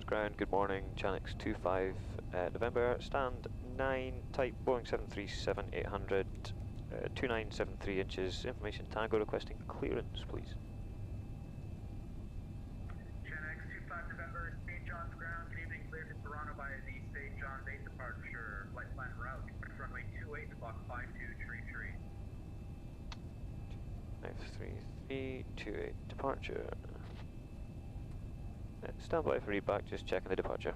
Ground, good morning, Chanix 25 November, stand 9, type Boeing 737-800, 2973 inches, information Tango requesting clearance, please. Chanix 25 November, St. John's Ground, good evening, cleared to Toronto via the St. John's 8 departure, flight plan route, runway 28, clock 5233. 53328, departure. Stand by for readback, just checking the departure.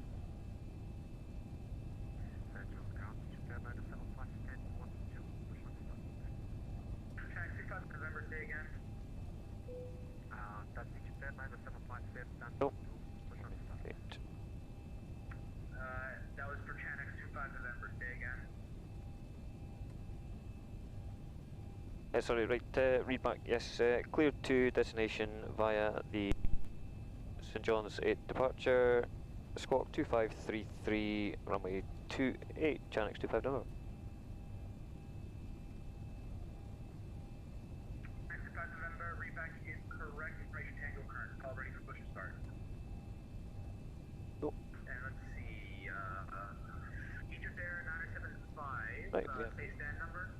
Chanix 25 November, say again. That's prepared by the 757 stand. Nope. Great. That was for Chanix 25 November, say again. Sorry, right, readback, yes, cleared to destination via the St. John's 8 departure, squawk 2533, runway 28, Chanix 25 November. 25 November, readback is correct, information Tango current, call ready for push to start. Nope. And let's see, Egypt Air 975, Right, yeah. say stand number.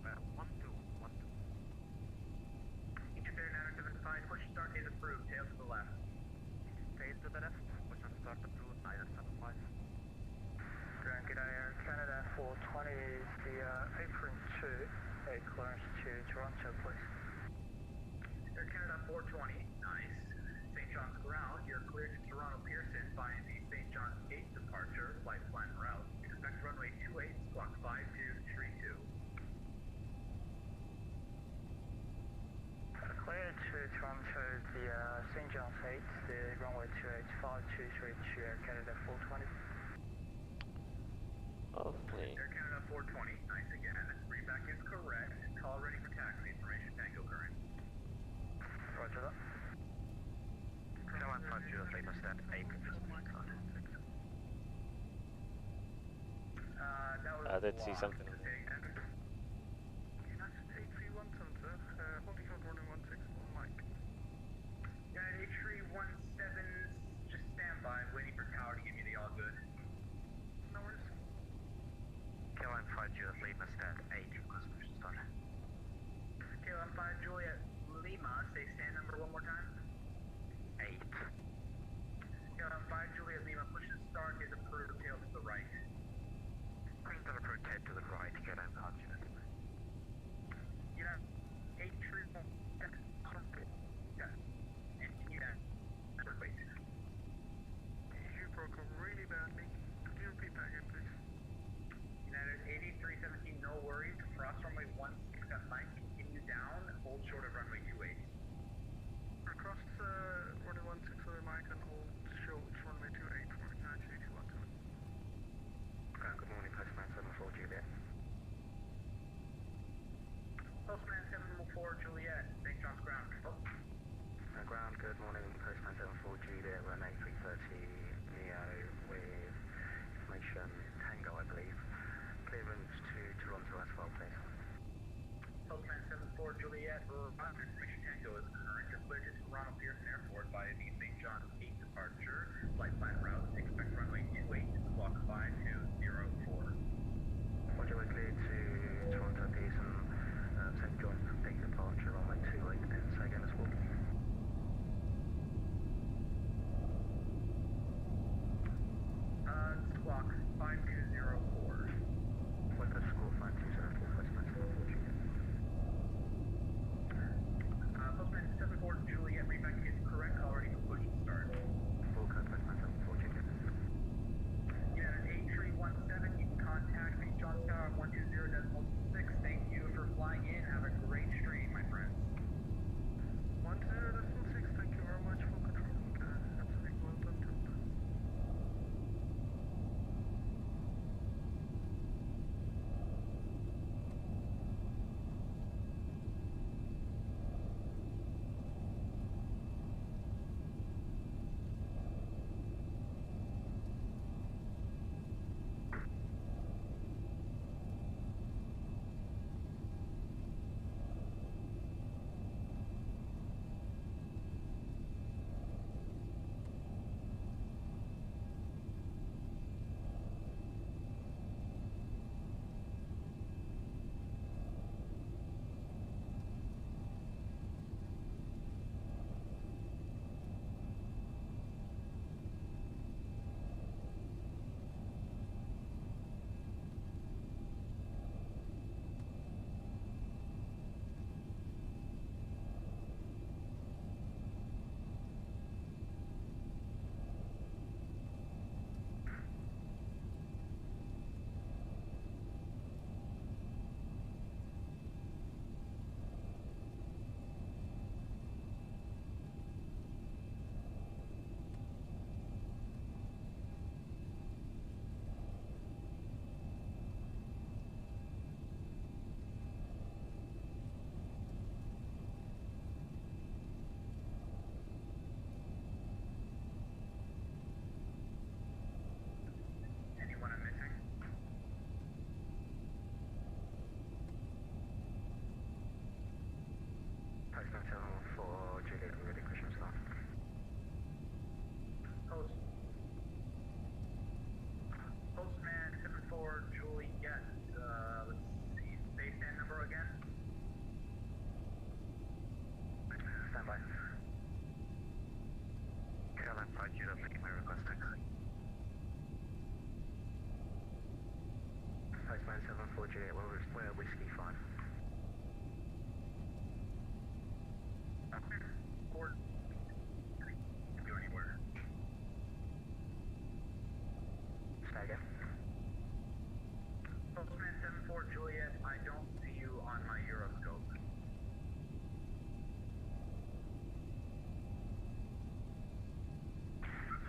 1212. Egypt Air 975, push to start is approved, tail to the left. Tail to the left, push and start approved, 975. Grand Air Canada 420 is the apron 2, a clearance to Toronto, please. Air Canada 420, nice. St. John's Ground, you're cleared to Toronto Pearson via the St. John's 8 departure, flight plan route. Expect runway 28, squawk 5232. Cleared to Toronto, the St. John's 8, the runway 28, 5232, Air Canada 420. Lovely. Air Canada 420, nice again. Readback is correct. Call ready for taxi, information Tango current. Roger that. Airline 503, must stand 8, just my card. That was I did see something. United 8317, holding short running 16 on mic. United 8317, just stand by, waiting for tower to give you the all good. No worries. Airline 503, must stand 8, request push to start. KLM 5 Juliet Lima, say stand number one more time. 8. KLM 5 Juliet Lima, push to start is approved, tail to the right. Green to rotate to the right, get in touch. You know, 8317, yeah. And you have, wait. You broke up really badly. Could you repeat that again, please? United 8317, no worries. Cross runway 16 at Mike, continue down, hold short of runway 28. Across runway 16 on the mic and hold short runway 28 for United 8212. Good morning, Postman 74 Juliet. Postman 704 Juliet, St. John's Ground. Ground, good morning, Postman 74 Juliet, runway 330 Neo with information Tango, I believe. Clearance to Toronto as well, please. Postman 74 Juliet, right. Juliet, ready, question start. Postman 74 Juliet, let's see, baseline number again? Stand by. Caroline 5 Juliet, making my request, taxi. Postman 74 Juliet, where Whiskey 5? Or can go anywhere. Say again. Postman 74 Juliet, I don't see you on my Euroscope.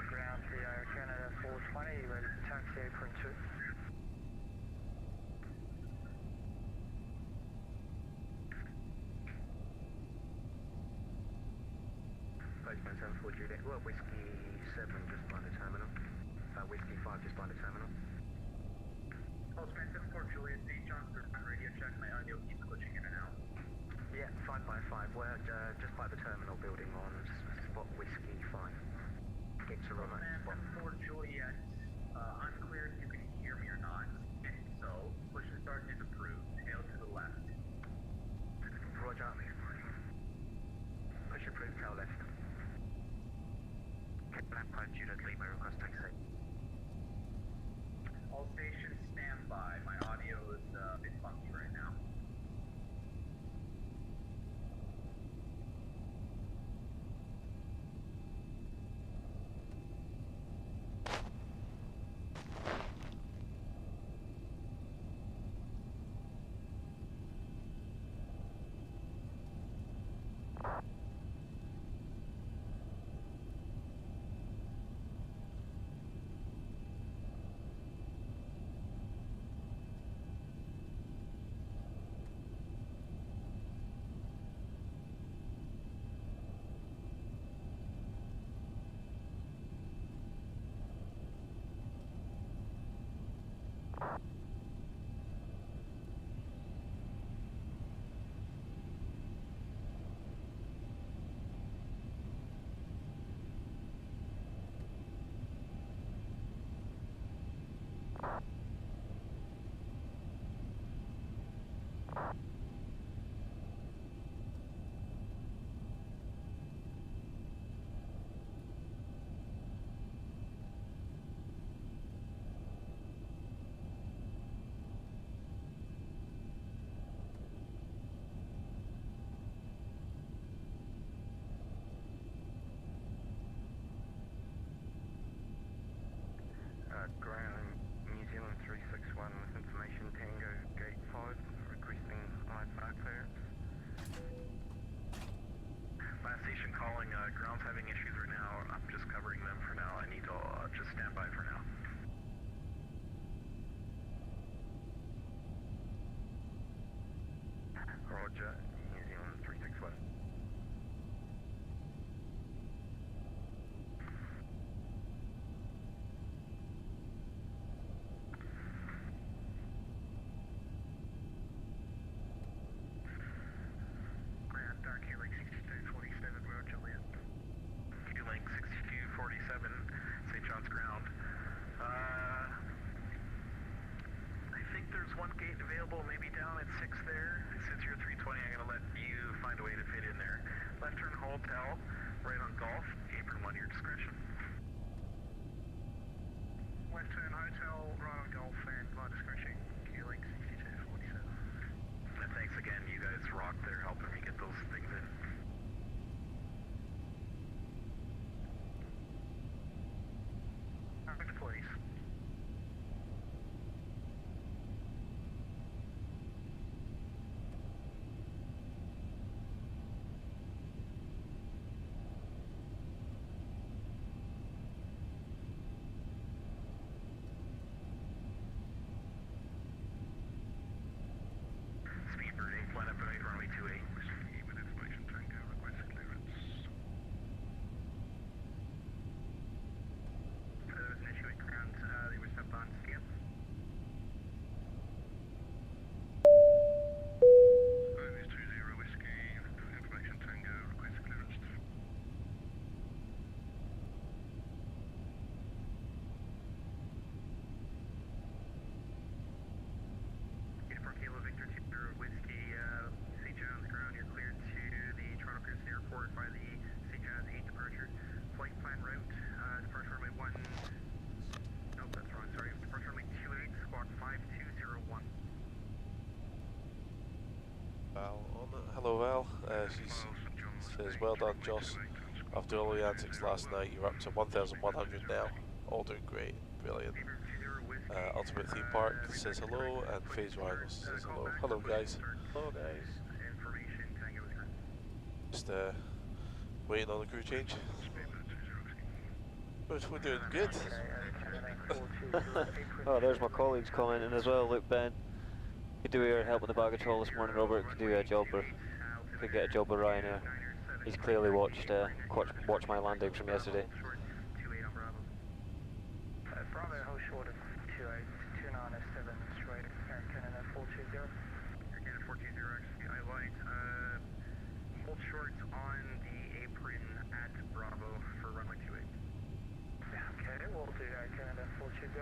Ground TR Canada 420, ready to taxi apron 2. Postman 74 Juliet, well, Whiskey 7 just by the terminal. Whiskey 5 just by the terminal. Postman 74 Juliet, St. John's radio check, my audio keeps glitching in and out. Yeah, 5 by 5, we're just by the terminal building on spot Whiskey 5. It's a remote spot. Postman 74 Juliet, unclear if you can hear me or not. If so, push and start is approved, tail to the left. Roger. Push approved, tail left. Captain 5 Juliet, leave my request, taxi. All stations stand by. My audio is a bit funky right now. Ground New Zealand 361 with information Tango Gate 5 requesting IFR clearance. Last station calling, ground's having issues right now. I'm just covering them for now. I need to just stand by for now. Roger, New Zealand 361. Maybe down at 6 there. Since you're 320, I'm going to let you find a way to fit in there. Left turn hotel, right on Golf, apron 1, your discretion. Left turn hotel, right on Golf, and my discretion, Q-Link 6247. Thanks again, you guys rocked there helping me get those things in. Cal. She says, well done, Joss. After all the antics last night, you're up to 1,100 now. All doing great. Brilliant. Ultimate Theme Park says hello, and Phase Rivals says hello. Hello, guys. Hello, guys. Just waiting on the crew change. But we're doing good. Oh, there's my colleagues commenting as well. Look, Ben, could do your help with the baggage haul this morning. Robert could do a job with, could get a job with Ryanair. He's clearly watched my landing from yesterday. Bravo, hold short of 28, 297 straight, Air Canada 420. Air Canada 420, actually, I lied. Hold short on the apron at Bravo for runway 28. Okay, we'll do Air Canada 420.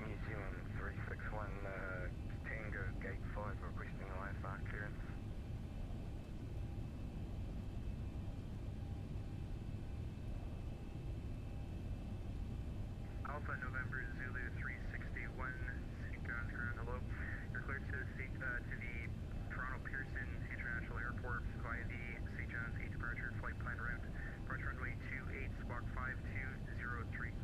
New Zealand 361, Tango Gate 5 requesting IFR clearance. Alpha November Zulu 361, St. John's ground, hello. You're cleared to the Toronto Pearson International Airport via the St. John's 8 departure flight plan route. Approach runway 28, squawk 5203.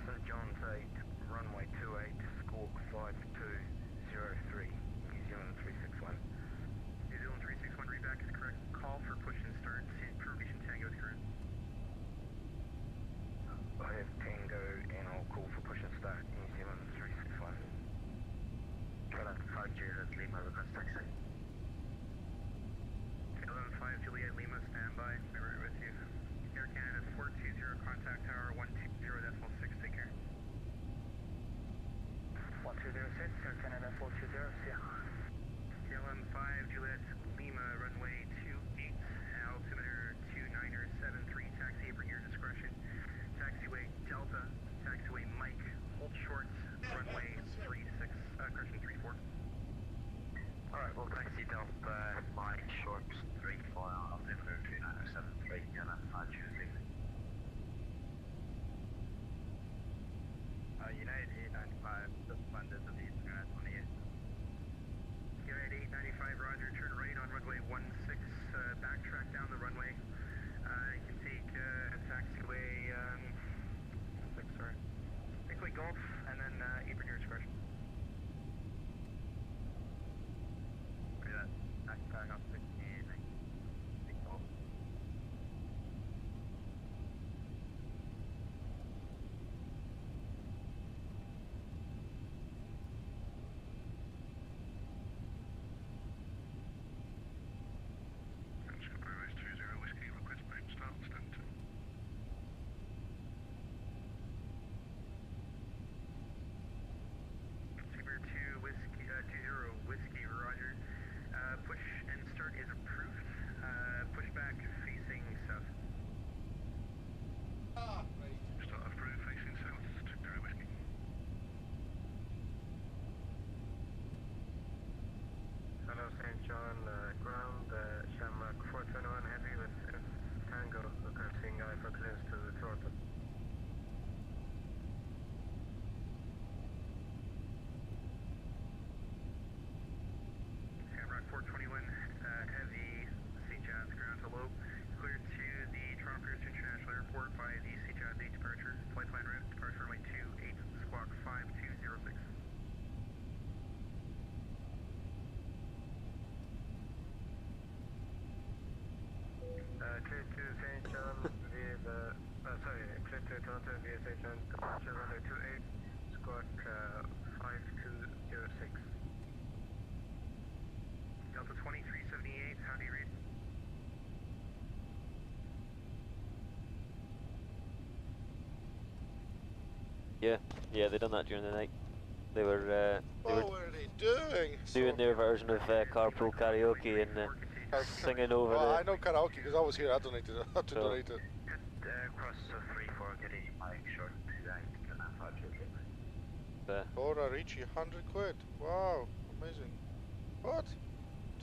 St. John's 8, runway 28, squawk 5203, New Zealand 361. New Zealand 361, read back is correct. Call for push and start, information Tango is correct. I have Tango and I'll call for push and start, New Zealand 361. Got 5 Juliet Lima, request taxi. 11-5 Juliet Lima, standby, we're right with you. Air Canada 420, contact tower 120.6, take care. 1206, Air Canada 420, see ya. KLM 5 Juliet Lima, runway 28, altimeter 2973, taxi apron your discretion. Taxiway Delta, taxiway Mike, hold short, runway 36, correction 34. Alright, well taxi Delta, Mike, short 34, altimeter 2973, Gunner 5 Tuesday. United 895, just funded the East Gunner 28. United 895, roger, turn right on runway 16, backtrack down the runway. You can take a taxiway, sorry. Taxiway Golf, and then apron your discretion. Look at that. Backtrack up 16, take Golf. Ground, Shamrock 421 heavy with Tango, requesting for clearance to the throttle. Shamrock 421 heavy, St. John's ground, hello. Cleared to the Toronto Pearson International Airport by the St. John's 8 departure, flight plan route, departure runway 28, squawk 5206. 2 to St. John via the, clear to Toronto via St. John, departure runway 28, squawk 5206. Delta 2378, how do you read? Yeah, they done that during the night. They were What were they doing? doing their version of carpool karaoke and singing over well, the... I know karaoke because I was here. I donated. I had to donate it. Cross 34, getting Mike short to that, Gunner 5 Tuesday. Bora Ricci, 100 quid. Wow, amazing. What?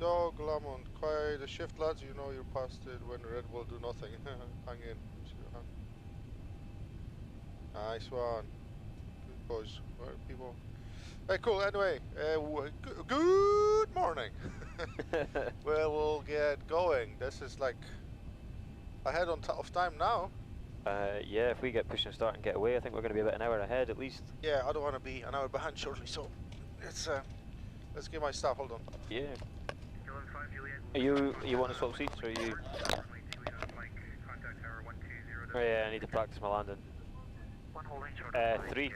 Dog Lamont, quiet the shift lads, you know you're past it when Red will do nothing. Hang in. Nice one. Good boys. Where are people? Hey, cool. Anyway, good morning. Well, we'll get going. This is like ahead of time now. Yeah, if we get push and start and get away, I think we're going to be about an hour ahead at least. Yeah, I don't want to be an hour behind shortly, so let's get my stuff. Hold on. Yeah. You want to swap seats, or you? Oh, yeah, I need to practice my landing. 3.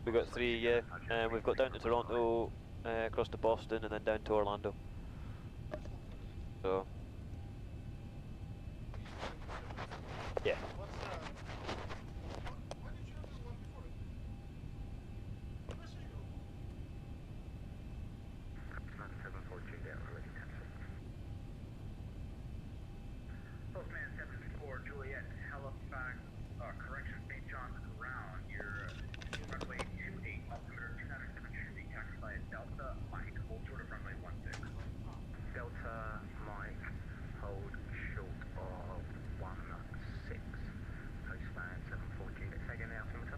We've got 3, yeah. We've got down to Toronto, across to Boston, and then down to Orlando. So, yeah. When did you have this one before? What message you? 742 down, already 10 seconds. Postman 74, Juliet, Halifax, correction, St. John's ground. Your runway 28, altimeter 273, taxi Delta, Mike, hold short of runway 16. Delta, Mike, hold short of 16. Postman 742, say again now, altimeter.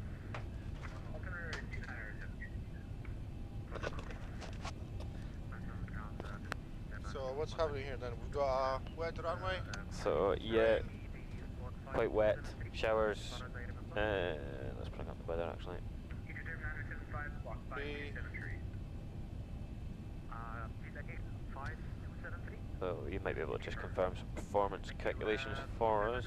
Altimeter 273. So what's happening here then? We've got a wet runway. So, yeah, quite wet, showers. Let's bring up the weather actually. So you might be able to just confirm some performance calculations for us.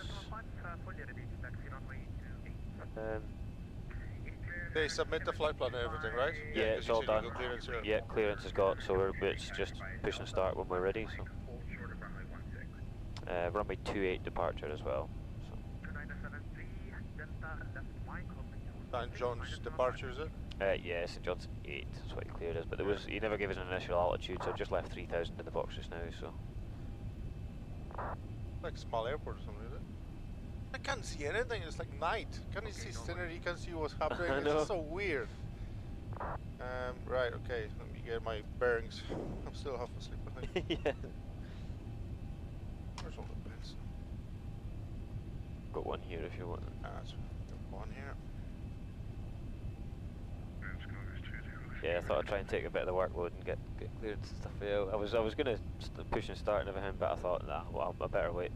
They submit the flight plan and everything, right? Yeah, it's all done. Clearance here. Yeah, clearance is got, so it's just push and start when we're ready. So, runway 28 departure as well. So. St. John's departure, is it? Yeah, St. John's 8, that's what he cleared us. But there was, he never gave us an initial altitude, so I've just left 3,000 in the box just now. So. Like a small airport or something, is it? I can't see anything. It's like night. Can't you see scenery? You can't see what's happening. It's just so weird. Right. Okay. Let me get my bearings. I'm still half asleep, I think. Yeah. Where's all the beds? Got one here if you want. That's one here. Yeah, I thought I'd try and take a bit of the workload and get cleared and stuff. Yeah, I was gonna push and start and everything, but I thought, nah, well, I better wait.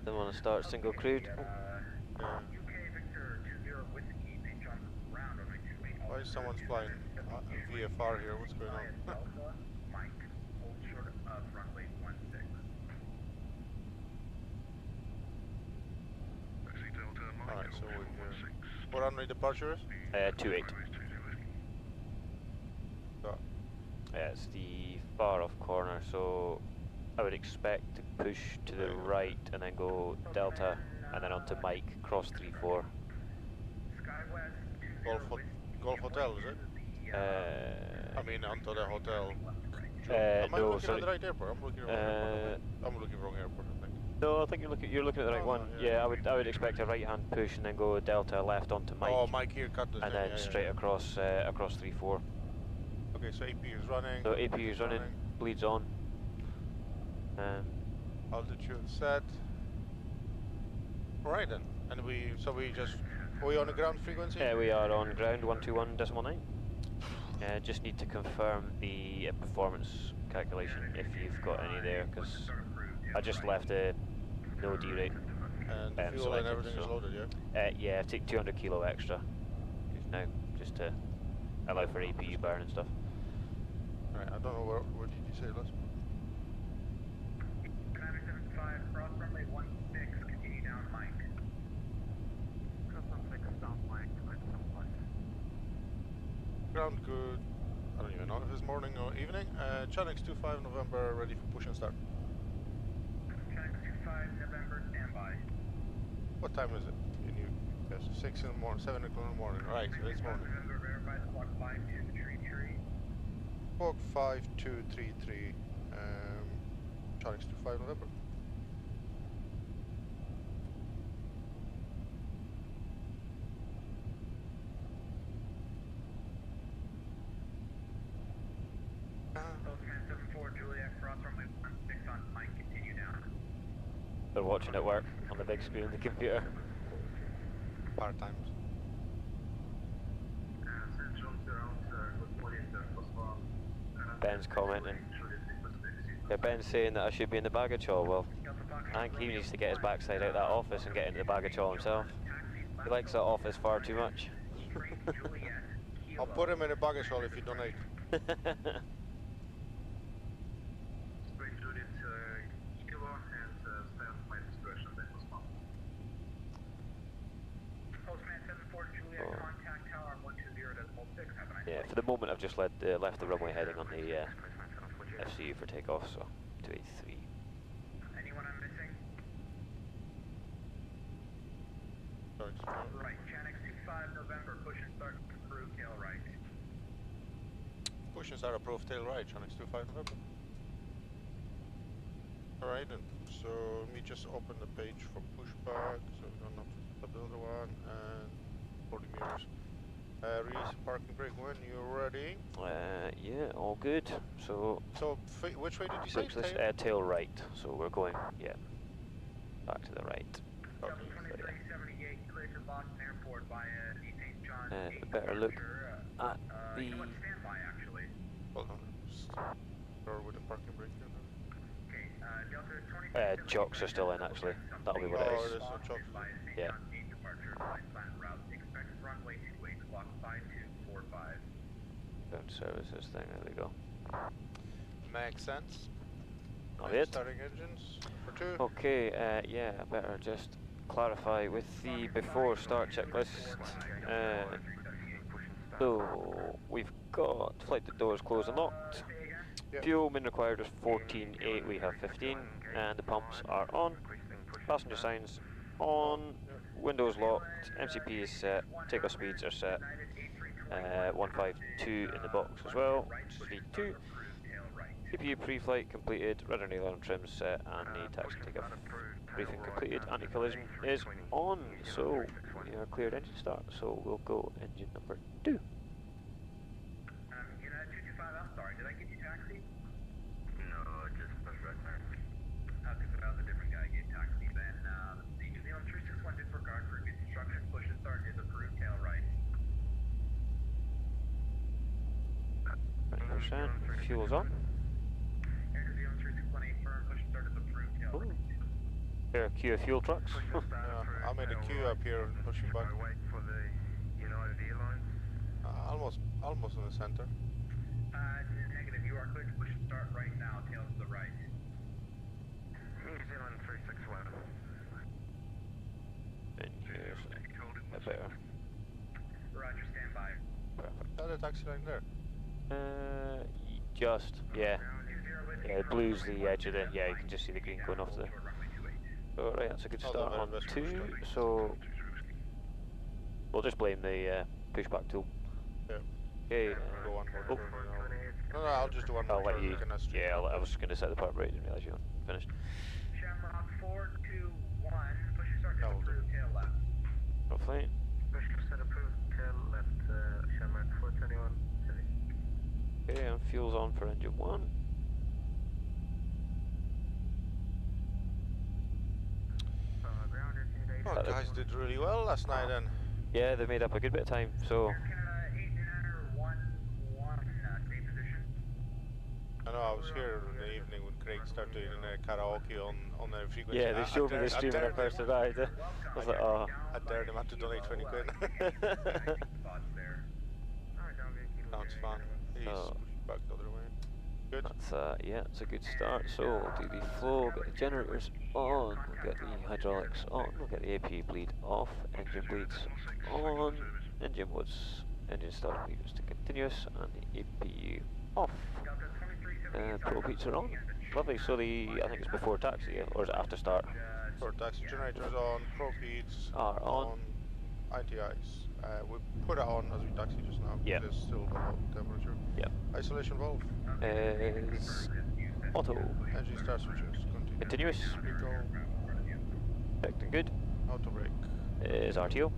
Didn't want to start single crewed. Why is someone flying VFR here? What's going on? Alright, so we're here. What runway departure is? 28. So, It's the far off corner, so I would expect to push to the right and then go Delta and then onto Mike, cross 34. Golf Hotel, is it? I mean, onto the hotel. Am I no, looking sorry. at the right airport? I'm looking at the wrong airport. I'm looking at the wrong airport, I think. No, I think you're looking at the right one. Yeah. Yeah, I would expect a right hand push and then go Delta left onto Mike. Oh, Mike here, cut this and thing. then straight across across 34. Okay, so AP is running. So AP is running, bleeds on. Altitude set. Alright then. And are we on the ground frequency? Yeah, we are on ground 121.9. Just need to confirm the performance calculation if you've got any there, because I just left a no D-rate. And the fuel and everything is loaded, yeah? Yeah, take 200 kilo extra now, just to allow for APU burn and stuff. Alright, I don't know where did you say it was? 975, cross runway 16, continue down Mike. Cross 16, down Mike, Ground good. I don't even know if it's morning or evening. Channel 25 November, ready for push and start. Channel 25 November, standby. What time is it? Yes, 6 in the morning, 7 o'clock in the morning. Alright, so it's morning. November, verify squawk 5233. Squawk 5233. Channel 25 November. Postman 74 Juliet, cross runway 16 on Mike, continue down. They're watching it work on the big screen on the computer. Part times. Ben's commenting. Yeah, Ben's saying that I should be in the baggage hall. Well, I think he needs to get his backside out that office and get into the baggage hall himself. He likes that office far too much. I'll put him in the baggage hall if you donate. Yeah, for the moment I've just left the runway heading on the FCU for takeoff, so 283. Anyone I'm missing? Right, Janix 25 November, push and start approved tail right. Push and start approved tail right, Janix 25 November. Alright then, so let me just open the page for pushback, so we don't have to put the other one, and for the mirrors. Release parking brake when you're ready. Yeah, all good. So which way did you say? Tail right. So we're going, yeah, back to the right. Okay. 2378, clear to Boston Airport via St. John's. Better look at the. You know what, standby actually. Hold on, or with the parking brake here. Okay, Delta 23. Chocks are still in actually. That'll be what it is. There's no chocks. Yeah. Ground services thing, there we go. Makes sense. Not it. Starting engines for 2. Okay, yeah, I better just clarify with the before start checklist. So we've got flight to doors closed and locked. Yep. Fuel min required is 14.8, we have 15, and the pumps are on. Passenger signs on. Windows locked. MCP is set. Takeoff speeds are set. 152 in the box as well, which is V2. CPU pre-flight completed, radar and alarm trims set, and the taxi takeoff briefing completed. Anti-collision is on, so we are cleared engine start, so we'll go engine number 2. United 225, I'm sorry, did I get you taxi? No, just push right there. I think that was a different guy getting taxi then. The New Zealand 361 disregard for good instruction, push and start is approved, tail right. 20%, fuel's on. Air New Zealand 3618 firm, push and start is approved, tail right. There are queue of fuel trucks. Yeah, I'm in the queue up here pushing back. Wait for the United Airlines. Almost in the center. Negative, you are cleared to push and start right now, tail to the right. New Zealand 361. And here's a better. Roger, stand by. Perfect. Oh, the taxi line there. Just, yeah. Yeah, the blue's the edge of the, yeah, you can just see the green going off the. Alright, that's a good start on 2, so we'll just blame the pushback tool. Yeah. Okay. Go one more. No, I'll just do one more. I'll let you. Yeah, I was going to set the part brake, didn't realise you weren't finished. Shamrock 4, 2, 1. Push and start to approved, tail left. WorldFlight. Push and start approved, tail left. Shamrock 421. Okay, and fuel's on for engine 1. Oh, guys did really well last night then. Yeah, they made up a good bit of time, so. I know, I was here in the evening when Craig started doing karaoke on the frequency. Yeah, they showed me the stream when I first arrived. I was like, oh. I dared him to donate 20 quid. Sounds fun. He's back the other way. Good. That's, yeah, it's a good start. So we'll do the flow, get the generators on, we'll get the hydraulics on, we'll get the APU bleed off, engine bleeds on, engine modes, engine start leaders to continuous, and the APU off. Pro beats are on. Lovely. So I think it's before taxi, or is it after start? Before taxi, generators on, pro beats are on. ITIs. We put it on as we taxi just now. Yeah. There's still low temperature. Yeah. Isolation valve. Is auto. Engine start switches. Continuous. Eco. Acting good. Auto brake. Is RTO.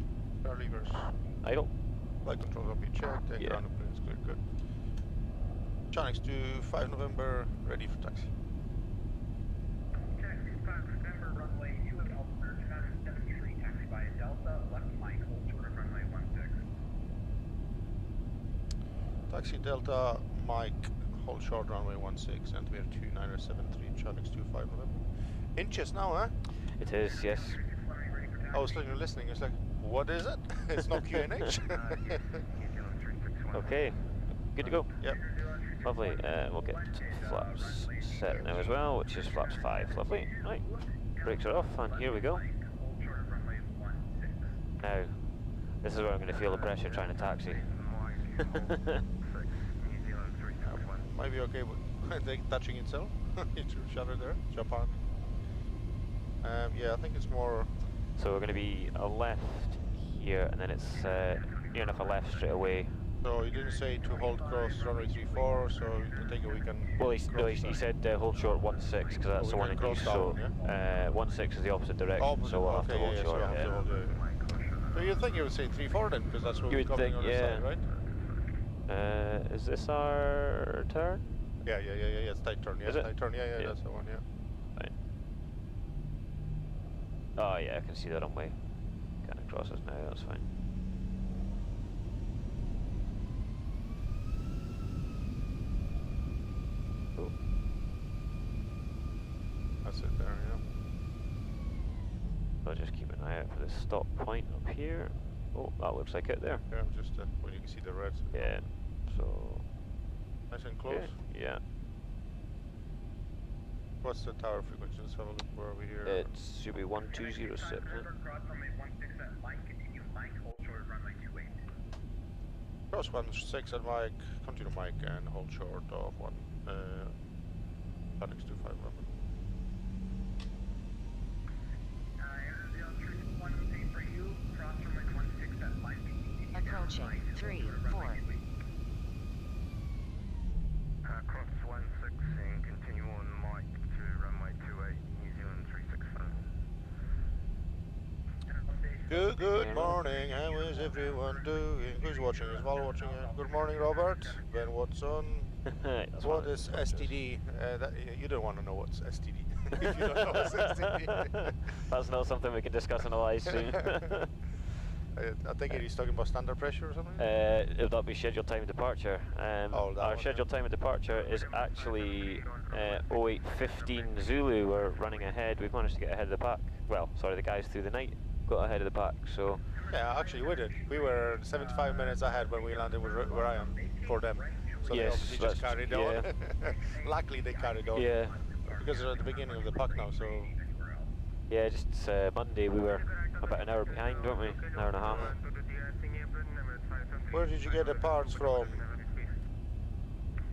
Air levers. Idle. Light controls will be checked. And ground planes clear. Good. Janix to 5 November, ready for taxi. Taxi 5 November, runway 2 at altimeter 273, taxi via Delta, left Mike, hold short of runway 16. Taxi Delta, Mike, hold short runway 16 and we're 2973 Challex 25 November. Inches now, huh? It is, yes. I was listening, it's like, what is it? It's not QNH. Okay, good to go. Yep. Lovely. We'll get flaps set now as well, which is flaps 5. Lovely. Right. Brakes are off, and here we go. Now, this is where I'm going to feel the pressure trying to taxi. Might be okay with touching itself. Shutter there, Japan. Yeah, I think it's more. So we're going to be a left here, and then it's near enough a left straight away. So you didn't say to hold cross runway 34, so I think we can. Well, he said hold short 16 because that's the one in use. So 16 is the opposite direction, so we'll have to hold short. Yeah. So you think you would say 34 then, because that's what You we're would coming think, on the yeah. side, right? Is this our turn? Yeah, it's tight turn, yeah, Is it? tight turn, yeah, Yeah. that's the one, yeah. Fine. Oh yeah, I can see the runway. Kind of crosses now, that's fine. Cool. That's it there, yeah. I'll just keep an eye out for the stop point up here. Oh, that looks like it there. Yeah, just when you can see the red. Yeah, so... Nice and close. Okay. Yeah. What's the tower frequency? Let's have a look where we here. It should be 1206, isn't it? Cross 16 at Mike, continue Mike and hold short of 1, Challex 25 November. Approaching 3-4. Cross 16, continue on Mike to runway 28, New Zealand 365. Good morning, how is everyone doing? Who's watching? Is Val watching? Good morning, Robert. Ben Watson. What is STD? You don't want to know what's STD. If you don't know what's STD. That's not something we can discuss on a live stream. I think he's talking about standard pressure or something? That'll be scheduled time of departure. Our scheduled time of departure is actually 0815 Zulu. We're running ahead. We've managed to get ahead of the pack. Well, sorry, the guys through the night got ahead of the pack, so... Yeah, actually we did. We were 75 minutes ahead when we landed where I am, for them. So yes, they obviously just carried on. Luckily they carried on. Yeah. Because they're at the beginning of the pack now, so... Yeah, just Monday we were about an hour behind, weren't we? An hour and a half. Where did you get the parts from?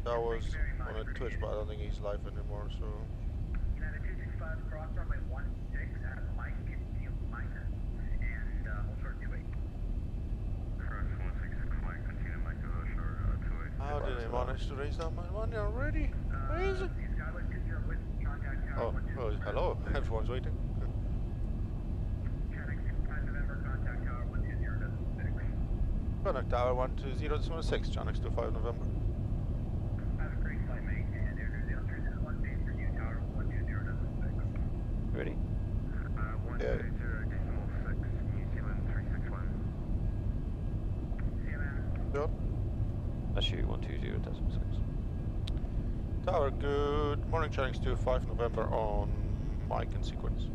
That was on a Twitch, but I don't think he's live anymore, so... How did they manage to raise that money already? Crazy! Oh, hello, everyone's waiting. Contact Tower 120.6, Challex 25 November. Ready? Yeah. Good. I shoot 120.6. Tower, good morning, Challex 25 November on mic and sequence.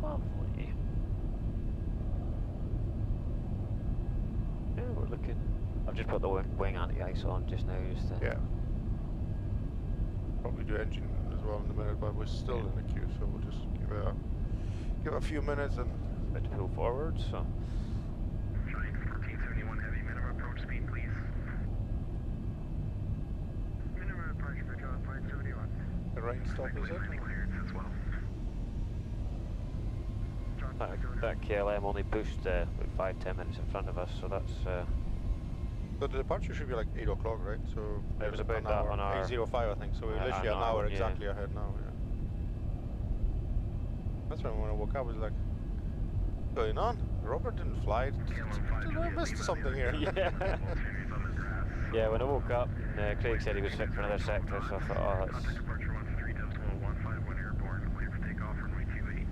Lovely. Yeah, we're looking. I've just put the wing anti-ice on just now, just to... Yeah. Probably do engine as well in a minute, but we're still in the queue, so we'll just give it a few minutes and... About to pull forward, so... Trying 1471 heavy, minimum approach speed, please. Minimum approach for John 571. The rain stop, is it? Clearance as well. That KLM only pushed like 5-10 minutes in front of us, so that's... So the departure should be like 8 o'clock, right? So it was about that on our... 8:05, I think, so we're literally an hour exactly ahead now, yeah. That's when I woke up, I was like, what's going on? Robert didn't fly. Did I miss something here? Yeah. Yeah, when I woke up, Craig said he was fit for another sector, so I thought, oh, that's... Departure 13.151 airborne, clear for takeoff runway 28.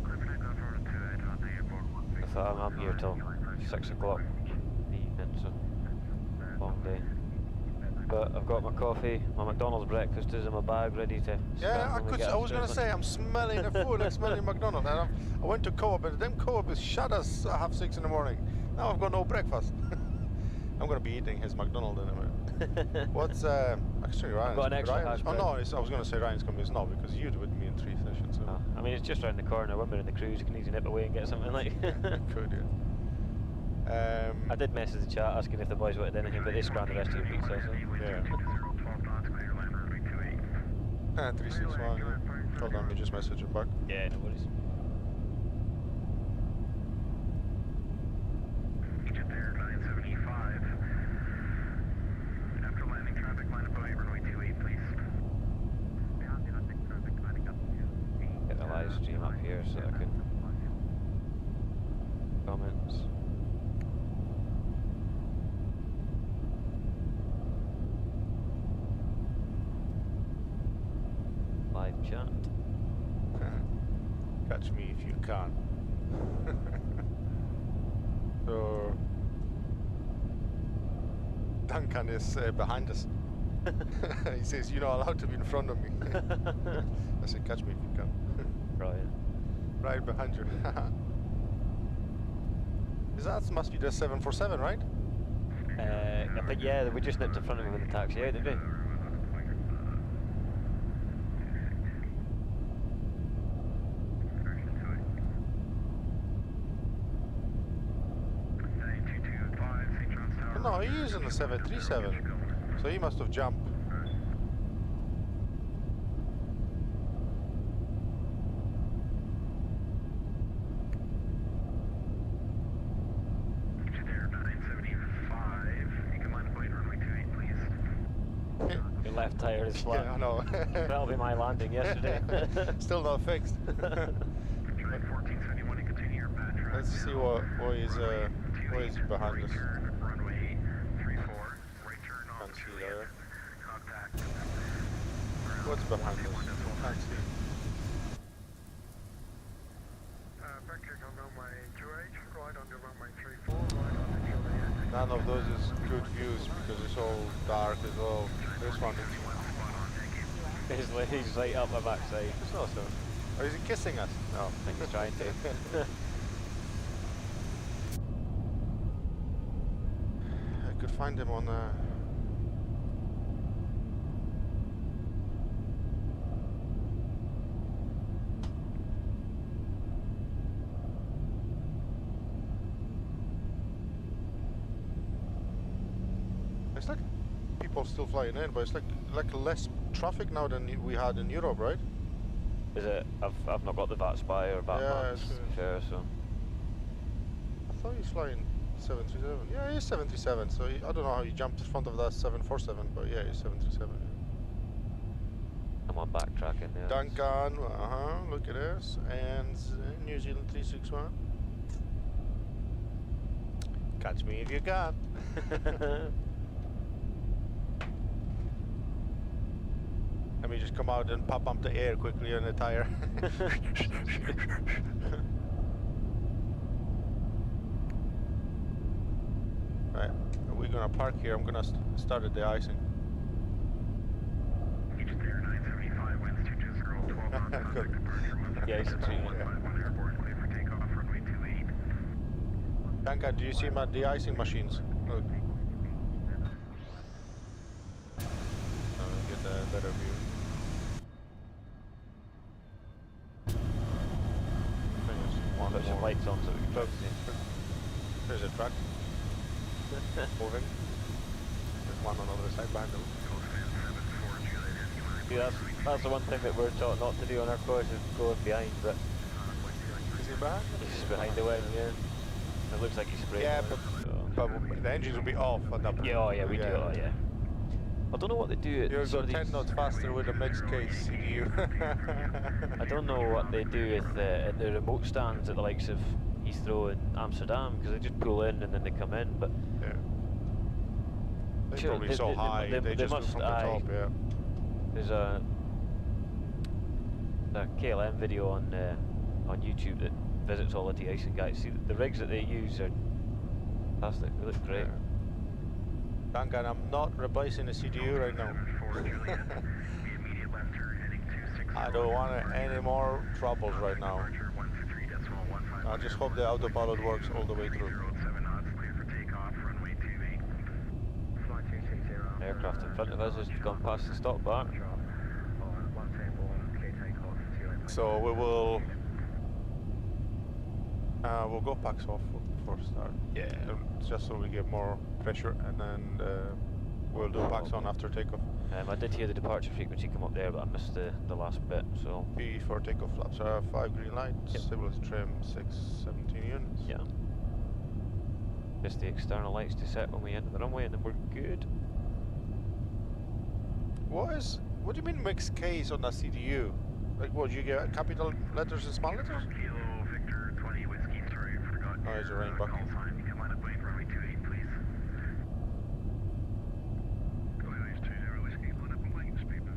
Clear for takeoff runway 28, on the airborne. I thought I'm here till 6 o'clock in the evening, so long day. But I've got my coffee, my McDonald's breakfast is in my bag, ready to. Yeah, I was going to say, I'm smelling the food, like smelling McDonald's. And I went to Co-op, and them Co-op is shut us at 6:30 in the morning. Now I've got no breakfast. I'm going to be eating his McDonald's in a minute. What's actually Ryan's? I've got an extra hash Oh brown. no, I was going to say Ryan's coming. It's not because you're with me in 3 sessions. So. Oh, I mean, it's just round the corner. When we're in the cruise, you can easily nip away and get something like. Could yeah. I did message the chat asking if the boys wanted anything, but they scrammed the rest of your pizza. So. Yeah. 361. Yeah. Hold on, let me just message it back. Yeah, no worries. Egypt Air 975. After landing, traffic line up Boeing runway 28, please. Get the live stream up here so I can comments. Live chat. Catch me if you can. So Duncan is behind us. He says, "You're not allowed to be in front of me." I said, "Catch me if you can." Brilliant. Right behind you. That must be the 747, right? I think yeah, we just nipped in front of him in the taxi out, didn't we? No, he is in the 737, so he must have jumped. Your left tire is flat. Yeah, I know. That'll be my landing yesterday. Still not fixed. Let's see what is behind us. Can't see there. What's behind us? Can't see. Vector on runway 28, right on the runway 34, right on the Juliet. None of those is good views because it's all dark as well. This one is. He's right up my backside. It's not so. Or is he kissing us? No. I think he's trying to. I could find him on It's like people still flying in, but it's like less traffic now than we had in Europe, right? Is it? I've not got the VAT spy or VAT maps, to be fair, so. I thought he's flying 737. Yeah, he's 737. So I don't know how he jumped in front of that 747, but yeah, he's 737. I'm on backtracking there. Duncan, look at this, and New Zealand 361. Catch me if you can. Let me just come out and pop up the air quickly on the tire. Right, we're gonna park here. I'm gonna start the de-icing. Egypt Air 975, winds 220, 12 knots. Good. Yeah, he's between one. Airborne, clear for takeoff, runway 28. Duncan, do you see my de-icing machines? Look. Get a better view. Put some lights on so we can Look, see. there's a truck moving. There's one on the other side behind them. See, that's the one thing that we're taught not to do on our course is going behind, but Is he behind? he's behind the wing, yeah. It looks like he's spraying. Yeah, on it, so. but the engines will be off at that point. Yeah, oh yeah, we do, oh yeah. I don't know what they do at You'll some go of 10 these- knots faster with a mixed case CDU. I don't know what they do with at the remote stands at the likes of Heathrow and Amsterdam, because they just pull in and then they come in, but Yeah. They're Sure, probably so high, they just do must, from the top, yeah. There's a KLM video on YouTube that visits all the de-icing guys. See, the rigs that they use are fantastic, they look great. Yeah. Duncan, I'm not replacing the CDU right now. I don't want any more troubles right now. I just hope the autopilot works all the way through. Aircraft in front of us has gone past the stop bar. So we will we'll go packs off for start. Yeah. Just so we get more pressure, and then we'll do packs on after takeoff. I did hear the departure frequency come up there, but I missed the last bit. So B for takeoff flaps are 5 green lights. Yep. Stability trim 617 units. yeah, just the external lights to set when we enter the runway, and then we're good. What do you mean mixed case on that CDU? Like what, you get capital letters and small letters? Kilo Victor 20 Whiskey, sorry, I forgot. Oh, there's a rain bucket. Callsign. You can line up waiting for runway 28, please. Callsign 20 Whiskey, line up and waiting, speed move.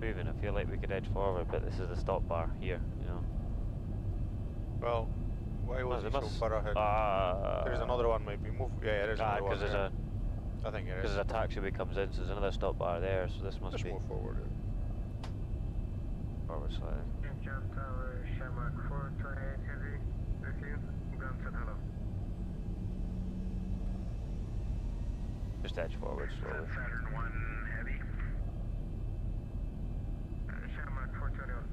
Moving, I feel like we could edge forward, but this is the stop bar here, you know. Well, why was it so far ahead? There's another one maybe. Move. Yeah, there's another one. Because there's I think it is. Because there's a taxiway comes in, so there's another stop bar there, so this must Just be move forward. forward slightly. Jump Tower, Shamrock 428 heavy, with you. Ground said hello. Just edge forward slowly. Saturn 1 Heavy. Shamrock 421.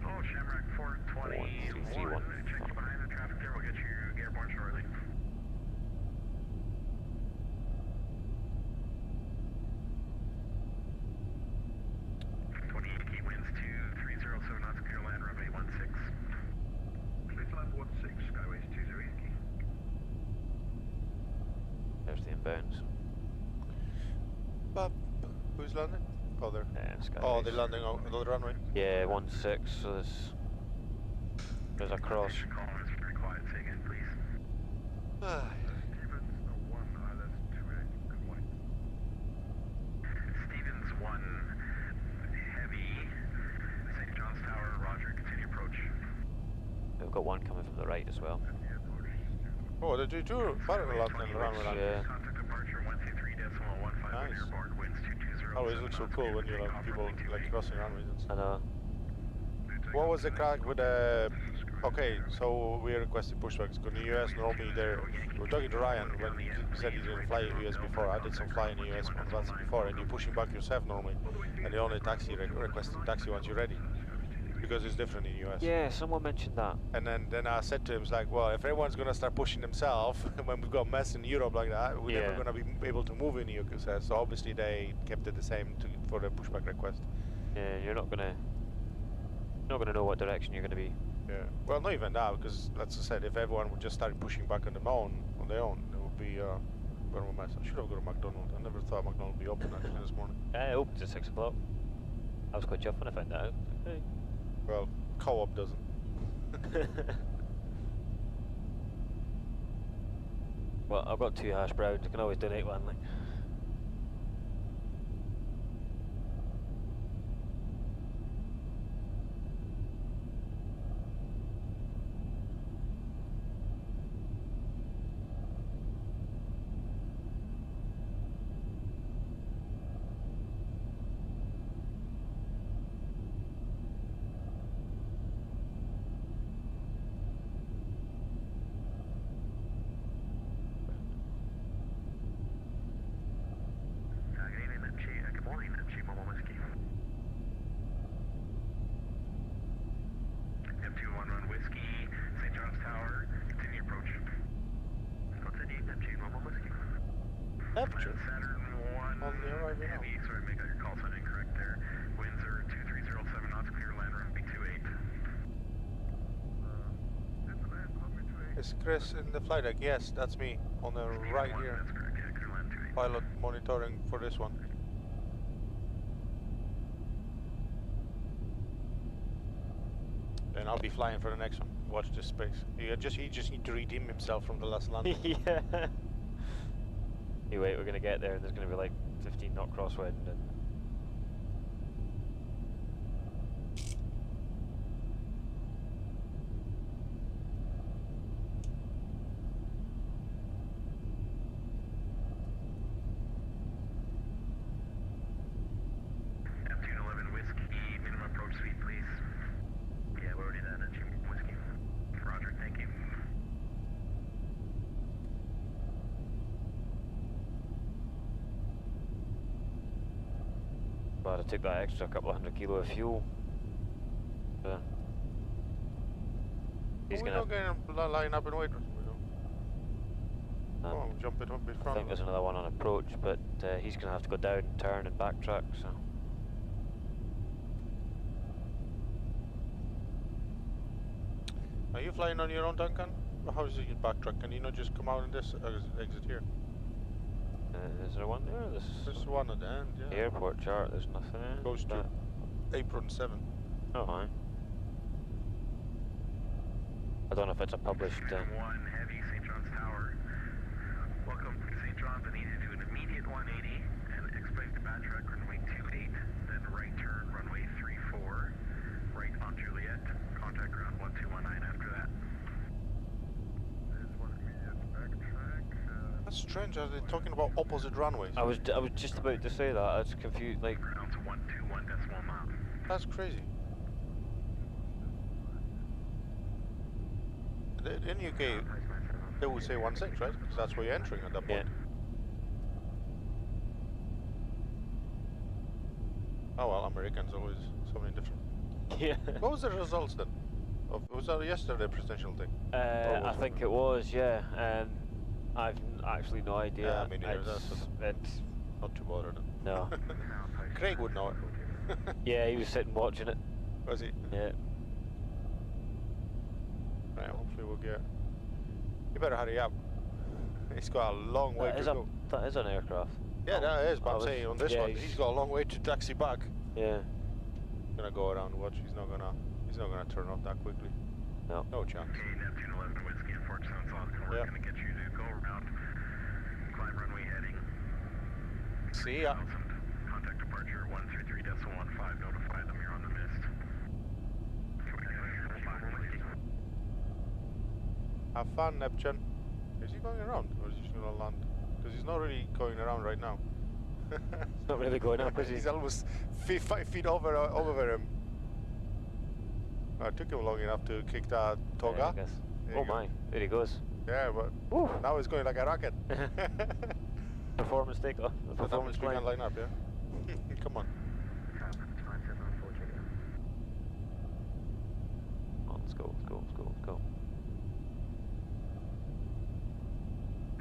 Oh, Shamrock 421. Check you behind the traffic there, we'll get you airborne shortly. Winds 2307 knots, clear land, runway 16. Please land 16, Skyways 20 Yankee. There's the inbounds. Who's landing? Oh, they're. Skyways. Oh, they're landing on the runway. Yeah, 16, so there's a cross. Call is very quiet, say again, please. Stevens 1, ILS 28, good morning. Stevens 1 Heavy, St. John's Tower, roger, continue approach. We've got one coming from the right as well. Oh, they do parallel landing around. Yeah. Contact departure 123.15 Nice. airborne, winds 2207. Always looks so cool when you have people like crossing runways and stuff. I know. What was the crack with okay, so we requested pushbacks. Because in the US normally we're talking to Ryan when he said he didn't fly in the US before. I did some flying in the US on VATSIM before, and you're pushing back yourself normally, and the only taxi requesting taxi once you're ready, because it's different in the US. Yeah, someone mentioned that. And then I said to him, it's like, well, if everyone's gonna start pushing themselves when we've got mess in Europe like that, we're never gonna be able to move in the UK. So obviously they kept it the same for the pushback request. Yeah, you're not gonna know what direction you're gonna be. Yeah. Well, not even that, because as I said, if everyone would just start pushing back on their own, it would be a mess. I should have gone to McDonald's. I never thought McDonald's would be open actually this morning. It opens at 6 o'clock. I was quite chuffed when I found that out. Hey. Well, Co-op doesn't. Well, I've got 2 hash browns. I can always donate one. Like. Good morning, MC Mama Whiskey. M21 Whiskey, St. John's Tower, continue approach. Continue, MC Mama Whiskey. Temperature? Saturn 1 On the arrival now. Heavy, sorry, make your call sign incorrect there. Winds are 2307 knots, clear land, runway 28. Is Chris in the flight deck? Yes, that's me on the right here. That's correct, yeah, clear land 28. Pilot monitoring for this one. be flying for the next one. Watch this space. He just need to redeem himself from the last landing. Yeah. You wait, we're gonna get there and there's gonna be like 15 knot crosswind and F211 Whiskey, minimum approach speed, please. Yeah, we're already there, Whiskey. Roger, thank you. glad I took that extra couple of 100 kilo of fuel. He's We're gonna. not going to line up and wait. Oh, jump it up in I front. think there's another one on approach, but he's gonna have to go down, turn, and backtrack. So. Are you flying on your own, Duncan? Or how is it you backtrack? Can you not just come out in this exit here? Is there one there? There's one at the end, yeah. The airport chart, there's nothing. Goes to apron 7. Oh, aye. I don't know if it's a published. 1 Heavy, St. John's Tower. Welcome to St. John's. I need you to do an immediate 180 and expect the backtrack runway 28, then right turn runway 34, right on Juliet. Contact ground 1219 after that. There's one immediate backtrack. That's strange. Are they talking about opposite runways? I was just about to say that. I was confused. Like, Ground to 121 decimal mile. That's crazy. In UK, they would say 16, right? Because that's where you're entering at that point. yeah. Oh well, Americans always something different. Yeah. What was the results then? Was that yesterday presidential thing? I think it was. Yeah. I've actually no idea. Yeah, I mean, it's not too bothered. no. Craig would know it. Yeah, he was sitting watching it. Was he? Yeah. Right, hopefully we'll get. You better hurry up. He's got a long way to go. That is an aircraft. Yeah, that is. But I'm was- saying on this yeah, one, he's got a long way to taxi back. Yeah. Gonna go around. Watch. He's not gonna turn off that quickly. No. No chance. Okay, Neptune 11 Whiskey, unfortunately, sounds like we're Yeah. going to get you to go around. Climb runway heading. See ya. 3000. Contact departure 133.15. Notify them you're on the mist. Have fun, Neptune. Is he going around, or is he just gonna land? Because he's not really going around right now. It's not really going up, is he? He's almost 5 feet over him. It took him long enough to kick that toga. Yeah, I guess. There Oh you go. my, there he goes. Yeah, but Woo. now he's going like a rocket. Performance takeoff. The performance we can climb. line up, yeah? Come on. Oh, let's go, let's go, let's go, let's go.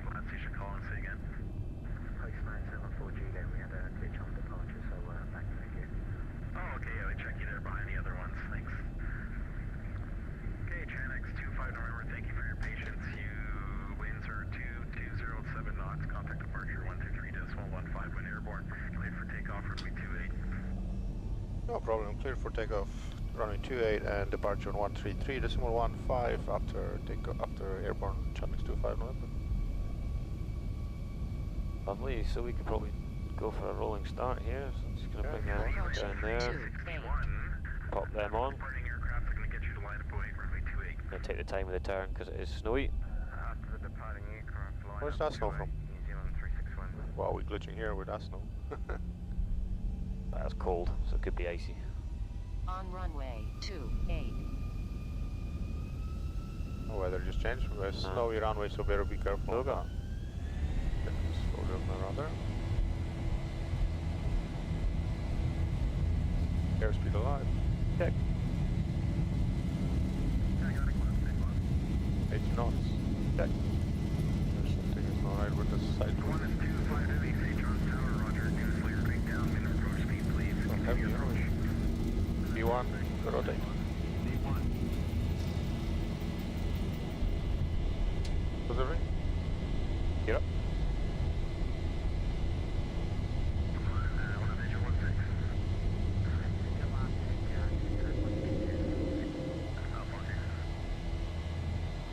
Flat station calling, say again. Post 974 Juliet, we had a glitch on departure, so back to the gear. Oh, okay, yeah, we check you there behind the other ones, thanks. Okay, Chanex 25 November, thank you for your patience. Winds are 2207 knots, contact departure 123.15 when airborne. Cleared for takeoff, runway 28. No problem. Clear for takeoff. Runway 28 and departure on 133.15 after airborne Chanex 25 November. Lovely, so we could probably go for a rolling start here. So I'm just going to bring that down there, pop them on. Departing aircraft are going to get you to line up away, runway 28. Going to take the time of the turn because it is snowy. After the departing aircraft, line Where's up that snow from? New Zealand 361. Wow, we're glitching here with that snow. That's cold, so it could be icy. On runway 28. The weather just changed. We have snowy runway, so better be careful. Okay. Slow down around there. Airspeed alive. Check. 80 knots. Check. There's something is not right with this side. 1 and 2, 5 Heavy, St. John's Tower, roger. News layer break down, minimum approach speed, please. Not heavy, approach. D1, rotate. D1. Was it ring? Get up.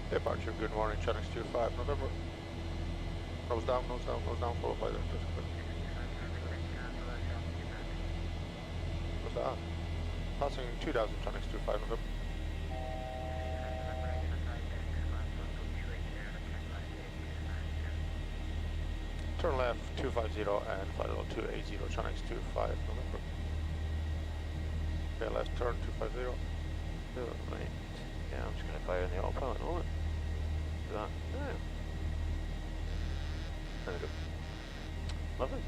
Departure, good morning, Channel 25, November. Nose down, followed by the what's that? Passing 2000, Channel 25, November. Turn left 250 and flight level 280, Channel 25, November. Okay, left turn 250. Oh, right. Yeah, I'm just going to fire in the autopilot at the moment. Do that. Oh. There we go. Lovely.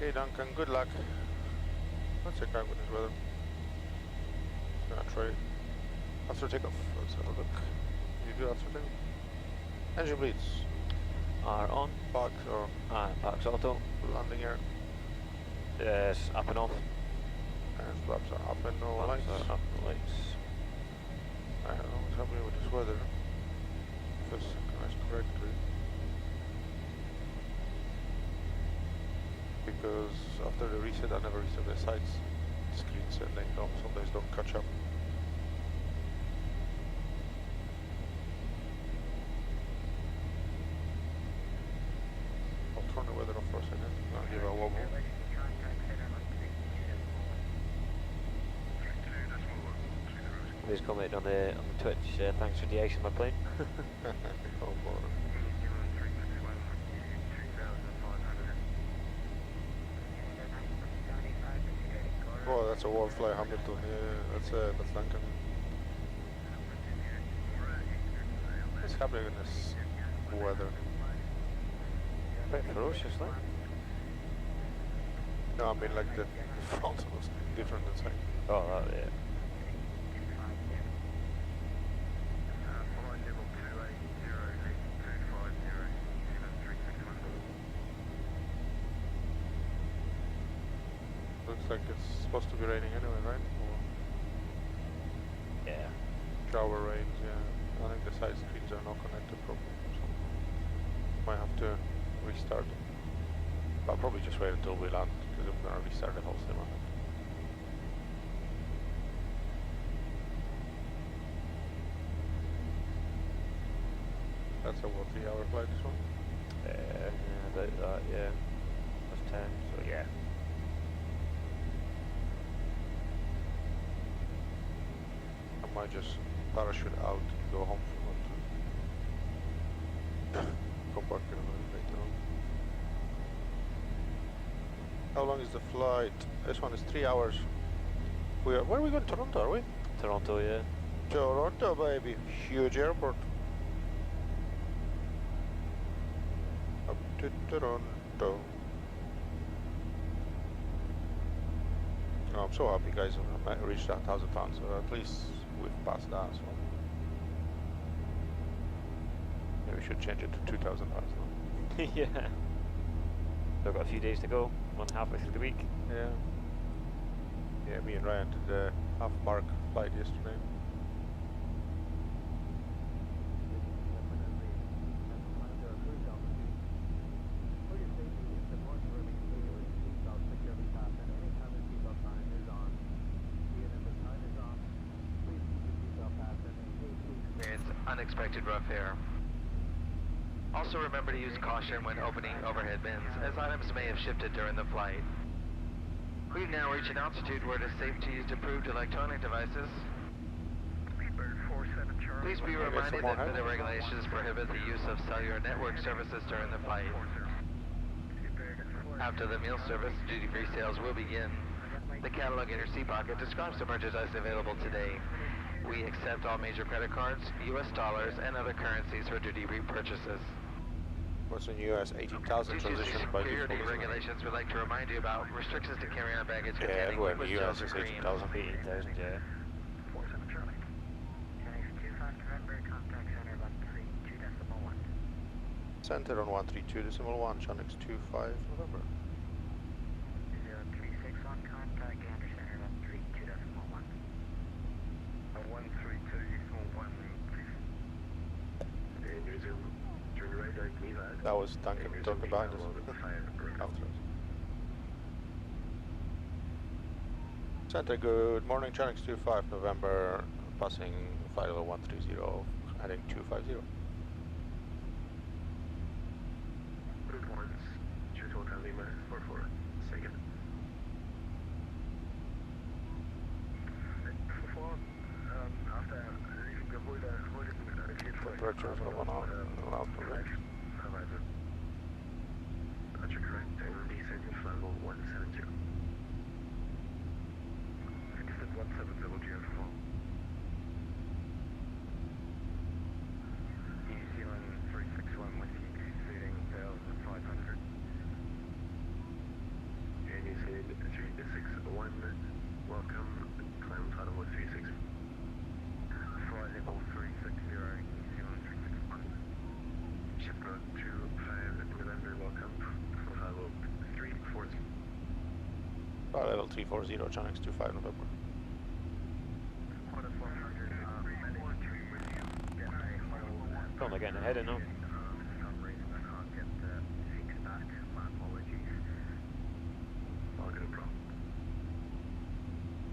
Okay, Duncan, good luck. Let's check out with this weather. Gonna try after takeoff. Let's have a look. You do after takeoff. Engine bleeds. Are on. Parks or parks auto. landing gear. Yes, up and off. And flaps are up and no Flaps lights. are up, no lights. I don't know what's happening with this weather. If it's synchronized correctly. Because after the reset, I never reset the sides screens and they sometimes don't catch up. I'll turn the weather off for a second. I'll give a wobble. Please comment on the Twitch. Thanks for de-icing my plane. Oh boy. Oh, that's a WorldFlight Hamilton. Yeah, that's Duncan. What's happening in this weather? Quite ferocious, like. No, I mean like the front was different than side. Oh, that, yeah. Looks like it's supposed to be raining anyway, right? Or Yeah. shower rains, yeah. I think the side screens are not connected properly or something. Might have to restart them. But I'll probably just wait until we land, because I'm going to restart the whole sim. That's a what, 3-hour flight, this one? Yeah, about that, yeah. Plus 10, so yeah. I might just parachute out and go home for one to come back in a minute later on. How long is the flight? This one is 3 hours. Where are we going? Toronto, are we? Toronto, yeah. Toronto, baby. Huge airport. Up to Toronto. Oh, I'm so happy, guys. I might reach that 1,000 pounds, so at least we've passed that. So maybe we should change it to 2,000 pounds now. Yeah. Still got a few days to go. One halfway through the week. Yeah. Yeah, me and Ryan did the half-mark flight yesterday. Unexpected rough air. Also remember to use caution when opening overhead bins, as items may have shifted during the flight. We've now reached an altitude where it is safe to use approved electronic devices. Please be reminded that FIDA regulations prohibit the use of cellular network services during the flight. After the meal service, duty-free sales will begin. The catalog in your seat pocket describes the merchandise available today. We accept all major credit cards, US dollars, and other currencies for duty-free purchases. What's in US 18,000 transition by security default? regulations would like to remind you about restrictions to carry on baggage Yeah, containing everywhere in liquid the US gels or is creams. 18,000. 18,000, yeah. 47 Charlie. Connects 25 November, contact center 132.1. Center on 132.1, Channix 25 November. 0361, contact Gander Center 132.1. 132.1, please. And resume. Turn right, leave out. That was Duncan talking behind us. After us. Center, good morning, Channix 25 November, passing flight level 130, heading 250. Good ones. Choose Hotel Lima 44. Second. After leaving the avoided Temperatures going on, allowed to reach. That's your correct. Descending flight level 170. Descend 170 GF4. New Zealand 361 Whiskey, exceeding 1,500. And you said 361, welcome, climb flight level 36. Flight level 360, New Zealand 361. Ship route 25 November, welcome, flight level 340. Flight level 340, Channix 25 November. Quarter 400, managed to get a hold. Only getting ahead of now. For some reason I can't get the fix back. My apologies. I'll get a problem.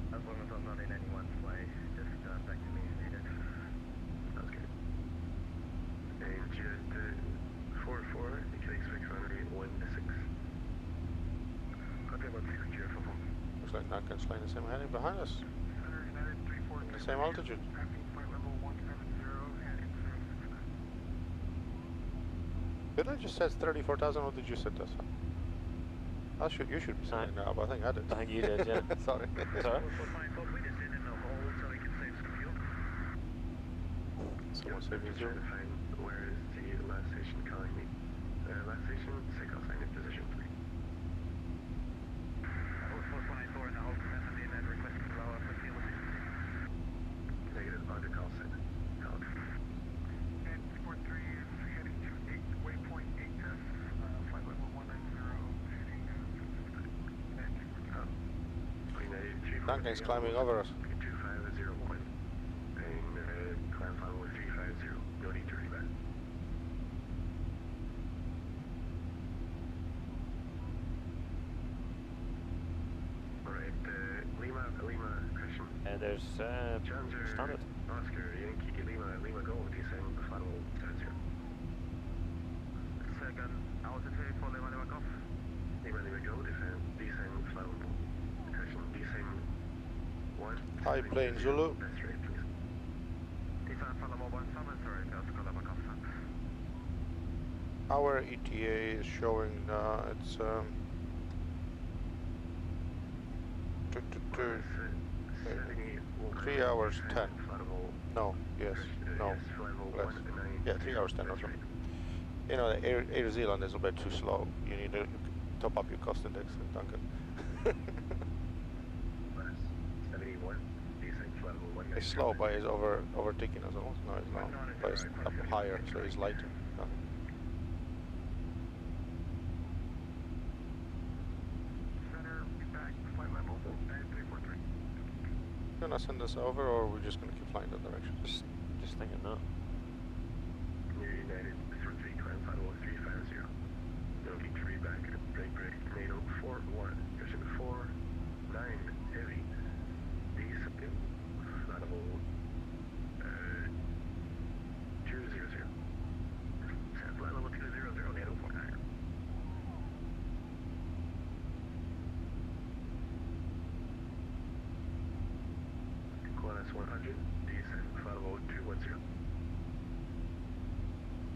As long as I'm not in anyone's way, just back to me if needed. Sounds good. And just 4-4, you can expect runway 16. Contact 16 GF4. Looks like Duncan's flying the same heading behind us. Center United 34. The same altitude. Passing flight level 170 and 069. Did I just say 34,000 or did you set this? You should be saying now, but I think I did. I think you did, yeah. Sorry. Sorry? We just did in the hole so we can save some fuel. Someone saved me too. Find where is the last station calling me? Last station, say Callsign in position 3. Force 184 in the hold capacity and then request to blow up the fuel efficiency. Negative, under Callsign. Called. And 43 is heading to 8 waypoint 8F, flight level 190, heading Duncan's climbing over us. 2501. And climb flight level 350. No need to rebat. Alright, Lima, question. And there's Challenger, standard. Oscar, Yankee, Lima Gold, descend flight level 70. Second, altitude for Lima Golf. Lima Gold, descend flight level. Question, descend 1. High plane Zulu. That's right, please. Descend flight level 17, sorry, Oscar Lima Golf. Our ETA is showing it's 3 hours 10. No, yes, no, less. Yeah, 3 hours 10 or something. You know, Air Zealand is a bit too slow. You need to top up your cost index, Duncan. 71, descend flight level 1. He's slow, but he's overtaking us almost. No, he's not. But he's up higher, so he's lighter. Center, back, flight level 9343. Gonna send us over, or we're just gonna keep flying that direction? Just thinking that. United 3 climb flight level 350. No need to reback. Break, NATO 41. Cushion 49, heavy. Descend flight level 200. Flight level 200, NATO 49. Qantas 100, descend flight level 210.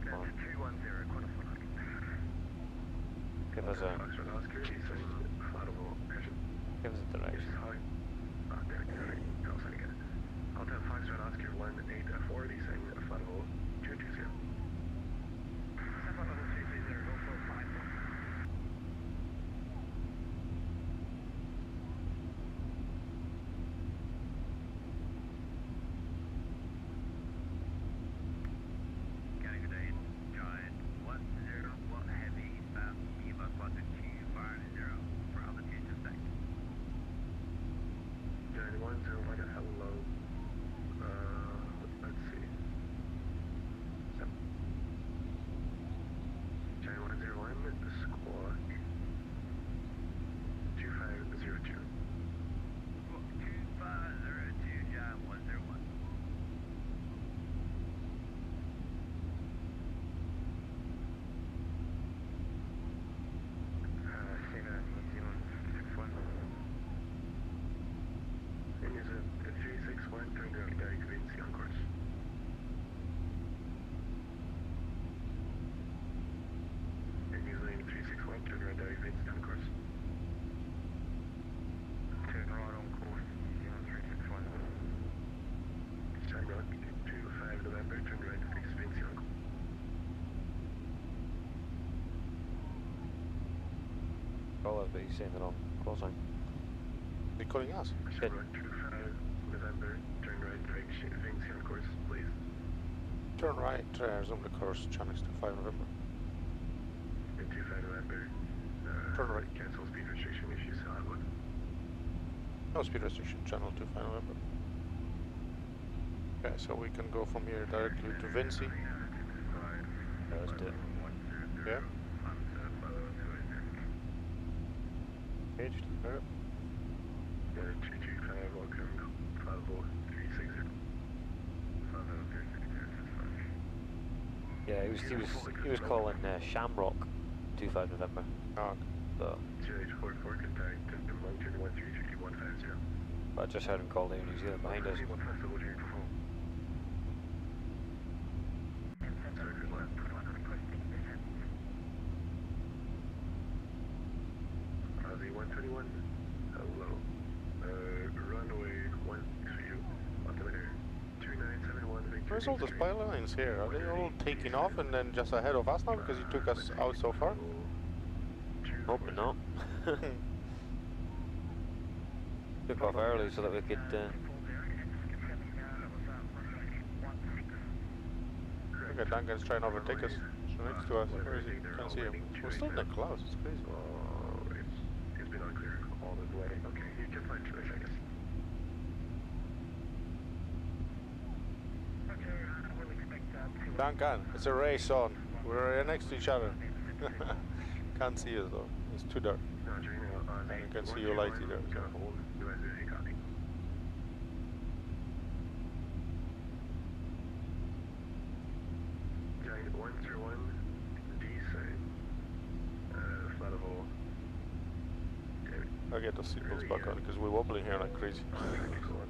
That's 210, Qantas 100. Give us a Foxtrot Oscar, descend flight level, cushion. give us a direction. Hi. There, sorry. Callsign again. Hotel 5 Straight Oscar 1840, saying flight level 220. Flight level 220, go for 5. Call us, but he's saying the wrong call sign. They're calling us. Good. November, turn right, VINSI on course, please. Turn right, resume the course, channel 25 November. 25 November. Turn right. Cancel speed restriction issues, hot one. No speed restriction, channel 25 November. Okay, so we can go from here directly to VINSI. Yeah, let's do it. Yeah. Engaged. Yeah. 225, welcome, flight level 360. Yeah, he was calling Shamrock 25 November. Oh, So, CH44, contact Mountain 133150. but I just heard him call down New Zealand behind us. Aussie 121, hello. Runway 1 for you. Altimeter 2971. where's all the spy lines here? Are they all taking off and then just ahead of us now because you took us out so far? Hoping not. Took off early so that we could. Okay, Duncan's trying to overtake us. So next to us. Where is he? Can't see him. We're still in the clouds. It's crazy. Oh, it's been unclear all the way. Okay, you can fly 2 seconds. Duncan, it's a race on. We're right next to each other. Can't see us though. It's too dark. And you can see your light either. So. Giant 101, descent, flight level. I get those seatbelts back on because we're wobbling here like crazy.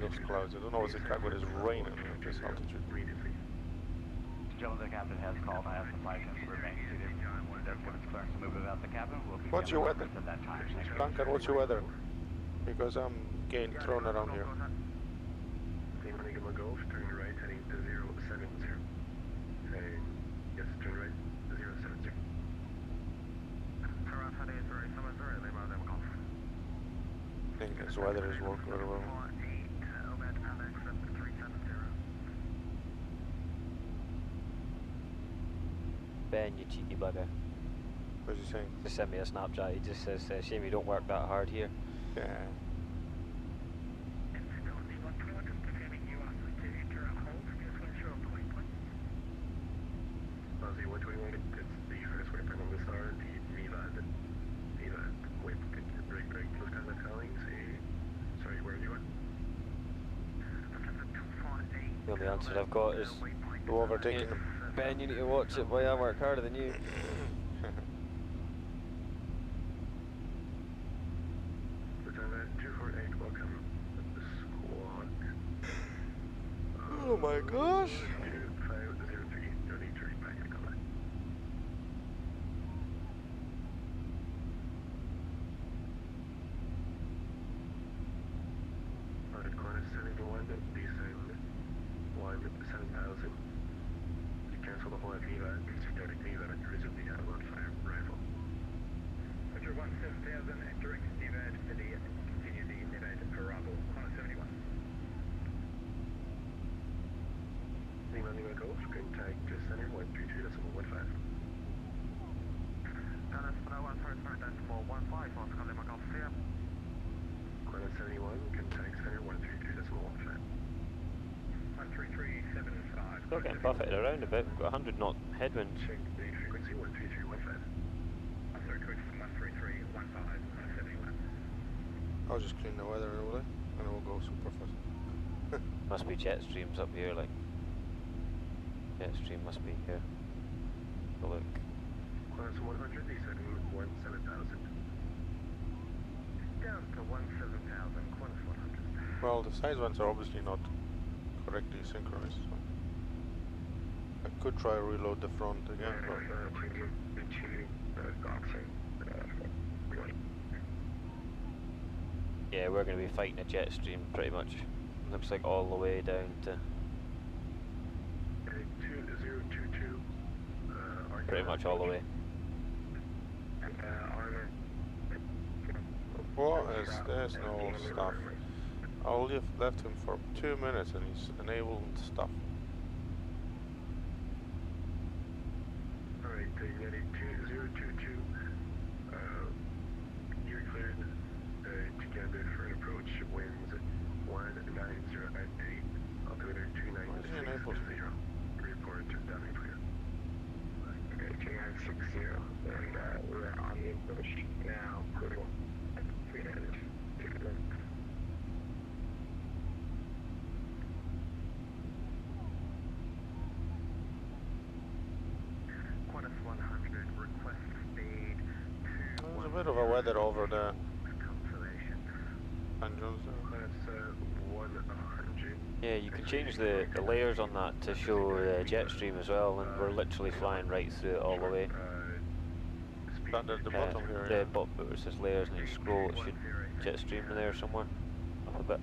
Those clouds. I don't know what's the crack with this rain at this altitude. Gentlemen, the captain has called. I asked the flight attendant to remain seated. Does give us clearance to move about the cabin. We'll be What's your weather? at that time. Duncan, what's your weather? Because I'm getting thrown around here. Lima Lima Golf, turn right heading to 070. Yes, turn right to 070. Turn right heading to 070, Lima Lima Golf. I think this weather is working very well. Ben, you cheeky bugger. What's he saying? Just send me a Snapchat. He just says, shame you don't work that hard here. Yeah. Aussie 121, it's the first waypoint on the star, the MIILS. Waypoint, break, close contact calling, say, sorry, where are you at? The only answer I've got is, We're overtaking them. Ben, you need to watch it. Why I work harder than you. Lieutenant 248, welcome. Squawk. Oh my gosh! 2503, no need to repack your comment. Still getting buffeted around a bit. We've got 100 knot headwinds. Check the frequency 13315. Sorry, correct, 13315, 71. I'll just clean the weather over there, and it will go super fast. Must be jet streams up here, like. Jet stream must be here. Have a look. Class 100, descending 17,000. Down to 17,000, Qantas 100. Well, the side ones are obviously not correctly synchronized, so I could try to reload the front again, but Yeah, we're going to be fighting a jet stream pretty much. Looks like all the way down to 2022. pretty much all the way. what is this? No stuff. I left him for 2 minutes and he's enabled stuff. Alright, United 2022. You're cleared to Canada for an approach. Winds 190 altimeter 296 report to Dublin clear. Okay, 2960, and we're on the approach now. Clear 300. Qantas 100, request speed to There's a bit of a weather over there. consolation. And Johnson. That's 100. Yeah, you can change the layers on that to show jet stream as well, and we're literally flying right through it all the way. At the bottom here. The bottom bit where it says layers, and you scroll, it should jet stream in there somewhere. Up a bit.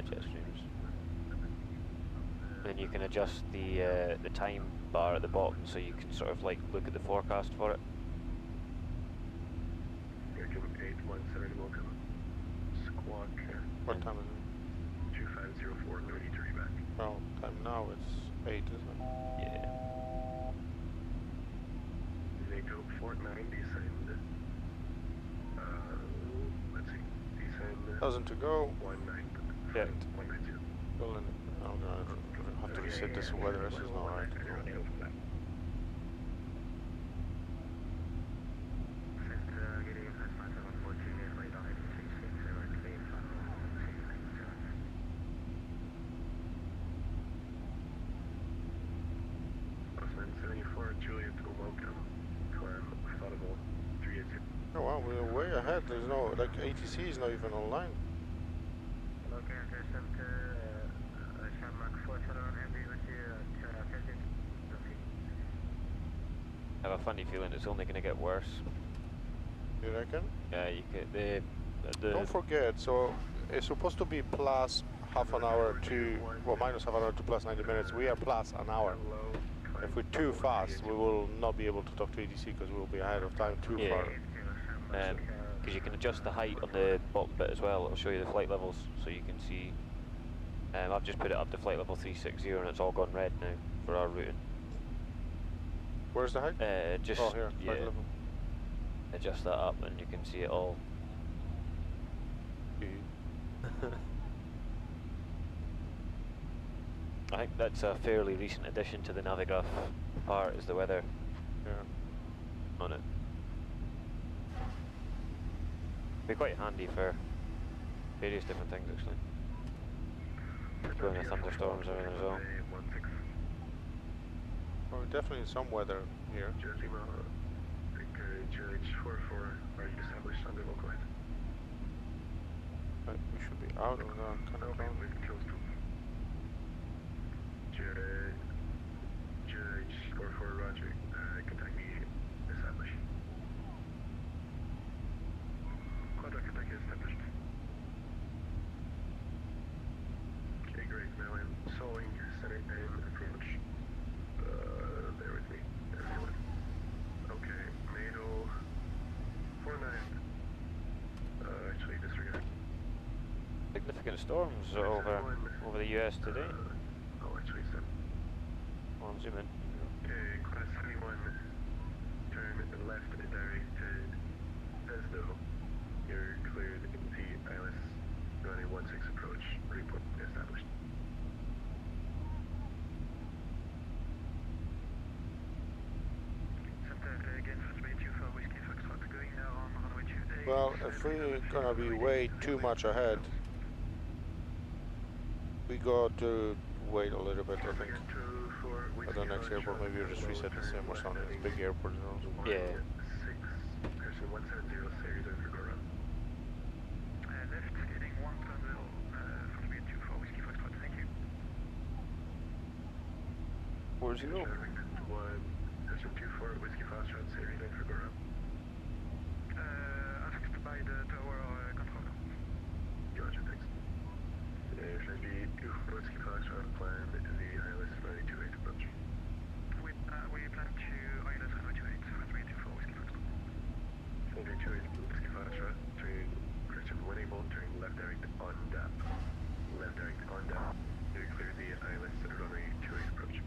Jet streams. Then you can adjust the time bar at the bottom, so you can sort of like look at the forecast for it. American 817, welcome. Squawk. What time is it? 250433 back. Well, time now it's 8, isn't it? Yeah. NATO Fort 9, descend. Let's see. Descend. 1,000 to go. 19. Yeah. 192. Well, then, I'm gonna have to reset this weather. This is not right. Osman 74, Juliet, welcome. Climb Audible 380. Oh wow, we're way ahead. There's no, like, ATC is not even online. I have a funny feeling it's only going to get worse. You reckon? Yeah, you could. The Don't forget, so it's supposed to be plus half an hour to, well, minus half an hour to plus 90 minutes. We are plus an hour. If we're too fast, we will not be able to talk to ATC because we'll be ahead of time too far. Because you can adjust the height on the bottom bit as well. It'll show you the flight levels, so you can see. I've just put it up to flight level 360, and it's all gone red now for our routing. Where's the height? Just oh, here, yeah, flight level. adjust that up, and you can see it all. I think that's a fairly recent addition to the Navigraph part, is the weather on it. Be quite handy for various different things actually. Showing the thunderstorms and everything as well. Well, definitely some weather here. GH44, are you established under local head? But we should be out of the kind of ground. GH44, roger. Kentucky established. Quadra Kentucky established. Okay, great. Now I'm sewing center and approach. Bear with me, everyone. Okay, NATO 49. Actually, disregard. Significant storms over the US today. Actually, 7. On zoom in. Okay, class 71. Turn left direct to Pesdo. You're cleared in the ILS 916 approach. Report established. Well, if we're gonna be way too much ahead, we got to wait a little bit, I think. At the next airport, maybe we'll just reset the sim or something. It's a big airport, you know. Yeah. 170 series over go around. Left, heading 130, from the 24 Whiskey Foxtrot, thank you. Where's he go? 24 Whiskey Foxtrot series over go around. Asked by the tower controller. Gotcha, thanks. Should be 24 Whiskey Foxtrot planned the ILS 928 approach. We plan to ILS 928 from the 24 Whiskey Foxtrot. 928 Whiskey Foxtrot, turn correction when able, turn left direct on DAP. Left direct on DAP. You clear the ILS runway 28 approach.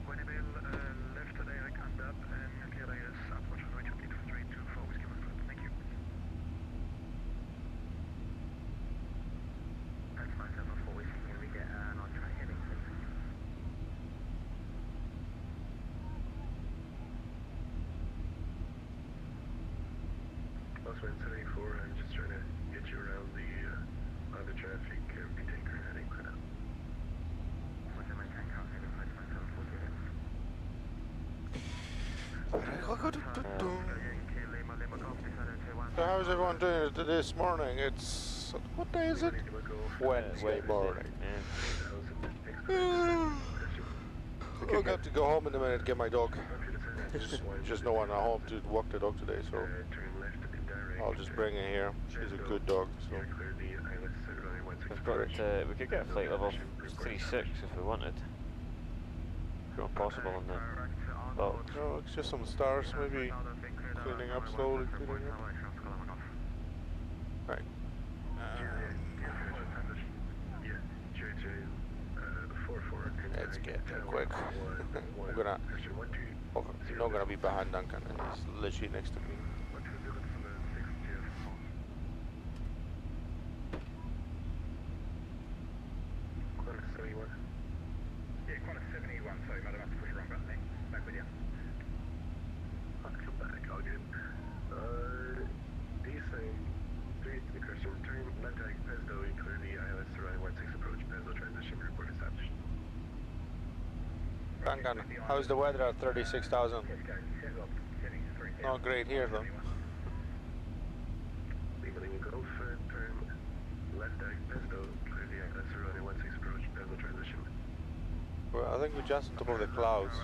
When able, left direct on DAP and clear ILS approach runway 28 from 24 Whiskey Foxtrot. Thank you. That's 974 Whiskey. Can we get an on-track heading, please? Also in 74, I'm just trying to get you around the on the traffic retake or heading for now. What's the maintain current heading, please? 974 So how's everyone doing this morning? It's... what day is it? Wednesday morning. I'll have to go home in a minute to get my dog. Just no one at home to walk the dog today, so I'll just bring her here. She's a good dog, so... We've got we could get a flight level 36 if we wanted. If not possible on the box. No, it's just some stars, maybe cleaning up slowly, cleaning up. Right. Let's get there quick. I'm not gonna be behind Duncan, and he's literally next to me. Yeah, Qantas 71, sorry, madam, I have to push the wrong button there. Back with you. I'll come back, all good. Descend, 3 to the Christian, turn left direct Pesdo, clear the ILS runway 16 approach, Pesdo transition, report established. Duncan, how's the weather at 36,000? Not great here though. Lima Golf, turn left direct Pesdo, clear the ILS runway 16 approach, Pesdo transition. Well, I think we're just on top of the clouds,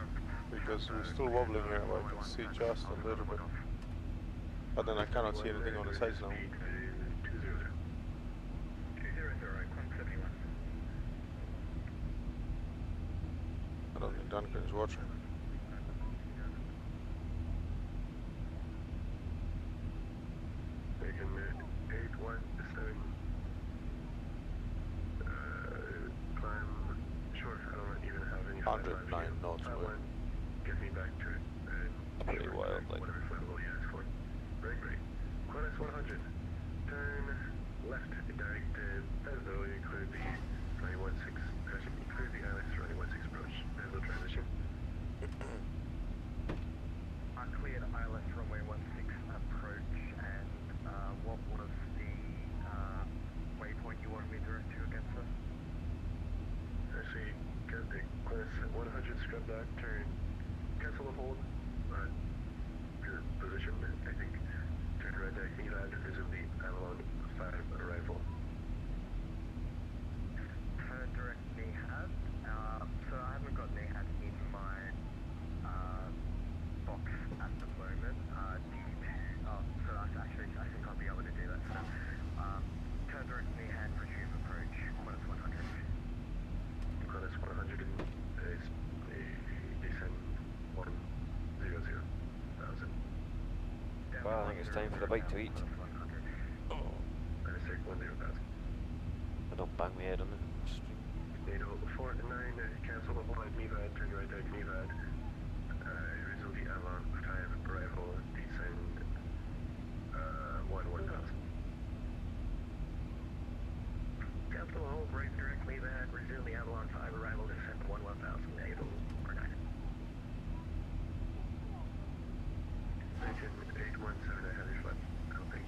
because we're still wobbling here, but I can see just a little bit. But then I cannot see anything on the sides now. 200, Qantas 71. I don't think Duncan is watching. Taking 817. Climb short, I don't even have any 109 knots away. Get me back to it. Pretty wild, like. Whatever flight you ask for. Break. Qantas 100. Turn left, direct Pesdo, include the runway 16, include the ILS runway 16 approach, Pesdo transition. Cleared ILS runway 16 approach, and what was the waypoint you wanted me to direct you against, sir? Actually, got the Qantas 100 scrub back, turn, cancel the hold, your position, I think, turn right deck, ELAD, resume the Avalon 5 arrival. Turn direct NEHAD, so I haven't got NEHAD in my box at the moment, so I think I'll be able to do that, so turn direct NEHAD, resume approach, Qantas 100. Qantas 100 is descend 100,000. Well, I think it's time for the bite to eat. Oh. I just take 10,000. I don't bang my head on the street. 804 9, cancel the hold at MEVAD, turn right deck MEVAD. Resume the Avalon 5 arrival, descend 1,000. Cancel the hold, right direct MEVAD, resume the Avalon 5 arrival, descend 1,000, 8 or 9. Engine 817, I have your flight. Okay.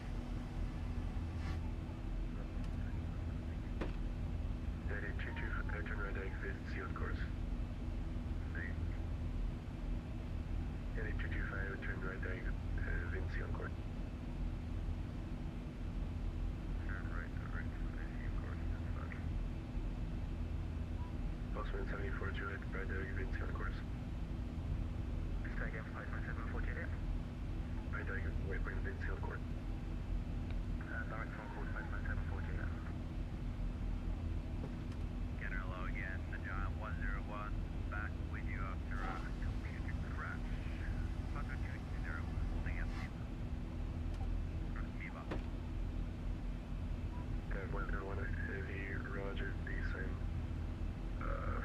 Juliet, Brando, you've been on course. Stay again, flight 5748. Brando, you've been on course. Direct phone call 5748. Kenner, hello again, the Giant 101, back with you after a computer crash. 10220, holding at Miva. And 101 heavy, Roger, descend.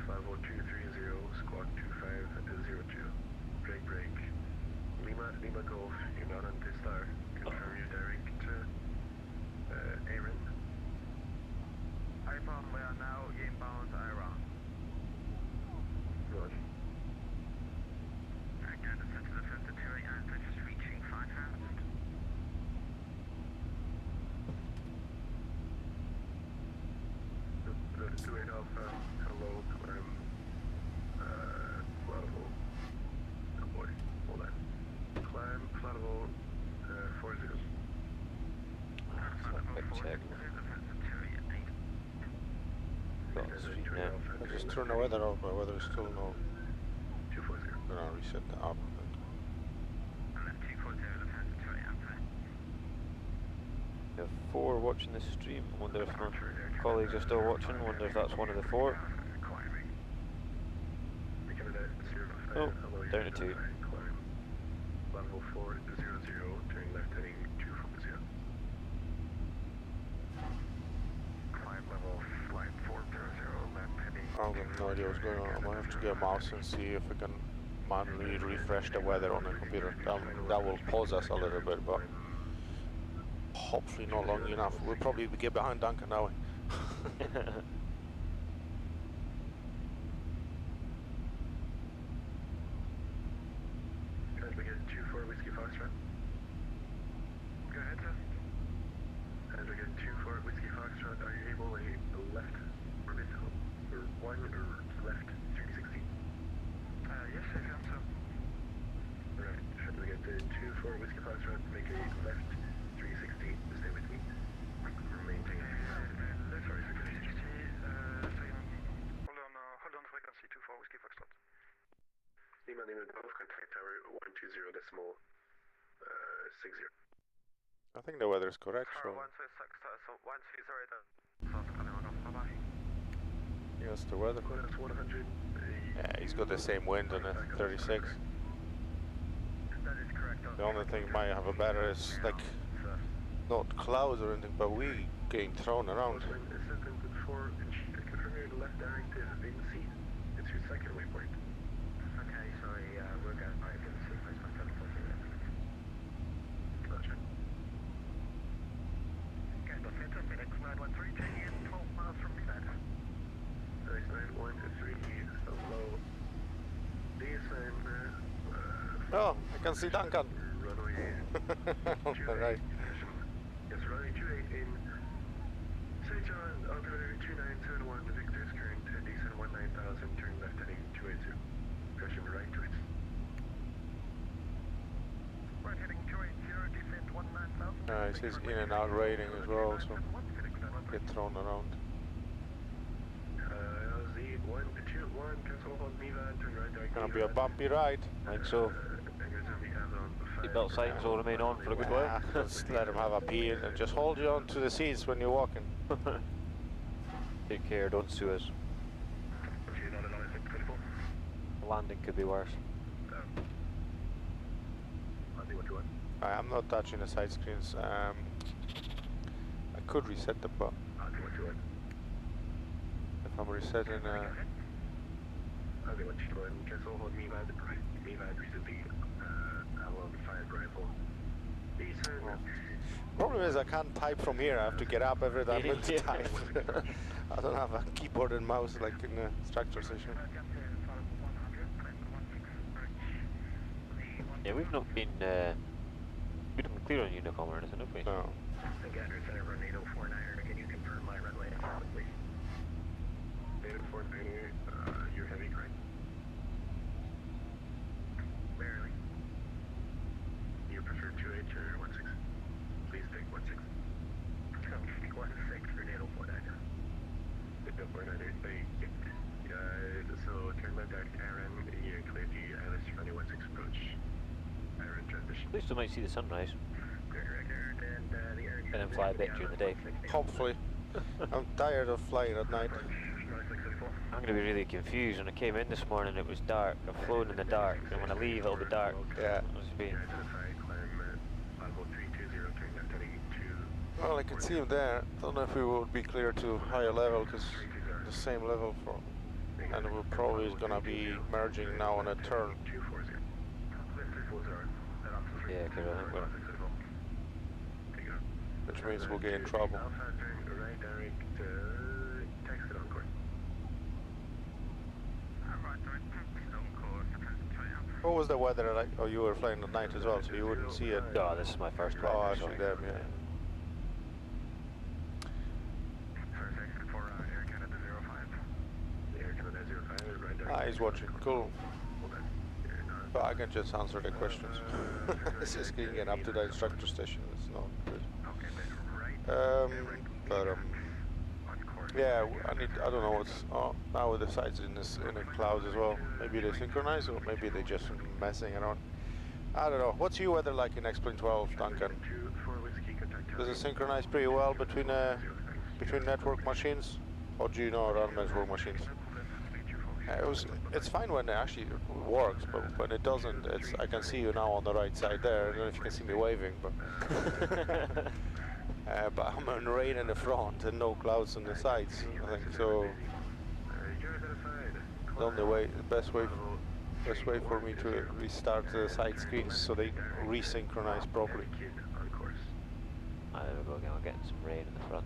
50230, squawk 2502. Break. Lima Golf, you're not on Pistar. Confirm your direct to Aaron. iPhone, we are now inbound Iran. Roger. Again, the center of the 52 and just reaching 5 fast. The 28 Alpha, hello, climb, flattable, oh boy, hold on. Climb, flattable, 40. Quick check. Got the street now. I just turned the weather off, but weather is still no. 240. I'm gonna reset the app. We have 4 watching this stream. Wonder if my colleagues are still watching. Wonder if that's one of the 4. Oh, down to 2. Level 400, turn left heading 240. Climb level flight 400, left heading. I've got no idea what's going on. I might have to get a mouse and see if I can manually refresh the weather on the computer. That will pause us a little bit, but hopefully not long enough. We'll probably get behind Duncan now. Can we get 24 Whiskey Foxtrot? Go ahead, sir. As we get 24 Whiskey Foxtrot, are you able to left orbital? Or 1 or left 360? Yes, I can, sir. Right, should we get the 24 Whiskey Foxtrot, make a left 360, stay with me. Maintain. Sorry, 360, hold on frequency 24 Whiskey Foxtrot. Lima Golf, contact tower 120 decimal 60. I think the weather is correct. So 130, South Canada, bye-bye. yes, the weather. Codex 100. Yeah, he's got the same wind on a 36. That is correct. The only thing might have a better is like not clouds or anything, but we getting thrown around. Assistant at 4 inch. Confirm your left directive, VINSI. It's your second waypoint. Okay, sorry, we're going by VINSI, place 174. Gotcha. Okay, the center, Phoenix 913, taking in 12 miles from Milan. Nice, 913, hello. Descend, Oh, I can see Duncan. runway Alright. Yes, runway 28 in St. John, altimeter 2971, Victor's current, descend 19,000, turn left heading 282. Caution right to it. Right heading 280, descent 19,000. It says in and out rating as well, so get thrown around. Z121, cancel hold Miva, turn right direct. Gonna be a bumpy ride. I think so. Seatbelt signs will remain on for a good while. Just let him have a pee and just hold you onto the seats when you're walking. Take care, don't sue us. Landing could be worse. I'm not touching the side screens. I could reset them, but if I'm resetting, cancel hold Miva, Miva recently fired rifle. problem is I can't type from here. I have to get up every time to type. I don't have a keyboard and mouse like in the structure session. Yeah, we've not been clear on Unicom or anything, have we? No. Gander Center, run 8049er, can you confirm my runway now, please? 8049er, you're heavy, correct? Barely. You prefer 28 or 16? Please take 16. 16 for 8049er. 8049er, so might see the sunrise. And then fly a bit during the day. Hopefully. I'm tired of flying at night. I'm going to be really confused. When I came in this morning it was dark. I've flown in the dark, and when I leave it'll be dark. Yeah. Well, I can see him there. Don't know if we would be clear to higher level, because the same level for, and we're probably gonna be merging now on a turn. Yeah, okay, I think we're... Which means we'll get in trouble. What was the weather like? Oh, you were flying at night as well, so you wouldn't see it. No, this is my first flight. Oh, actually, damn, yeah. Ah, he's watching. Cool. But I can just answer the questions. This is getting an up-to-date instructor station. It's not good. Yeah, I don't know what's now with the sides in the clouds as well. Maybe they synchronize, or maybe they just messing around. I don't know. What's your weather like in X-Plane 12, Duncan? Does it synchronize pretty well between network machines, or do you know around network machines? It's fine when it actually works, but when it doesn't, I can see you now on the right side there. I don't know if you can see me waving, but but I'm in rain in the front and no clouds on the sides. I think so. The only way, the best way for me to restart the side screens so they resynchronize properly. There we go again. We're getting some rain in the front.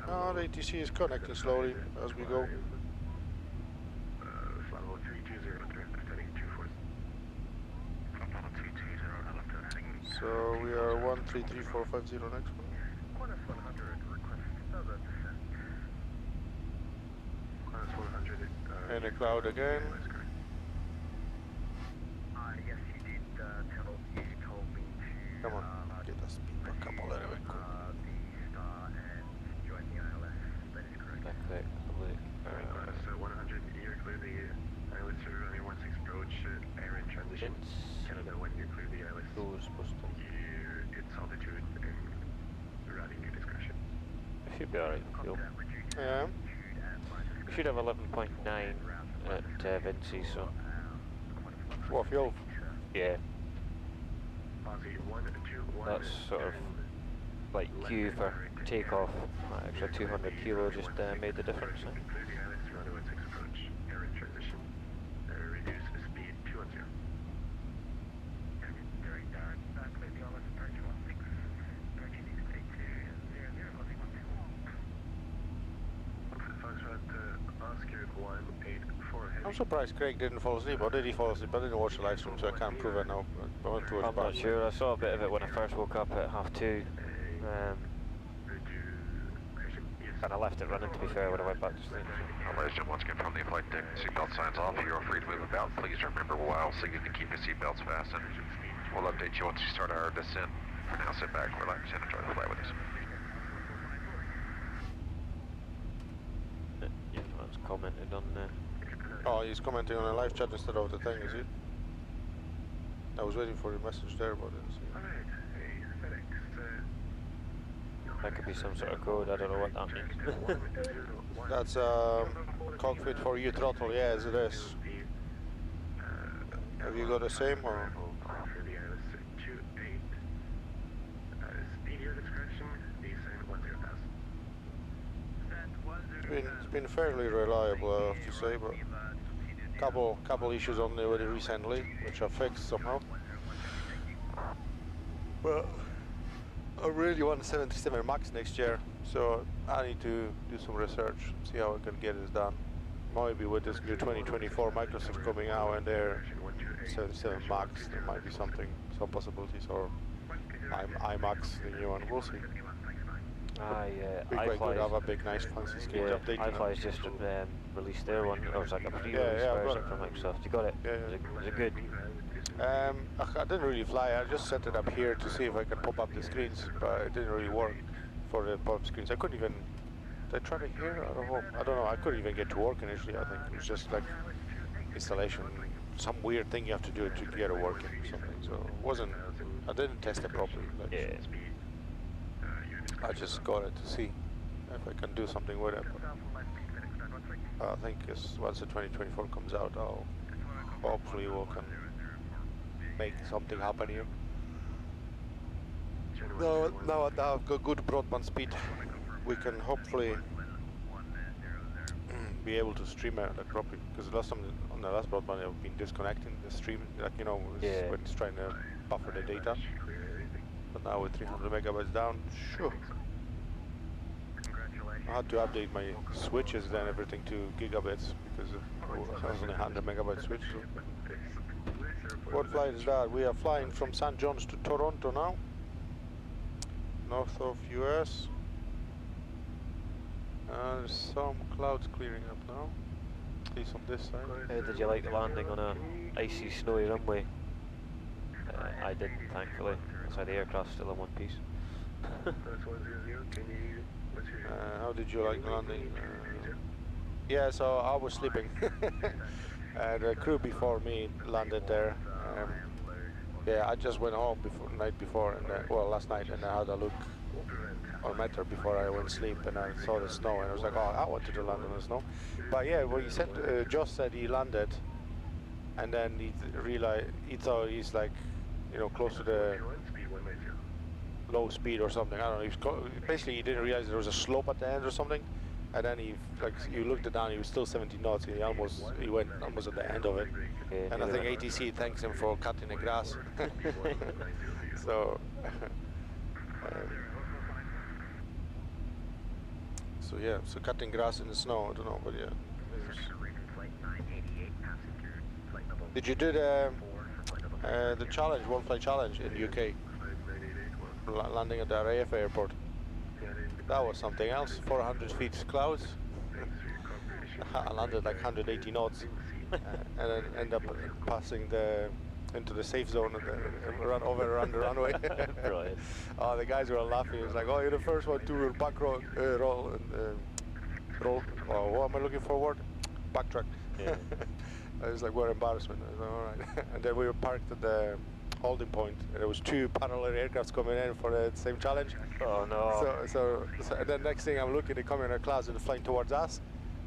No, the ATC is connecting slowly as we go. So we are 133450 next one. In a cloud again. Yes, you did told me to Come on, get us speed back up a little bit. the star and join the ILS. That is correct. Back there, look. So 100, you're clear the ILS for running 16 approach, air in transition. Canada, when you clear the ILS, it's altitude and routing your discretion. It should be alright, fuel. Yeah. We should have 11.9 at VINSI, so... What, fuel? Yeah. That's sort of like Q for takeoff. That extra 200 kilo just made the difference. I'm surprised Craig didn't fall asleep, or did he fall asleep? I didn't watch the live stream, so I can't prove it now. I'm not sure. I saw a bit of it when I first woke up at 2:30. And I left it running, to be fair, when I went back to sleep. Ladies and gentlemen, once again from the flight deck, seatbelt signs off. You are free to move about. Please remember while singing to keep your seatbelts fastened. We'll update you once we start our descent. For now, sit back, relax, and enjoy the flight with us. Yeah, that's commented on there. Oh, he's commenting on a live chat instead of the thing, is he? I was waiting for your message there, but I didn't see it. That could be some sort of code, I don't know what that means. That's cockpit for you throttle, yeah, as it is. Have you got the same, or? It's been fairly reliable, I have to say, but couple issues on there with it recently, which are fixed somehow. But I really want a 737 MAX next year, so I need to do some research, see how I can get this done. Maybe with this new 2024 Microsoft coming out and their 737 MAX, there might be some possibilities, or iMAX, the new one, we'll see. iFly's could have a big, nice, fancy screen update. iFly's just released their one. It was like a pre-release version from Microsoft. You got it? Yeah. Is it good? I didn't really fly. I just set it up here to see if I can pop up the screens, but it didn't really work. for the pop-up screens. I couldn't even. Did I try to hear out of home? I don't know. I couldn't even get to work initially. I think it was just like installation, some weird thing you have to do to get it working, something. So it wasn't. I didn't test it properly. Like, Yeah. I just got it to see if I can do something with it. But I think once the 2024 comes out, I'll hopefully we can make something happen here. Now that I've got good broadband speed, we can hopefully be able to stream it like properly. Because last time on the last broadband, I've been disconnecting the stream, like you know, when it's trying to buffer the data. But now with 300 megabytes down, sure. I had to update my switches and everything to gigabits because I was only 100 megabyte switch. So. What flight is that? We are flying from St. John's to Toronto now, north of US. There's some clouds clearing up now, at least on this side. How did you like the landing on a icy, snowy runway? I didn't, thankfully. That's why the aircraft's still in one piece. How did you like the landing? Yeah, so I was sleeping. The crew before me landed there. Yeah, I just went home night before, and well, last night, and I had a look on Metro before I went to sleep, and I saw the snow, and I was like, oh, I wanted to land on the snow. But yeah, when he said, Josh said he landed, and then he realized, he thought he's like, you know, close to the low speed or something. I don't know. Basically, he didn't realize there was a slope at the end or something, and then he, like, you looked it down. He was still 70 knots. He went almost at the end of it. Yeah, and I think ATC thanks him for cutting the grass. So, so yeah, so cutting grass in the snow. I don't know, but yeah. Did you do the challenge, WorldFlight challenge in the UK? Landing at the RAF airport. That was something else. 400 feet clouds. I landed like 180 knots, and then end up passing into the safe zone and run around the runway. Brilliant. Oh, the guys were laughing. It was like, oh, you're the first one to back roll. Oh, what am I looking forward? Backtrack. Yeah. I was like, what embarrassment. I was like, all right. And then we were parked at the holding point, and there was 2 parallel aircrafts coming in for the same challenge. Oh no! So and then next thing I'm looking, they come in a clouds and they're flying towards us,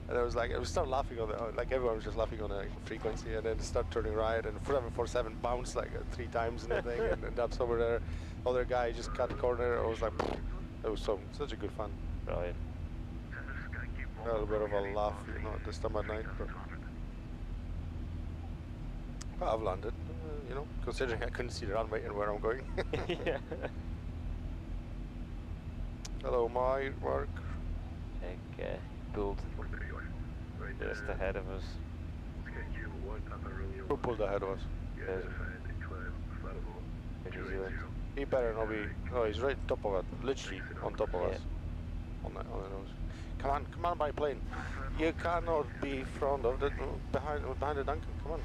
and I was like, I started laughing on like everyone was just laughing on the frequency, and then start turning right, and 747 bounced like 3 times and everything, and ended up somewhere there. Other guy just cut the corner. I was like, it was such a good fun. Brilliant. A little bit of a laugh, you know, at this time at night, but I've landed. You know, considering I couldn't see the runway and where I'm going. Yeah. Hello, Mark. Okay, pulled just ahead of us. Who pulled ahead of us? New Zealand. He better not be. No, he's right on top of it. Literally on top of us. On the nose. Come on, biplane. You cannot be in front of the behind the Duncan. Come on.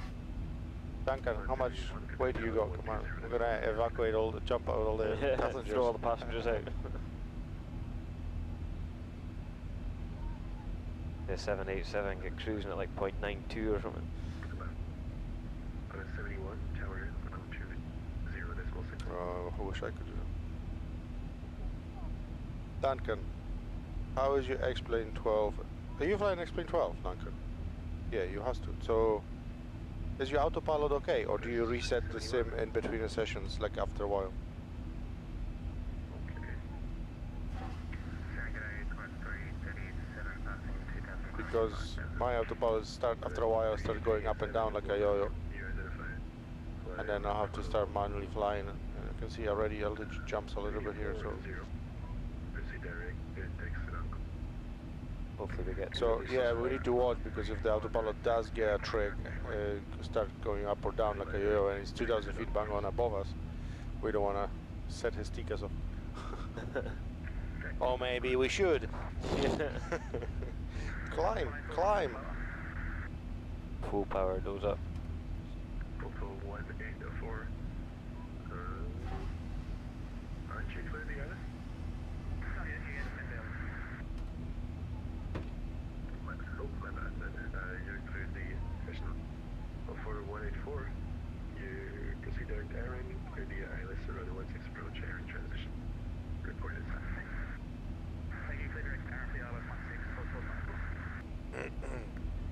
Duncan, how much weight do you got? Come on, we're gonna evacuate jump out all the passengers. Throw all the passengers out. The 787 get cruising at like 0.92 or something. 71, tower 0.6. I wish I could do that. Duncan, how is your X-Plane 12? Are you flying X-Plane 12, Duncan? Yeah, you have to. So, is your autopilot okay, or do you reset the sim in between the sessions, like after a while? Because my autopilot after a while started going up and down like a yo-yo, and then I'll have to start manually flying. And you can see already altitude jumps a little bit here, so. Hopefully we get. So yeah, we need to watch, because if the autopilot does get a trick, start going up or down like a yo-yo, and it's 2,000 feet bang on above us, we don't want to set his tickets off. Or maybe we should. Climb. Full power goes up. Total 184. Aren't you clear the other? Redirect airing, clear the ILS runway 16 approach airing transition. Reported time. Thank you, clear direct airing for the ILS 16, close possible.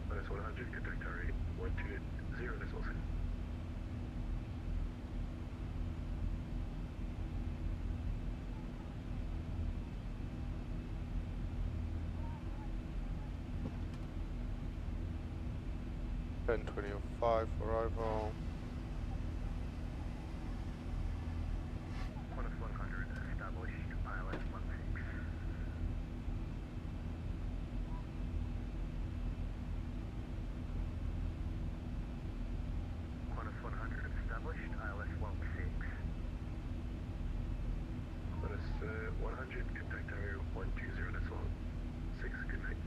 Minus 100, contact tower 120 decimal 6. Ten 2005 arrival. Minus 100, established ILS 16. Minus 100, established ILS 16. Minus 100, contact tower 120 decimal 6. Good night.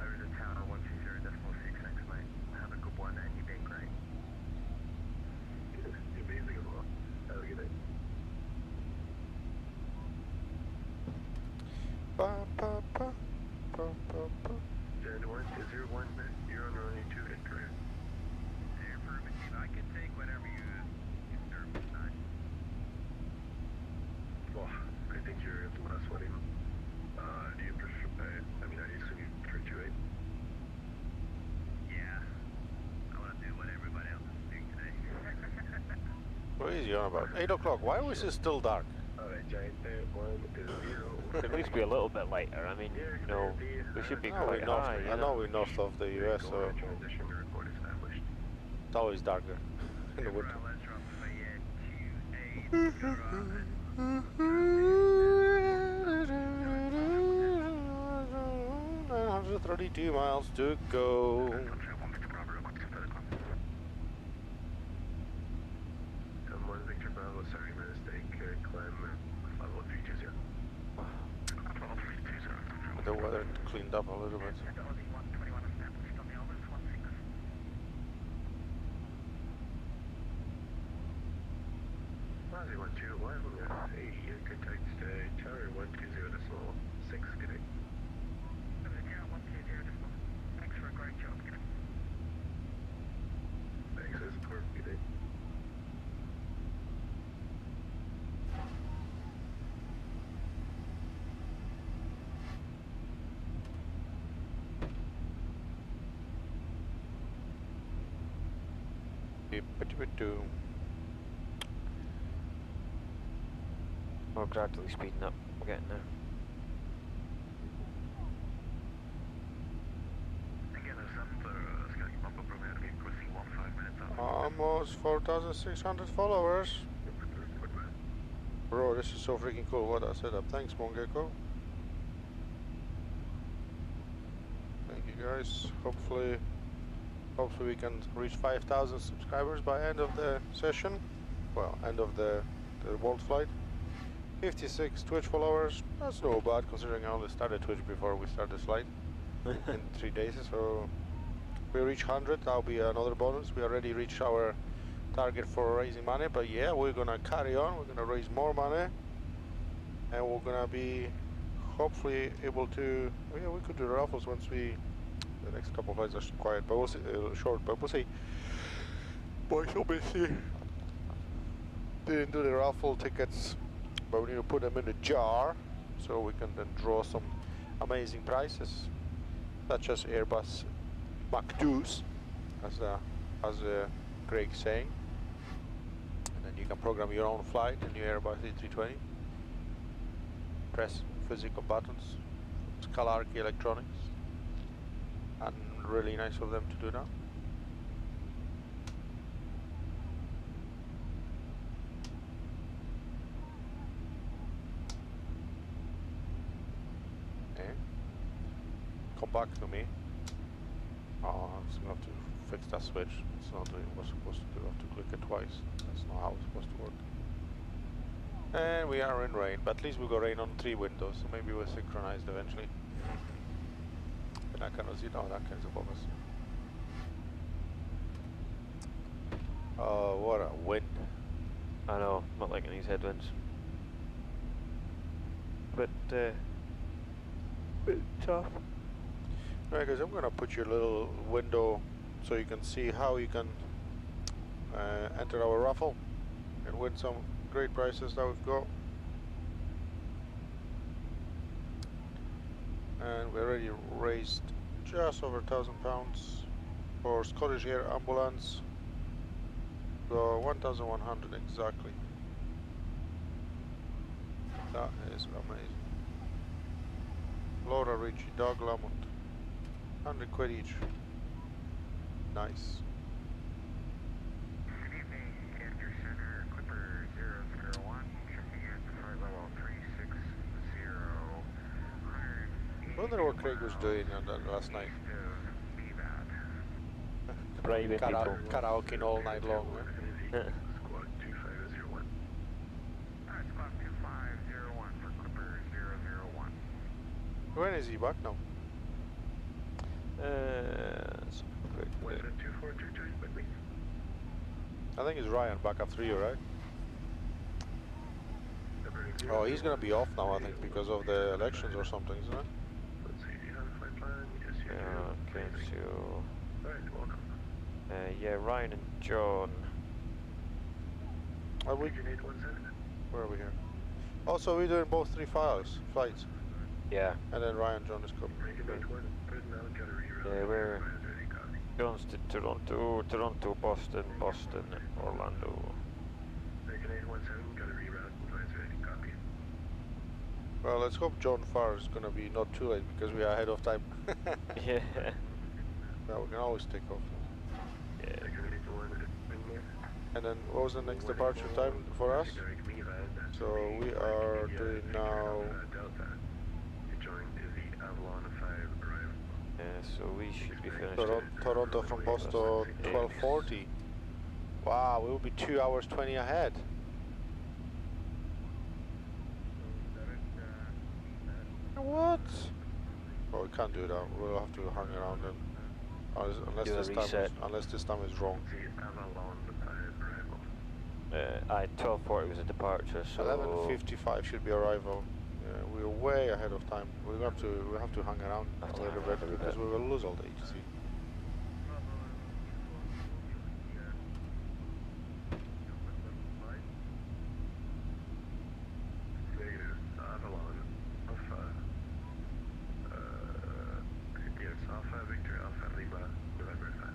Over the tower 120 decimal 6, thanks mate. Have a good one and you've been great. You're amazing as well. Have a good night. Ba, ba, ba, ba, ba, ba. Jan 1201, you're on runway 28, correct? Affirmative, I can take whatever you serve tonight. Well, I think you're the last one in. Do you prefer, I assume you prefer 28? Yeah. I want to do what everybody else is doing today. What is he on about? 8 o'clock. Why was it still dark? Alright, Giant 1 At least be a little bit lighter. I mean, you know, we should be quite high. I know we're north of the US, so transition report established. it's always darker in the winter. Let's drop for 932 miles to go. One Victor Bravo, sorry, my mistake. Climb level 320. The weather cleaned up a little bit. Aussie 121, hey, contact tower 120 decimal 6, good day. Thanks for a great job. Thanks for the support, good day. We're gradually speeding up. We're getting there. Almost 4,600 followers. Bro, this is so freaking cool. What a setup. Thanks, Mongeko. Thank you guys. Hopefully we can reach 5,000 subscribers by end of the session. Well, end of the WorldFlight. 56 Twitch followers. That's no bad considering I only started Twitch before we started Slide in 3 days. So if we reach 100, that'll be another bonus. We already reached our target for raising money, but yeah, we're gonna carry on. We're gonna raise more money, and we're gonna be hopefully able to. Oh yeah, we could do raffles once we. The next couple of flights are quiet, but we'll see. Short, but we'll see. Boys, obviously didn't do the raffle tickets, but we need to put them in a jar so we can then draw some amazing prizes, such as Airbus Mach 2s, as Greg's saying. And then you can program your own flight in your Airbus A320. Press physical buttons, Scale Electronics, and really nice of them to do that. Come back to me. Oh, I'm just gonna have to fix that switch. It's not doing what it's supposed to do. I have to click it twice. That's not how it's supposed to work. And we are in rain, but at least we got rain on 3 windows, so maybe we're synchronized eventually. And I cannot see now, that kind of above us. Oh, what a wind. I know, not liking these headwinds. But bit tough. Right, guys, I'm gonna put your little window so you can see how you can enter our raffle and win some great prizes that we've got. And we already raised just over £1,000 for Scottish Air Ambulance. So 1,100 exactly. That is amazing. Laura Ritchie, Doug Lamont, 100 quid each. Nice. Good evening, Cantor Center, Clipper 001, checking in flight level 360. I wonder what Craig was doing on that last night. Bribing people. Karaoke all night long. Squawk 2501. Alright, Squawk 2501 for Clipper 001. When is he back now? Let's have a quick look. 2423 quickly. I think it's Ryan back after you, right? Oh, he's gonna be off now, I think, because of the elections or something, isn't it? Let's see, do you have a flight plan? Yes, you do. Okay, so Alright, welcome. yeah, Ryan and John. Are we? Region 817. Where are we here? Also, we're doing both 3 flights. Yeah. And then Ryan John is coming. Region 81. Personnel got a reroute. Yeah, we're Advisory copy. John's to Toronto, Toronto, Boston, Boston, Orlando. Region 817 got a reroute. Advisory copy. Well, let's hope John Farr is gonna be not too late because we are ahead of time. Yeah. Well, we can always take off. Yeah. Region 81 is in there. And then what was the next departure time for us? So we are doing now. Delta. You joined the Avalon 5 arrival. Yeah, so we should be finished. Toronto from Boston, 12:40. Wow, we will be 2 hours 20 ahead. What? Oh, we can't do that. We'll have to hang around then. Unless this time is wrong. The Avalon 5 arrival. Aye, 12:40 was a departure, so 11:55 should be arrival. We're way ahead of time. We have to hang around a little bit because we will lose all the ATC. Negative. Avalon Alpha. Yes, Alpha Victor Alpha Lima November 5.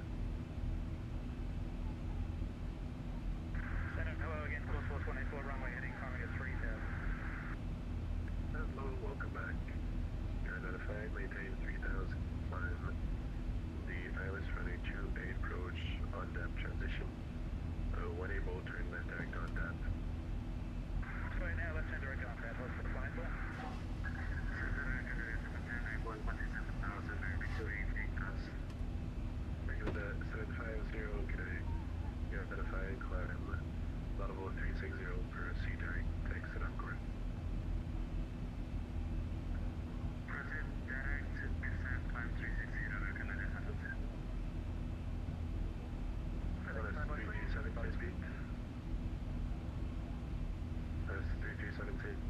Center, hello again, course 184, runway heading Carmega 3000. Hello, welcome back. You're identified, maintain 3000, climb the ILS runway 28 approach on depth transition. When able, turn left direct on depth. Sorry, now left hand direct on that, what's the flight for? Regular 750, okay. You're identified, climb level 360 for C direct, TEXED on course. Present direct, descent, climb 360, Canada Hampton. That's 3G76 speed. That's 3G76.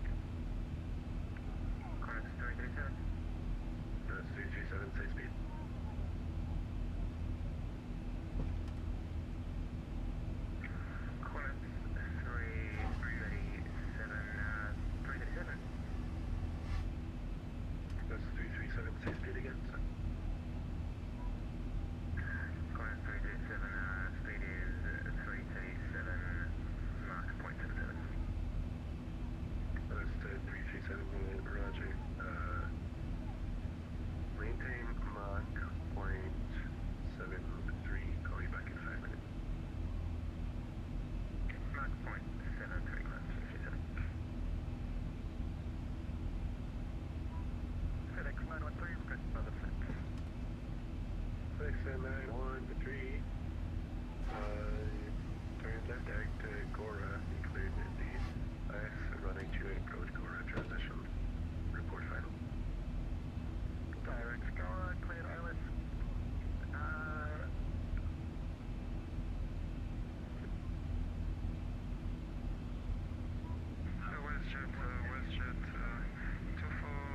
Correct, 337. That's 3G76 speed. Correct, 337. That's 3376 speed again, sir. Correct, 337, speed is 337, Mach .77. That's 337, roger. Maintain Mach .73, call you back in 5 minutes. Mach .73, class 337. FedEx 913, request another flight. FedEx 913, turn left direct to Gora, include the IS running 28 approach Gora transition. Report final. Direct Gora, cleared ILS.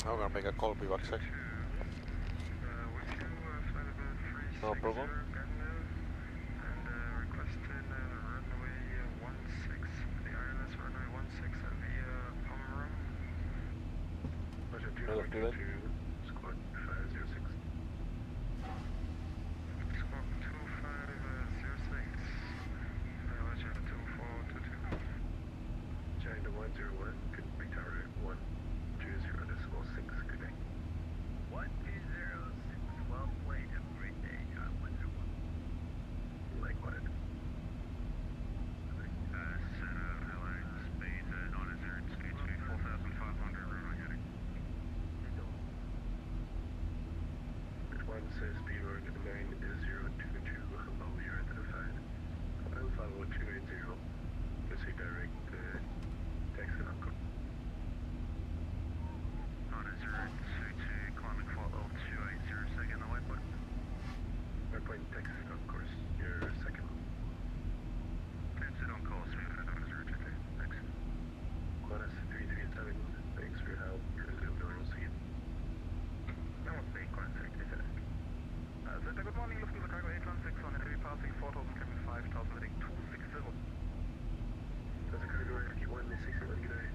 I'm gonna make a call, be back a sec. no problem. Good. Squawk 506. Squawk 2506. Roger, 2422. China 101, good big tower 120.6, good day. 1206, well played, have a great day, John 101. Likewise. Center, LA, speed, non-desert, speed 4,500, runway heading. One says speed order 9022, hello, you're identified. File 50280, proceed direct to TEXED on call. Non-desert, 22, climbing for level 280, second, the waypoint. Waypoint TEXED on course, your second. TEXED on course, we've had non-desert, 22, thanks. Qantas 337, thanks for your help, resume normal speed. Normal speed, Qantas 337. Good morning, Lufthansa Cargo 816 on heavy passing 4,000, coming 5,000, heading 260. That's a corridor 5161, good day.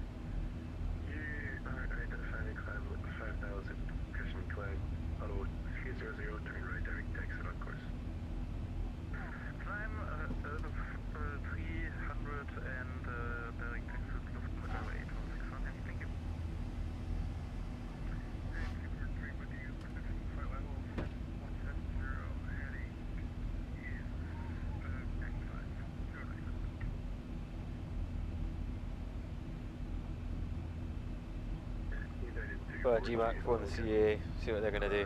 You are identified, climb 5,000, cushion climb, auto 300, turn right, direct TEXED on course. Climb 300 and direct TEXED Lufthansa Cargo 816 on heavy, thank you. Well, G-Mac, phone the CA, see what they're going to do.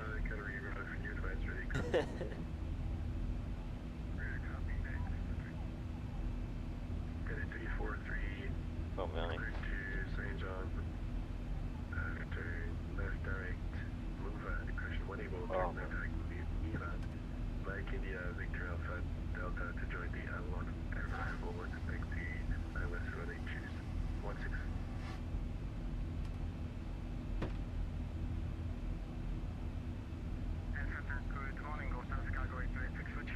Headed 343, Oh, man. clear to St. John, turn left direct, move correction 180, turn left direct, MIILS, Mike India, Victor Alpha, Delta to join the L1, arrival, expect the ILS running, choose 16. Good morning, Lufthansa Cargo 826, switch.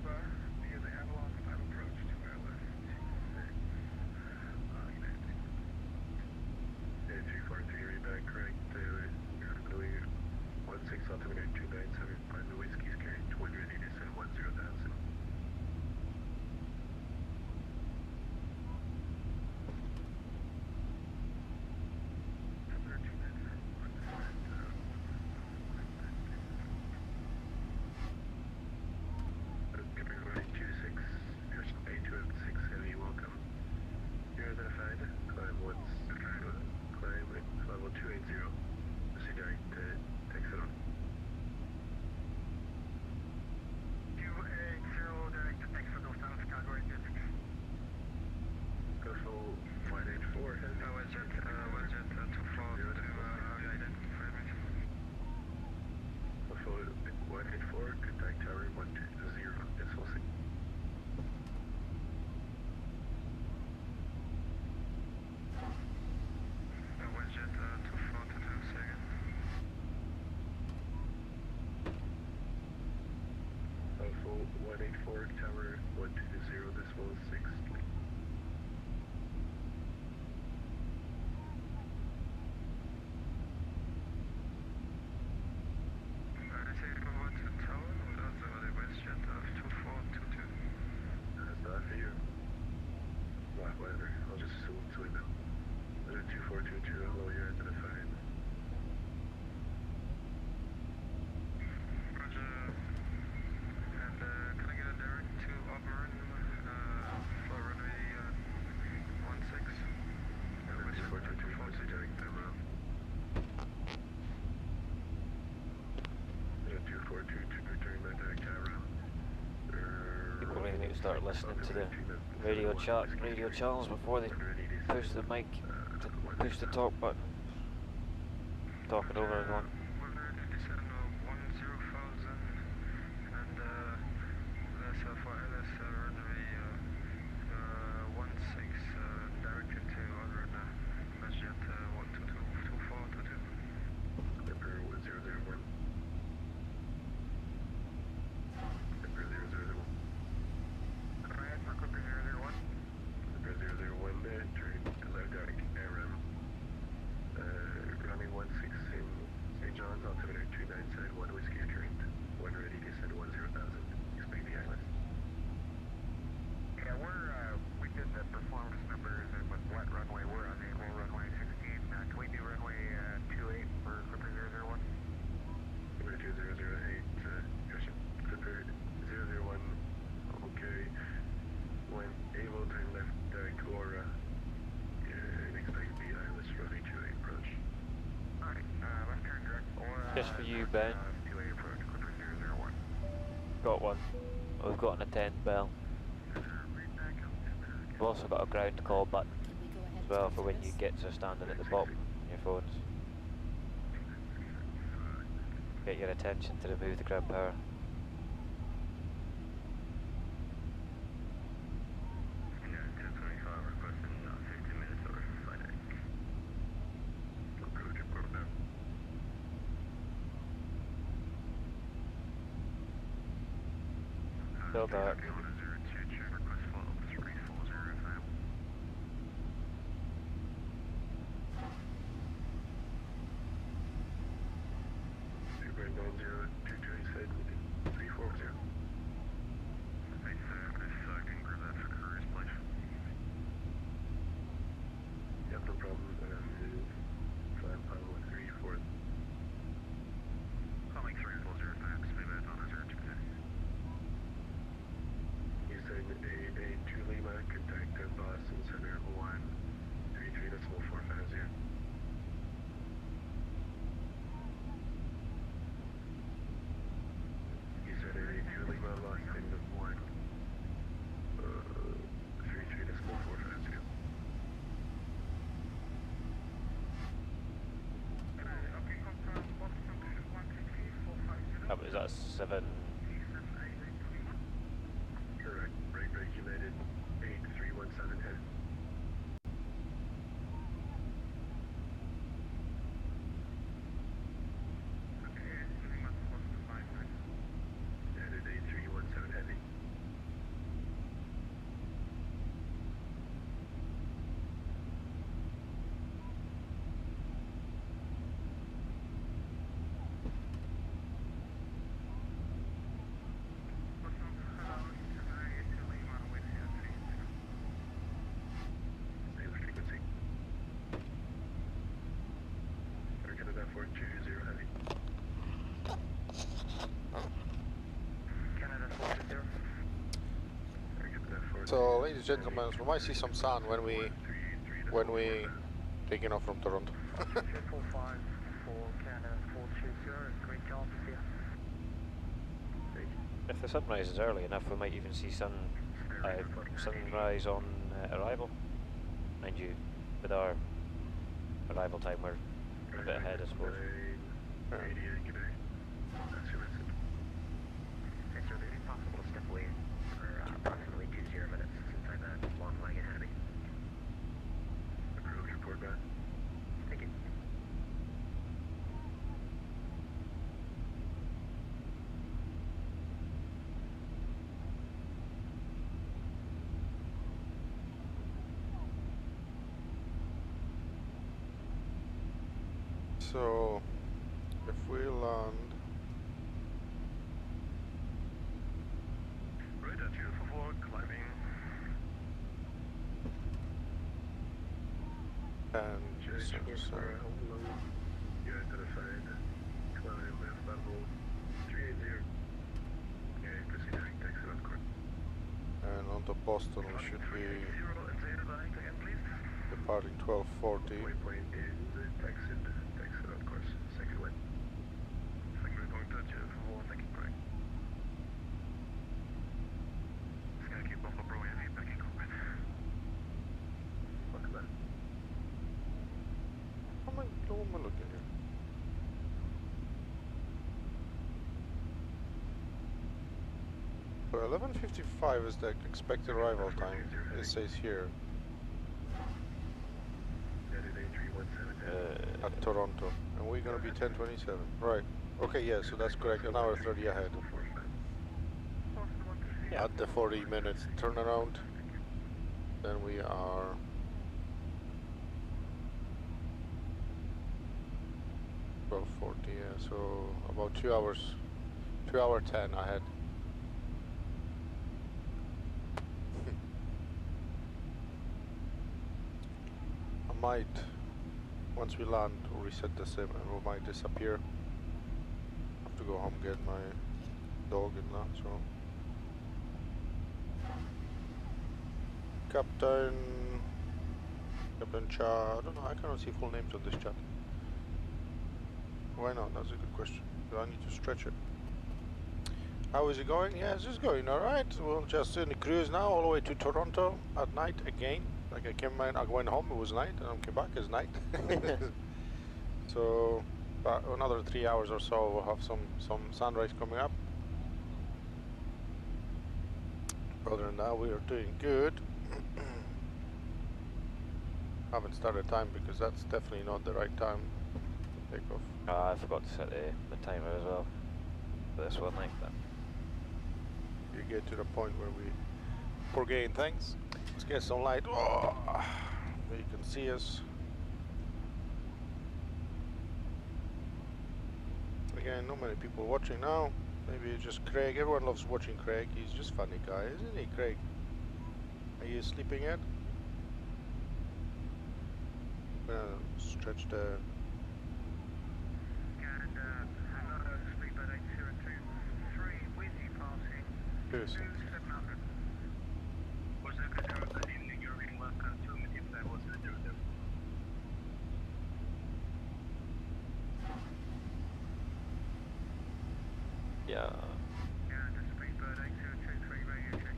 Via the Avalon, final approach to ILS 26. 343, read back, correct, clear, 16 altimeter 297, find the whiskey's carrying 280, descend 10,000. Category 26, Airship A206 Heavy, welcome. You're identified, climb level 280, proceed direct to TEXED on. 280, direct to TEXED, Lufthansa Cargo 826. Go full 184 Heavy. Jet 24 to identify me. Go full 184, contact tower 120, decimal 6. Jet 24 to 2 seconds. Full 184, tower 120, decimal 6. Whatever, I'll just assume it's window. 2422, hello, you're identified. Roger. And can I get a direct to Auburn for runway 16? 2422, proceed direct to 2422, turn left direct tower. People really need to start listening to the radio channels before they push the mic, to push the talk button. Talking over everyone. We're ready to descend 10,000 and that's for LS runway 16 directed to Auburn, jet 122, 2422. Emperor 1001. Emperor 001. Alright, Mark 001. Emperor 001, turn Just for you, Ben. 28 approach, Clipper 001. Got one. We've got an attend bell. We've also got a ground call button as well for when you get to standing at the bottom on your phones. Get your attention to remove the ground power. Yeah, 1025 requesting 15 minutes over flight deck. Approach, report back. Still dark. Is that 7? Correct. Break regulated 8317 head. Headed 8317 heavy. So, ladies and gentlemen, we might see some sun when we taking off from Toronto. 245 for Canada 420, green Charles is here. If the sunrise is early enough, we might even see sunrise on arrival. Mind you, with our arrival time, we're a bit ahead, I suppose. Sir, would it be possible to step away for approximately 20 minutes inside that long leg ahead of me? Approach, report back. Thank you. So, if we land, Right at you for forward, climbing. and Change course for you identified. Climb left level 380. Okay, proceeding, TEXED on course. and onto Boston we should be 0 and Zeta line again, please. departing 1240. Waypoint is TEXED on course. Second way. Second waypoint touch for forward, thinking right. Sky keep Buffalo Bro heavy, back in cockpit. Welcome back. What am I looking here? So 11:55 is the expected arrival time. It says here Headed 8317 at Toronto, and we're gonna be 10:27. Right. Okay. Yeah. So that's correct. An hour 30 ahead. Yeah. At the 40 minutes turnaround, then we are. About 40, yeah, so about 2 hours, 2 hour 10 ahead. I might, once we land, reset the sim and we might disappear. Have to go home, get my dog and that, so. Captain Cha, I don't know, I cannot see full names on this chat. Why not? That's a good question. Do I need to stretch it? How is it going? Yeah, it's just going alright. We'll just in the cruise now all the way to Toronto at night again. Like I went home, it was night, and I came back, it's night. So, about another 3 hours or so, we'll have some sunrise coming up. Other than that, we are doing good. Haven't started time because that's definitely not the right time to take off. I forgot to set the timer as well for this one like that. You get to the point where we forgetting things. Let's get some light. Oh, you can see us. Again, not many people watching now. Maybe it's just Craig. Everyone loves watching Craig. He's just a funny guy, isn't he, Craig? Are you sleeping yet? Stretch the... And hello, Speedbird 8023, VINSI passing 2700. Was the control of the evening European welcome to medium level 000. Yeah. And Speedbird 8023, radio check.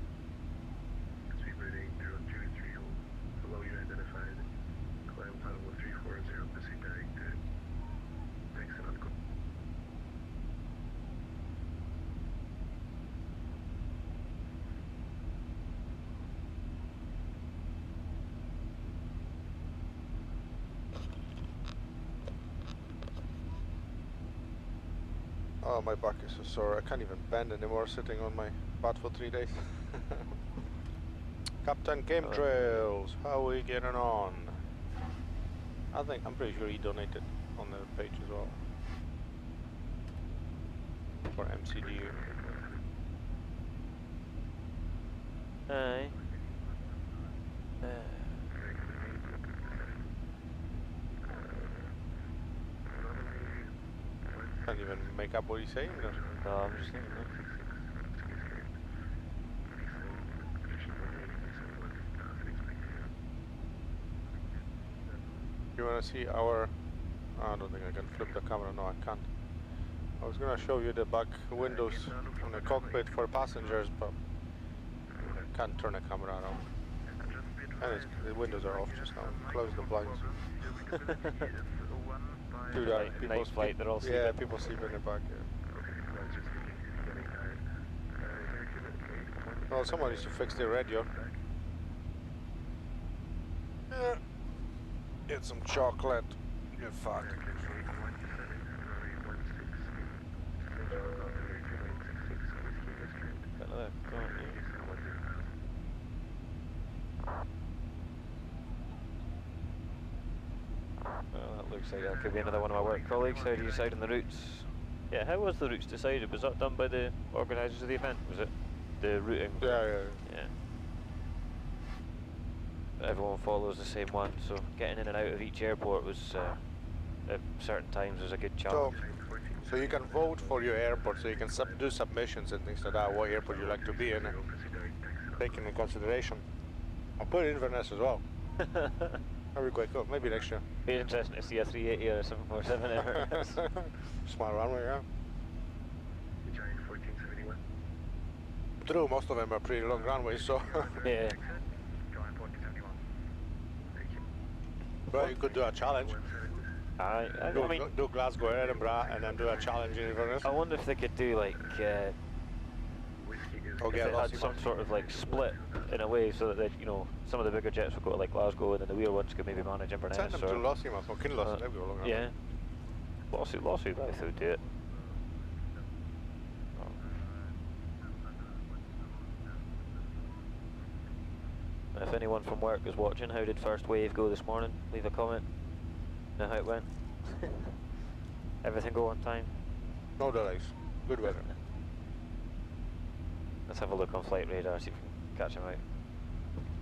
Speedbird 8023, below you identified. Climb tunnel 340, proceed direct to TEXED on call. Oh, my back is so sore. I can't even bend anymore sitting on my butt for 3 days. Captain Chemtrails, how are we getting on? I'm pretty sure he donated on the page as well. For MCDU. Aye. Can't even make up what he's saying. No, I'm just thinking that. You want to see our... I don't think I can flip the camera. No, I can't. I was going to show you the back windows on the cockpit for passengers, but I can't turn the camera on. And the windows are off just now. Close the blinds. Do that. Night flight, they're all sleeping. Yeah, people sleep in the back. Yeah. Well, someone needs to fix the radio. Yeah. Get some chocolate. Get fat. Well, that looks like that could be another one of my work colleagues. How do you decide on the routes? Yeah, how was the routes decided? Was that done by the organisers of the event? Was it the routing? Yeah. Everyone follows the same one, so getting in and out of each airport was at certain times was a good challenge. So you can vote for your airport, so you can do submissions and things like that, what airport you like to be in, and taking into consideration. I'll put it in Inverness as well. That'd be quite cool, maybe next year. Be interesting to see a 380 or a 747 ever. Smart runway, yeah. Giant 1471. True, most of them are pretty long runways, so... Yeah. Giant 1471. Well, you could do a challenge. I mean, do Glasgow, Edinburgh, and then do a challenge in Inverness. I wonder if they could do like, if they had some sort of like split in a way so that they, you know, some of the bigger jets would go to like Glasgow and then the weird ones could maybe manage Inverness. Send them to Lossiemouth or Kinloss, they'll go along. Yeah. Lawsuit, I think would do it. If anyone from work is watching, how did first wave go this morning? Leave a comment. Know how it went. Everything go on time? No delays. Good weather. Let's have a look on flight radar, see if we can catch him out.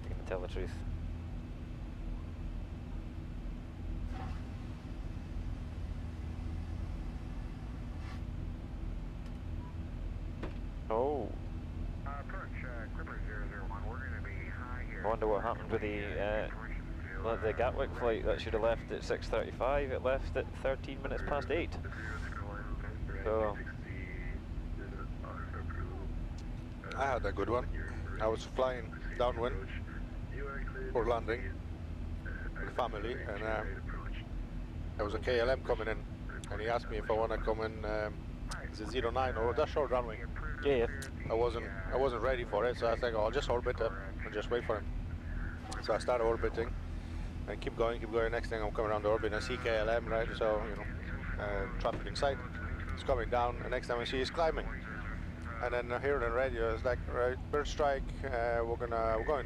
He can tell the truth. Oh. Approach, Clipper 001, we're going to be high here. I wonder what happened with the Like the Gatwick flight that should have left at 6:35, it left at 13 minutes past 8. So I had a good one. I was flying downwind for landing with family, and there was a KLM coming in, and he asked me if I want to come in the 09 or that short runway. yeah. I wasn't ready for it, so I was like, oh, I'll just orbit and just wait for him. So I started orbiting and keep going. Next thing I'm coming around the orbit and I see KLM, right? So, you know, traffic in sight. It's coming down, and next time I see he's climbing. And then I hear it on radio, it's like, right, bird strike, we're going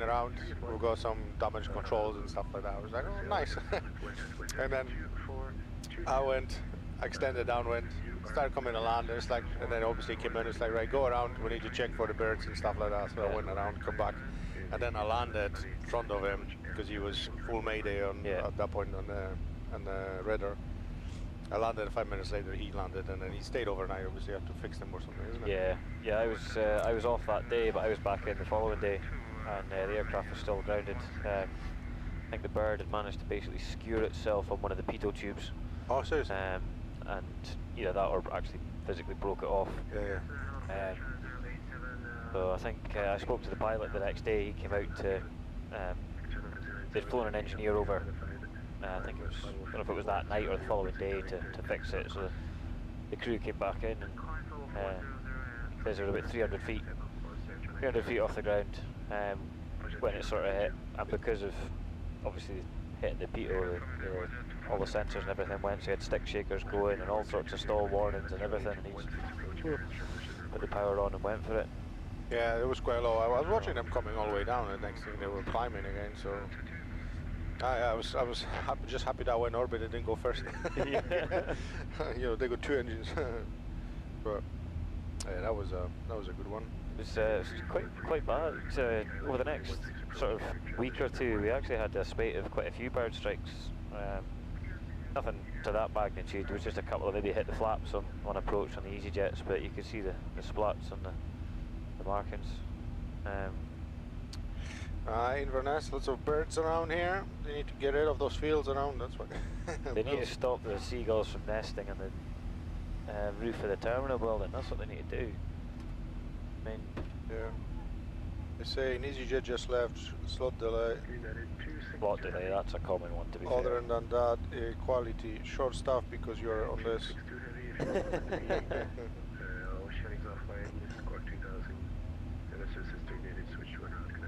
around, we've got some damage controls and stuff like that. I was like, oh, nice. And then I went, extended downwind, started coming to land, and it's like, and then obviously came in, it's like, right, go around, we need to check for the birds and stuff like that. So I went around, come back, and then I landed in front of him, because he was full mayday on, at that point on the radar. I landed 5 minutes later, he landed, and then he stayed overnight. Obviously, you have to fix them or something, isn't it? Yeah. I was off that day, but I was back in the following day, and the aircraft was still grounded. I think the bird had managed to basically skewer itself on one of the pitot tubes. Oh, seriously? And either that or actually physically broke it off. Yeah. So I think I spoke to the pilot the next day. He came out to. They'd flown an engineer over. I think it was, I don't know if it was that night or the following day to fix it. So the crew came back in, and they were about 300 feet off the ground when it sort of hit. And because of obviously hitting the pitot, all the sensors and everything went. So he had stick shakers going and all sorts of stall warnings and everything. And he just put the power on and went for it. Yeah, it was quite low. I was watching them coming all the way down, and the next thing they were climbing again. So. I was just happy that I went orbit and didn't go first. You know, they got 2 engines, but yeah, that was a good one. It was quite bad. Over the next sort of week or two, we actually had a spate of quite a few bird strikes. Nothing to that magnitude. There was just a couple of maybe hit the flaps on approach on the EasyJets, but you could see the splats on the markings. Inverness, lots of birds around here. They need to get rid of those fields around, that's what. They need to stop the seagulls from nesting on the roof of the terminal building. That's what they need to do. I mean, yeah. They say an EasyJet just left, slot delay. Slot delay, that's a common one to be Other fair. than that, quality, short staff because you're on this.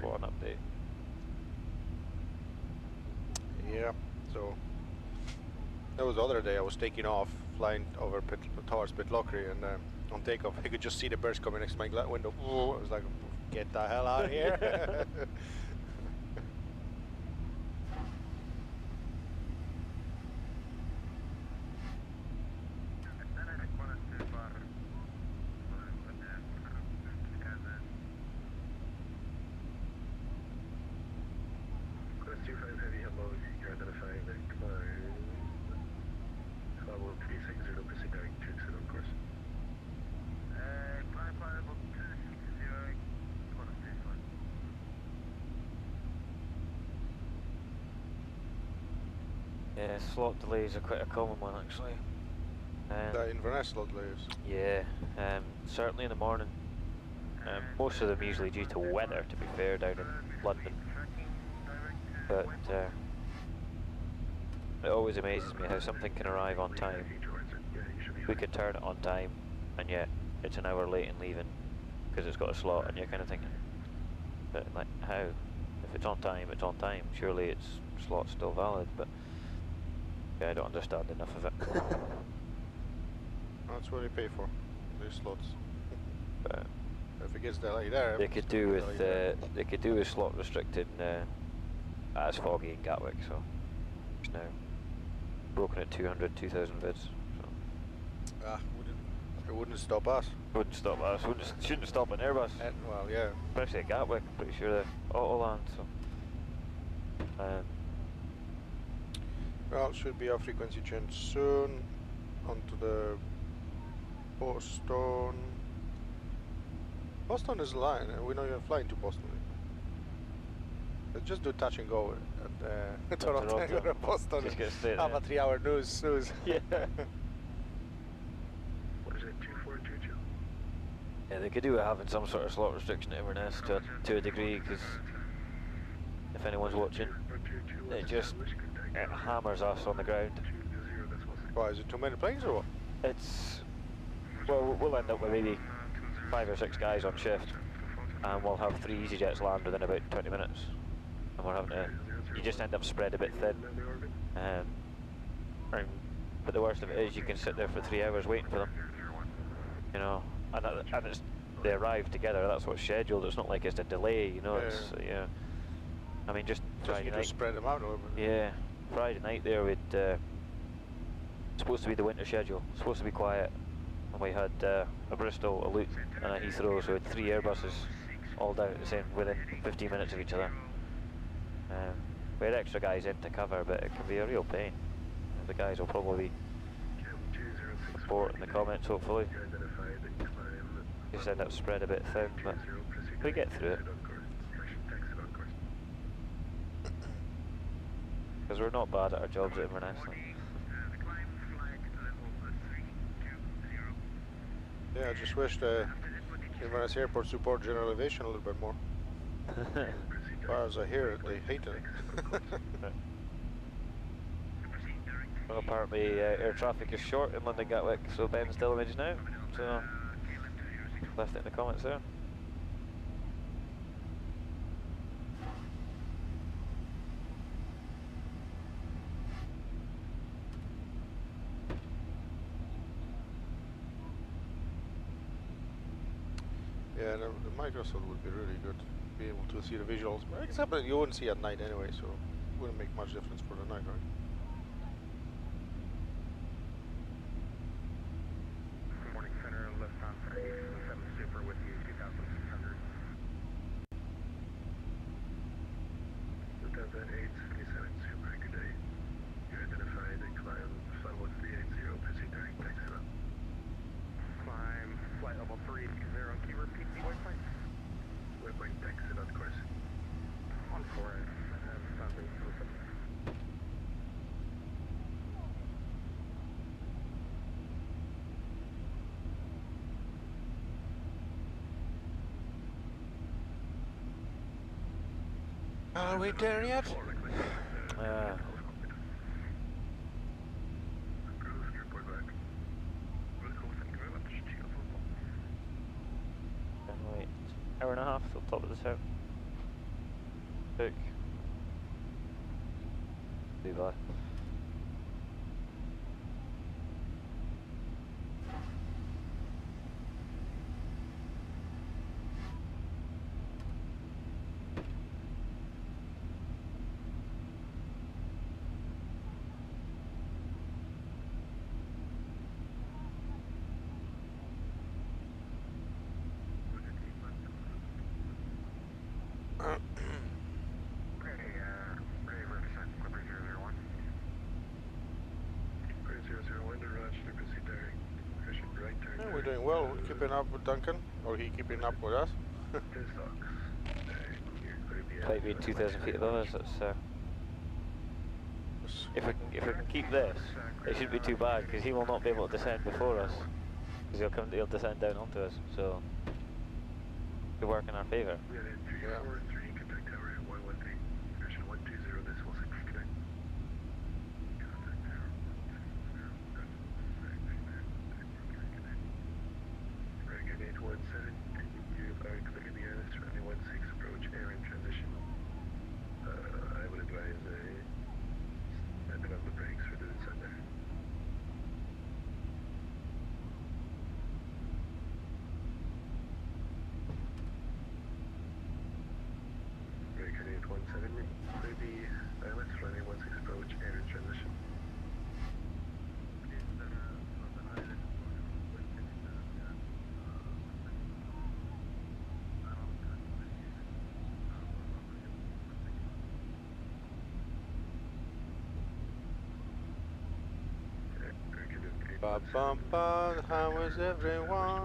What an update. Yeah, so that was the other day I was taking off, flying over towards Pitlochry, and on takeoff I could just see the birds coming next to my window. I was like, get the hell out of here. Yeah, slot delays are quite a common one actually. The Inverness slot delays? Yeah, certainly in the morning. Most of them usually due to weather, to be fair, down in London. But it always amazes me how something can arrive on time. We could turn it on time, and yet it's an hour late in leaving because it's got a slot, and you're kind of thinking, but like, how? If it's on time, it's on time. Surely its slot's still valid, but yeah, I don't understand enough of it. That's what they pay for, these slots. But if it gets delayed there, they could do with slot restricted. It's foggy in Gatwick, so it's now broken at 200, 2,000 vids. So. It wouldn't stop us. Wouldn't stop us. Shouldn't stop an Airbus. Well, yeah. Especially at Gatwick. Pretty sure they're auto-land. So. Well, should be a frequency change soon. Onto the Boston. Boston is line, and we're not even flying to Boston. Just do touch and go at Toronto and go to Boston. Just get straight have a 3-hour snooze. Yeah. What is it, 2422? Yeah, they could do with having some sort of slot restriction at Inverness to a degree, because if anyone's watching, it hammers us on the ground. Why, is it too many planes or what? It's, well, we'll end up with maybe 5 or 6 guys on shift, and we'll have 3 EasyJets land within about 20 minutes. And we're having to, you just end up spread a bit thin. But the worst of it is you can sit there for 3 hours waiting for them. You know, and it's, they arrive together, that's what's scheduled, it's not like it's a delay, you know, it's, yeah. I mean, just Friday night. Just spread them out a little bit. Yeah, Friday night there we'd, supposed to be the winter schedule, supposed to be quiet. And we had a Bristol, a Luton and a Heathrow, so we had 3 Airbuses all down at the same, within 15 minutes of each other. We had extra guys in to cover, but it can be a real pain. The guys will probably support in the comments, hopefully. Just end up spread a bit thin, but we get through it. Because we're not bad at our jobs at Inverness. Yeah, I just wish the Inverness Airport support general aviation a little bit more. As far as I hear it, they hate it. Well, apparently air traffic is short in London Gatwick, so Ben's still imaging now. So, left it in the comments there. Yeah, the Microsoft would be really good. Be able to see the visuals, except that you wouldn't see at night anyway, so it wouldn't make much difference for the night, right? Good morning, Center. Lufthansa 7 Super with you, 2600. Lufthansa 877 Super, good day. You identified a climb flight level 380, proceed direct, thanks a lot. Climb flight level 380, can you repeat the waypoint? Waypoint, thanks a lot, course. On 4, Lufthansa 7. Are we there yet? Wait, hour and a half till top of the town. Took. Dubai. We're doing well. We're keeping up with Duncan, or he keeping up with us. Might be 2,000 feet above us. That's, if we can keep this, it shouldn't be too bad, because he will not be able to descend before us, because he'll descend down onto us. So it'll work in our favour. Yeah. Ba bum ba, how is everyone?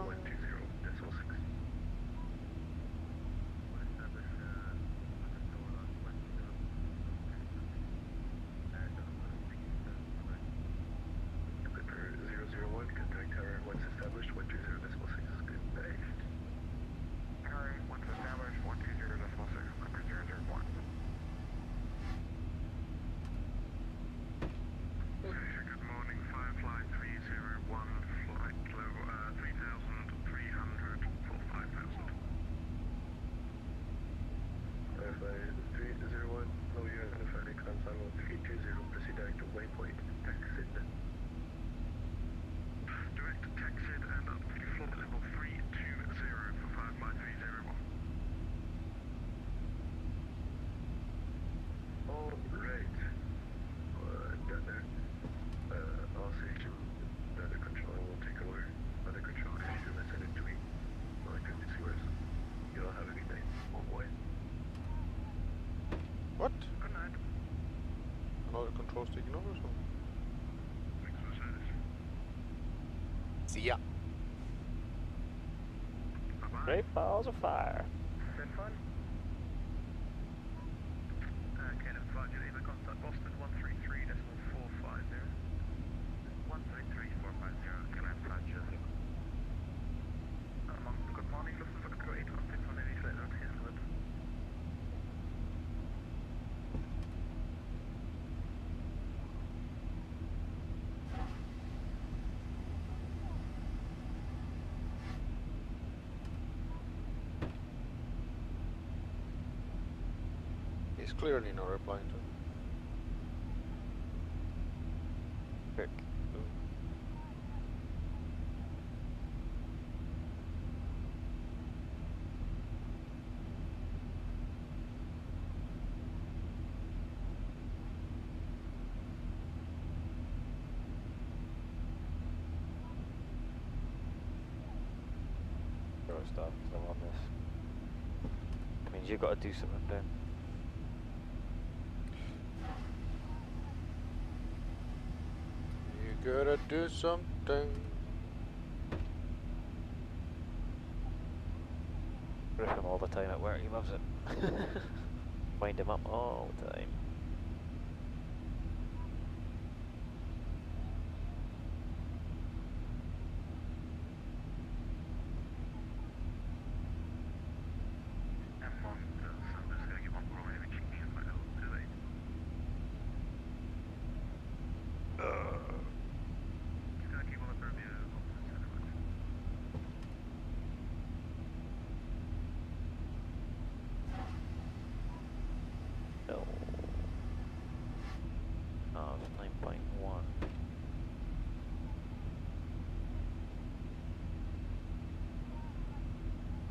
See ya. Great balls of fire. Is that fun? Okay, then flight Julie, my contact Boston 133.450. 133.450, can I flight Julie? Good morning, Lufthansa 8 contact on any flight route Hazelwood. He's clearly not replying to it. Quick. Stuff, so I'm on this. Means you've got to do something then. You gotta do something. Rip him all the time at work, he loves it. Wind him up all the time.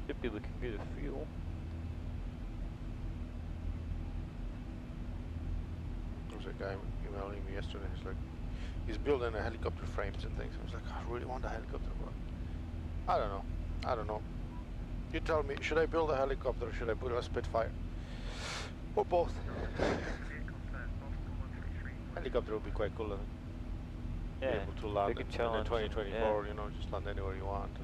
Should be looking good at fuel. There was a guy emailing me yesterday. He's like, he's building a helicopter frames and things. I was like, I really want a helicopter. But I don't know. I don't know. You tell me, should I build a helicopter or should I build a Spitfire? Or both? Helicopter would be quite cool, I think. Yeah, be able to land big in challenge. 2024, Yeah. you know, just land anywhere you want.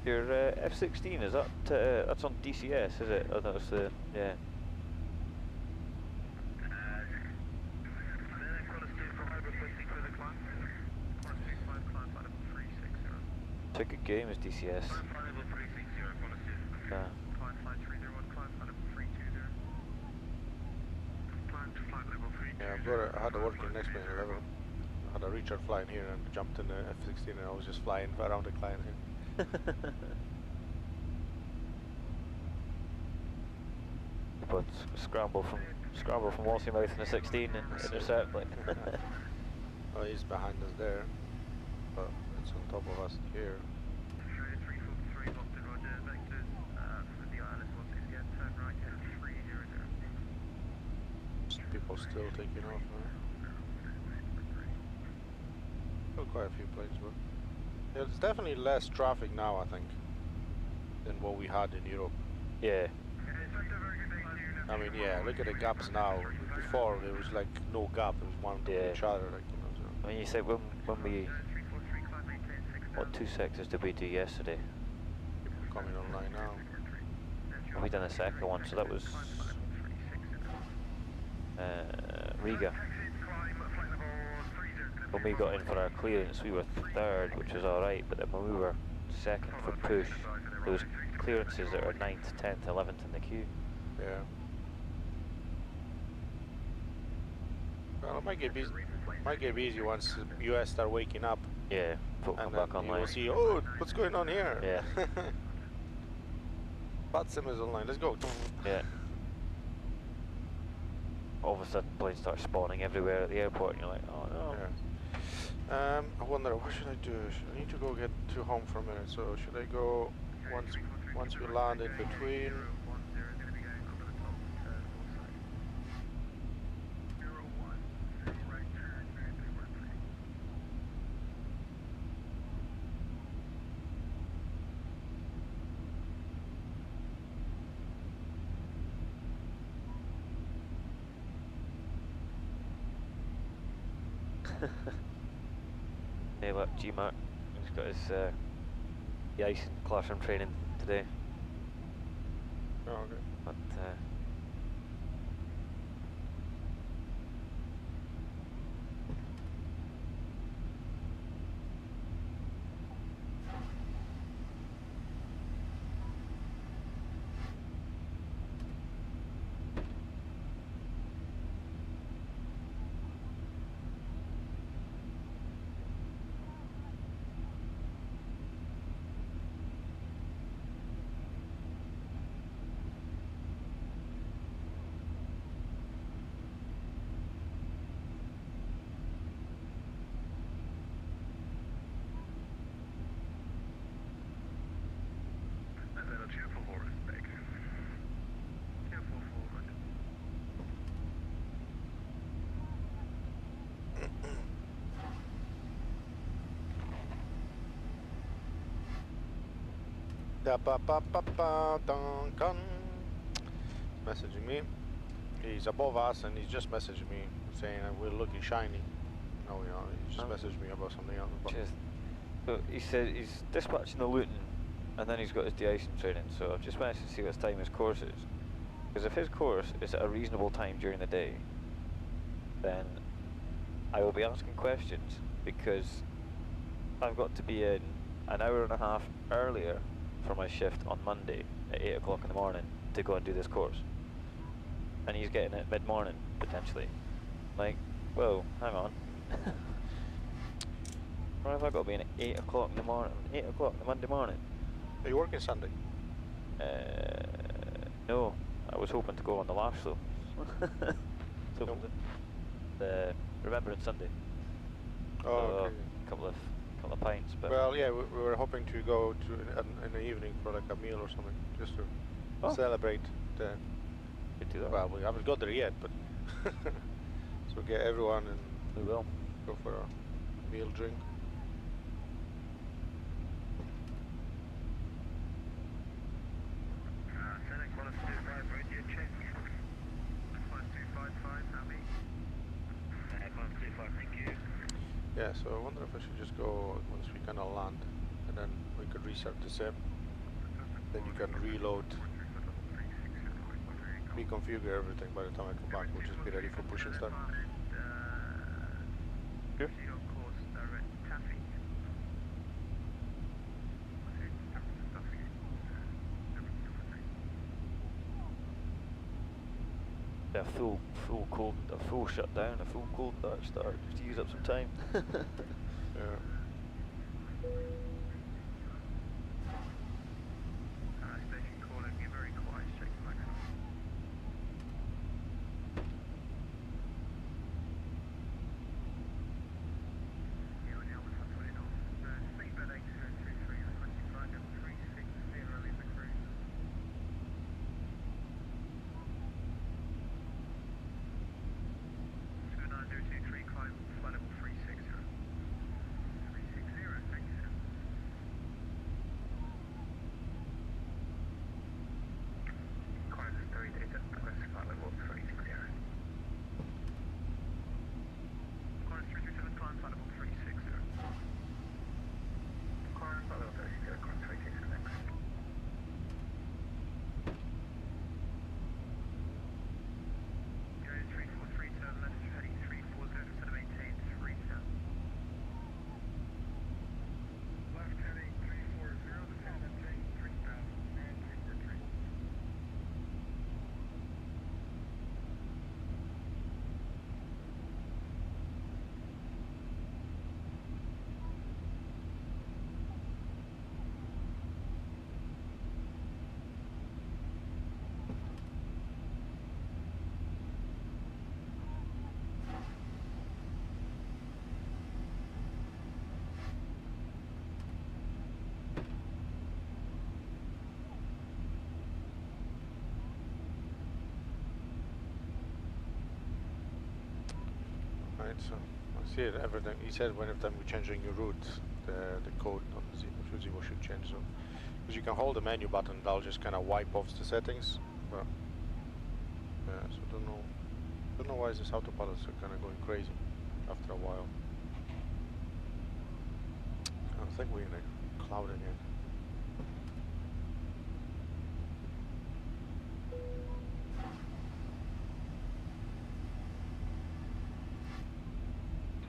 Your F-16, is that, that's on DCS, is it? Oh, that was the, yeah. It's a good game as DCS. Yeah. Yeah, I had to work in next plane 11. I had a Richard flying here and jumped in the F-16 and I was just flying around the client here. But scramble from Walsey Mouth in the 16 and intercept like. Oh, he's behind us there, but it's on top of us here. People still taking off now. Still quite a few planes, but yeah, it's definitely less traffic now, I think, than what we had in Europe. Yeah. I mean, yeah, look at the gaps now. Before there was like no gap, there was one to each other, like, you know. So. I mean, you said when we, what 2 sectors did we do yesterday? Coming online now. We done a second one, so that was Riga. When we got in for our clearance, we were third, which was alright, but then when we were second for push, there was clearances that are 9th, 10th, 11th in the queue. Yeah. Well, it might get busy once the US start waking up. Yeah, folk come back online. You will see, oh, what's going on here? Yeah. VATSIM is online, let's go. Yeah. All of a sudden planes start spawning everywhere at the airport and you're like, oh no. Yeah. I wonder, what should I do? I need to go get to home for a minute, so should I go once we land in between? Hey, look, G-Mark. He's got his the ice and classroom training today. Oh, okay. But Duncan messaging me. He's above us and he's just messaging me saying we're looking shiny. No, you know, he just messaged me about something else. so he said he's dispatching the Luton, and then he's got his de-icing training. So I've just managed to see what time his course is. Because if his course is at a reasonable time during the day, then I will be asking questions, because I've got to be in an hour and a half earlier for my shift on Monday at 8 o'clock in the morning to go and do this course. And he's getting it mid-morning, potentially. Like, whoa, hang on. Why have I got to be in at 8 o'clock in the morning? 8 o'clock on the Monday morning? Are you working Sunday? No, I was hoping to go on the last though. So the Remembrance Sunday. Oh, so okay. A couple of pints, but well, yeah, we were hoping to go to in the evening for like a meal or something, just to celebrate the. Could do that. Well, we haven't got there yet, but so get everyone and we will go for a meal, drink. SAVEX 1225, radio check. 1255, how many? 1225, thank you. Yeah, so I wonder if I should just go once we kind of land, and then we could restart the sim. Then you can reload, reconfigure everything by the time I come back. We'll just be ready for push and start. Sure. A full shutdown, a full cold start, just to use up some time. Yeah. Station calling, you're very quiet, check the microphone. Yeah, we're now with 120 knots. Speedbird 8023, 25 level 360 in the cruise. 29023, climb flight level 360. 360, thank you. Climb 30 days at West flight level 360. Climb 337, climb flight level 360. Climb flight level 360, climb 360 next. Go 343, turn left, heading 340, set of maintain 3 down. Left heading 340, descend maintain 3000, and 343. Right, so I see it, everything. He said whenever time we're changing your route, the code on the Zimo should change. So, because you can hold the menu button, that'll just kind of wipe off the settings. But yeah, so don't know why this autopilot is kind of going crazy after a while. think we're in a cloud again.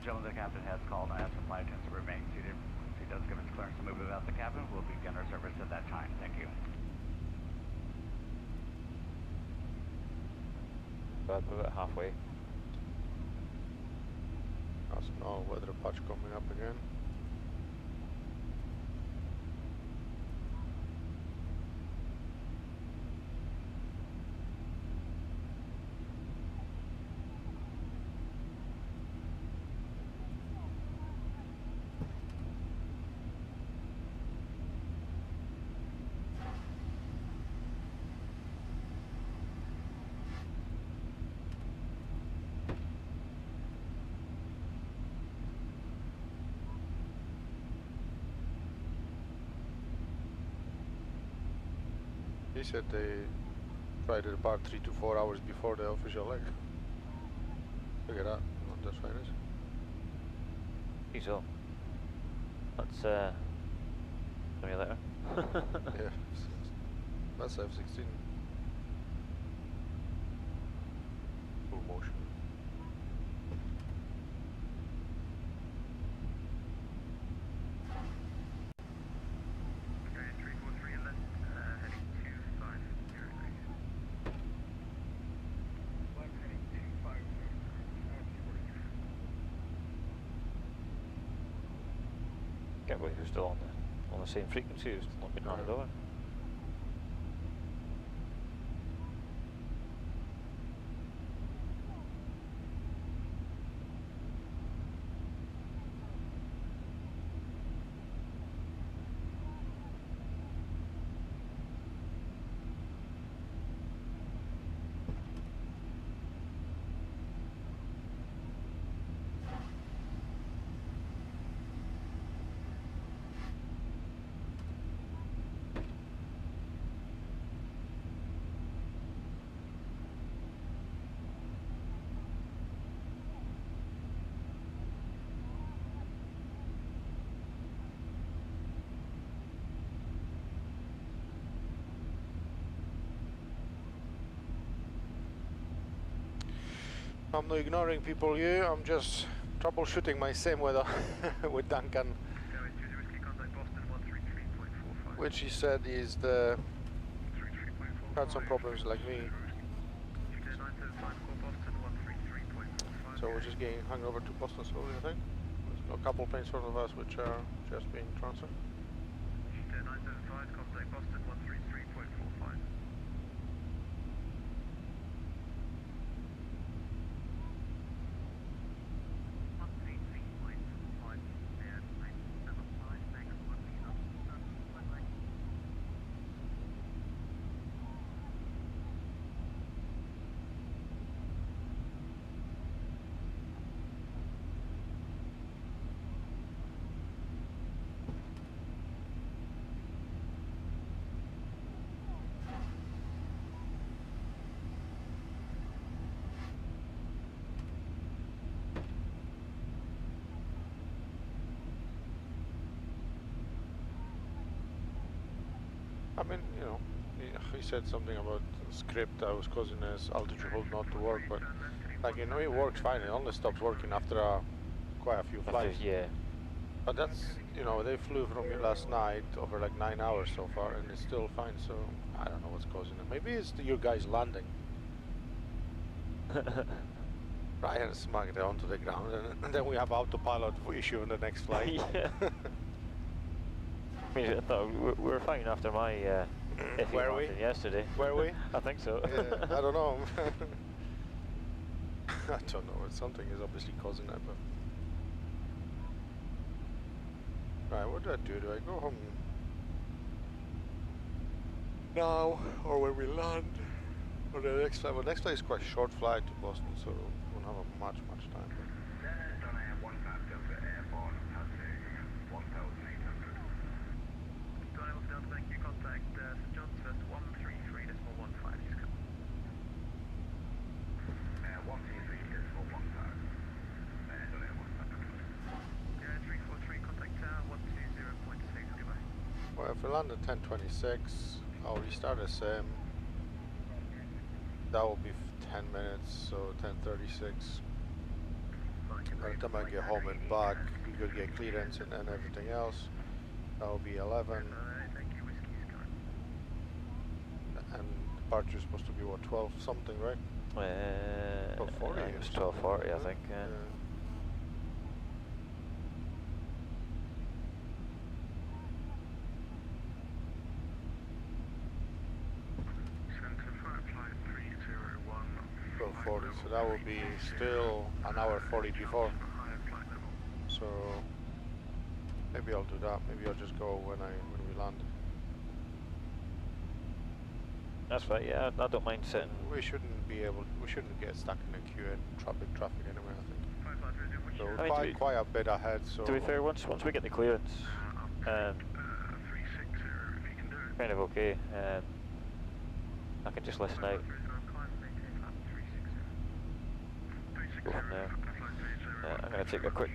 Gentlemen, the captain has called and asked the flight attendants to remain seated. If he does give us clearance to move about the cabin, we'll begin our service at that time. Thank you. But we're about halfway. That's no weather patch coming up again. He said they tried it about 3 to 4 hours before the official leg. Look at that. Oh, that's right. So that's see you later. Yeah, that's F-16. Full motion. Okay, 343 left, heading 250. Flight heading 250. Can't believe we're still on the same frequency. It's not been handed over. I'm not ignoring people here, I'm just troubleshooting my same weather with Duncan. Which he said is had some problems like me. So we're just getting hung over to Boston slowly, I think. There's a couple planes in front of us which are just being transferred. 975, contact Boston 133.45. I mean, you know, he said something about the script that was causing his altitude hold not to work, but like, you know, it works fine. It only stops working after quite a few flights. Yeah. But that's, you know, they flew from here last night over like 9 hours so far, and it's still fine. So I don't know what's causing it. Maybe it's your guys landing. Ryan smacked it onto the ground, and then we have autopilot issue on the next flight. Yeah. I mean, I thought we were fine after my Were we? yesterday. Were we? I think so. Yeah, I don't know. I don't know. Something is obviously causing that. But right, what do I do? Do I go home now, or when we land, or the next flight? Well, next flight is quite a short flight to Boston, so we won't have much time. But thank you. Contact St. John's first 133.15. He's coming. 133.15. Yeah, 343. Contact tower 120.5. Well, if we land at 10:26, I'll restart the sim. That will be 10 minutes, so 10:36. By the time I get home and back, we could get clearance and everything else. That will be 11. And departure is supposed to be what, 12 something, right? 12:40. It was 12:40, I think. Yeah. So that will be still an hour 40 before. So maybe I'll do that. Maybe I'll just go when we land. That's right. Yeah, I don't mind sitting. We shouldn't get stuck in the queue and traffic anyway. I think. So we're quite a bit ahead. So to be fair, once we get the clearance, kind of okay. I can just listen out. Go from there. I'm going to take a quick.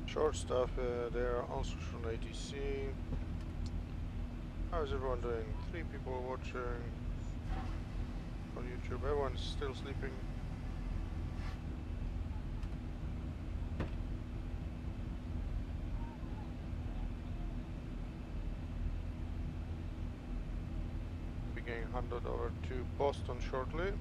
Short stuff there, answers from ATC. How's everyone doing? 3 people watching on YouTube. Everyone's still sleeping. Be getting handed over to Boston shortly.